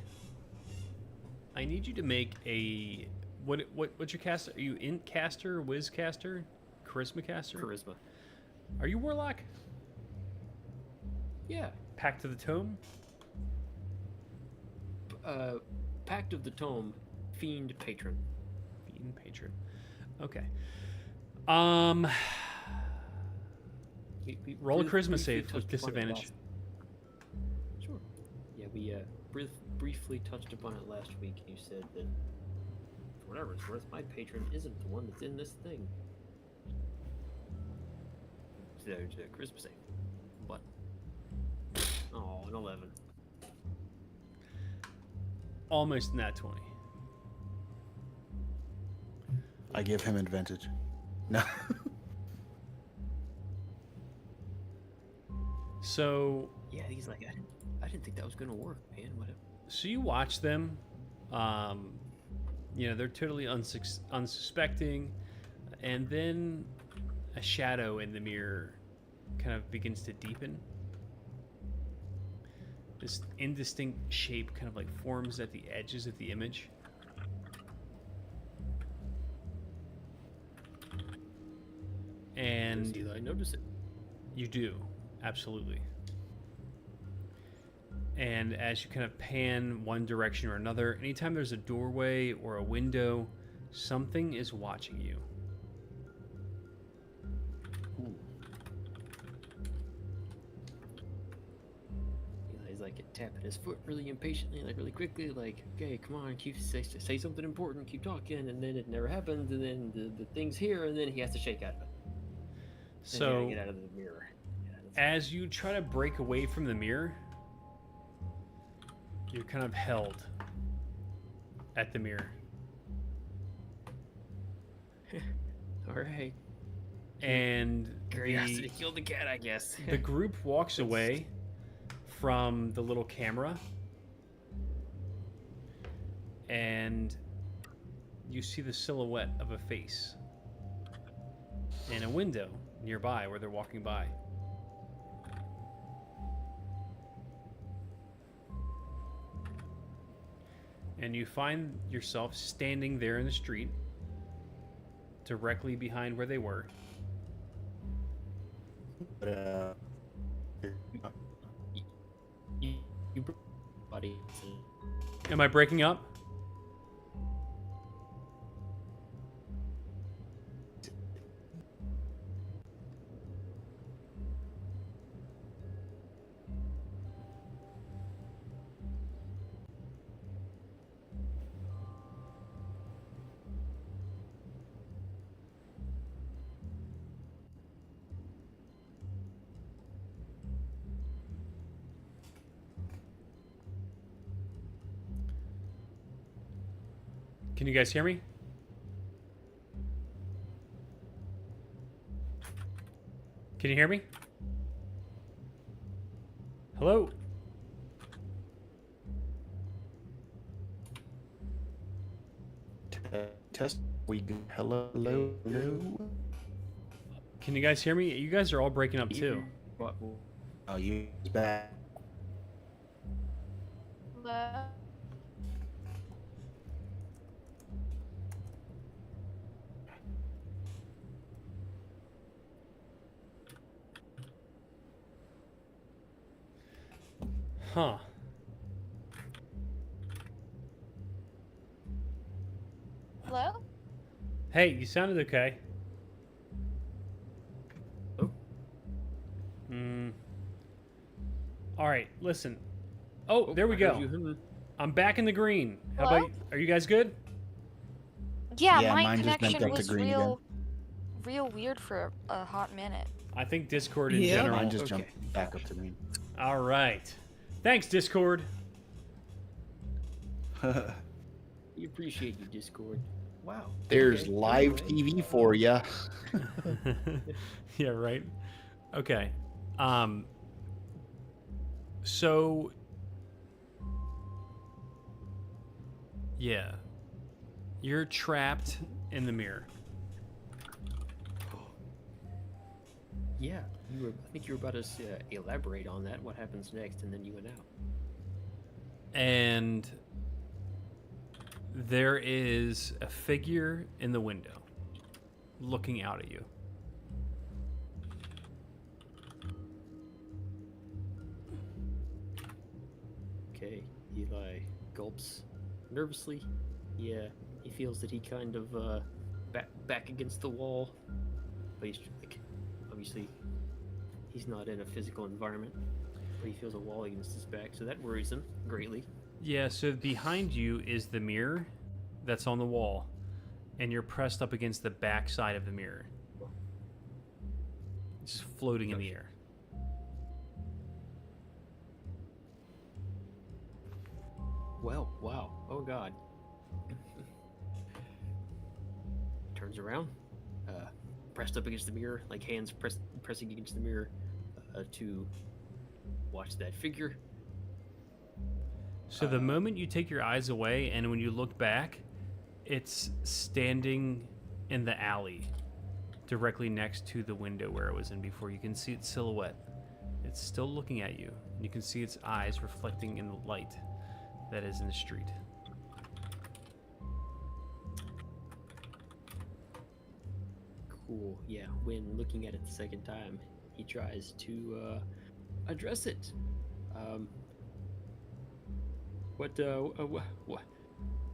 I need you to make a what's your caster? Are you int caster, whiz caster, charisma caster? Charisma. Are you warlock? Yeah. Pact of the Tome? Pact of the Tome, Fiend Patron. Fiend Patron. Okay. Roll a charisma save with disadvantage. Sure. Yeah, we briefly touched upon it last week. You said that, for whatever it's worth, my patron isn't the one that's in this thing. So, charisma save. What? Oh, an 11. Almost nat 20. I give him advantage. No. So Yeah, he's like, I didn't think that was gonna work, man. Whatever. So you watch them. They're totally unsuspecting, and then a shadow in the mirror kind of begins to deepen. This indistinct shape kind of like forms at the edges of the image. And I notice it. you do, absolutely. And as you kind of pan one direction or another, anytime there's a doorway or a window, something is watching you. He's like tapping his foot really impatiently, like really quickly, like, okay, come on, say something important, keep talking, and then it never happens, and then the thing's here, and then he has to shake out of it. So get out of the mirror. as you try to break away from the mirror, you're kind of held at the mirror. All right. And Curiosity killed the cat, I guess. the group walks away from the little camera, and you see the silhouette of a face in a window nearby where they're walking by. And you find yourself standing there in the street, directly behind where they were. But, You buddy. Am I breaking up? Can you guys hear me? Can you hear me? Hello? test. We go. Hello, hello, hello. Can you guys hear me? You guys are all breaking up too. What? Oh, you back? Hello? Huh. Hello? Hey, you sounded okay. Oh. All right, listen. Oh, there we I heard go. you. I'm back in the green. How Hello? about? Are you guys good? Yeah, Yeah, my mine just connection jumped up to was green real weird for a hot minute. I think Discord in Yeah. general. Mine just Okay. jumped back up to green. All right. Thanks, Discord. We appreciate you, Discord. Wow. There's Okay, live anyway. TV for ya. Yeah, right. Okay. So yeah. You're trapped in the mirror. Yeah, I think you were about to elaborate on that. What happens next, and then you went out. And there is a figure in the window looking out at you. Okay, Eli gulps nervously. Yeah, he feels that he kind of back against the wall, but he's like, obviously he's not in a physical environment, but he feels a wall against his back, so that worries him greatly. Yeah, so behind you is the mirror that's on the wall, and you're pressed up against the back side of the mirror. It's just floating in the air. Well, wow, oh god. Turns around, pressed up against the mirror, like hands pressing against the mirror to watch that figure. So the moment you take your eyes away and when you look back, it's standing in the alley directly next to the window where it was in before. You can see its silhouette. It's still looking at you. You can see its eyes reflecting in the light that is in the street. Cool, yeah. When looking at it the second time, he tries to address it.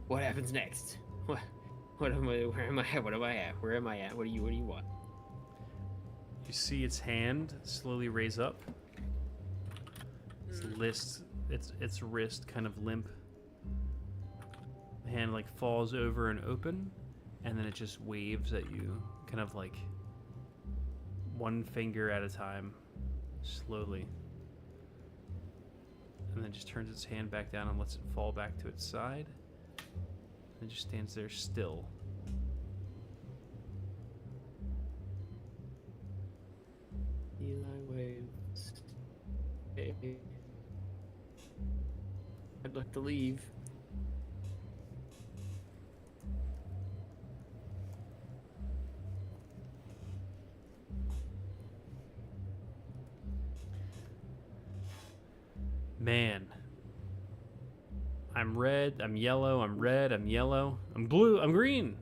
What happens next? What am I? Where am I at? What am I at? Where am I at? What do you want? You see its hand slowly raise up. Its wrist kind of limp. The hand like falls over and open, and then it just waves at you, kind of like one finger at a time, slowly. And then just turns its hand back down and lets it fall back to its side. It just stands there still. Eli waves. Hey. I'd like to leave. Man. I'm red, I'm yellow, I'm red, I'm yellow, I'm blue, I'm green.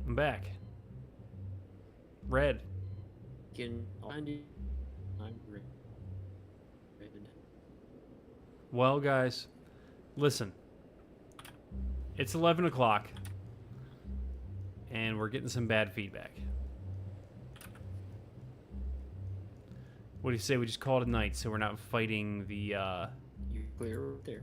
I'm back. Red. Can find you. I'm red. Well, guys, listen. It's 11 o'clock, and we're getting some bad feedback. What do you say we just call it a night so we're not fighting the, You're clear right there.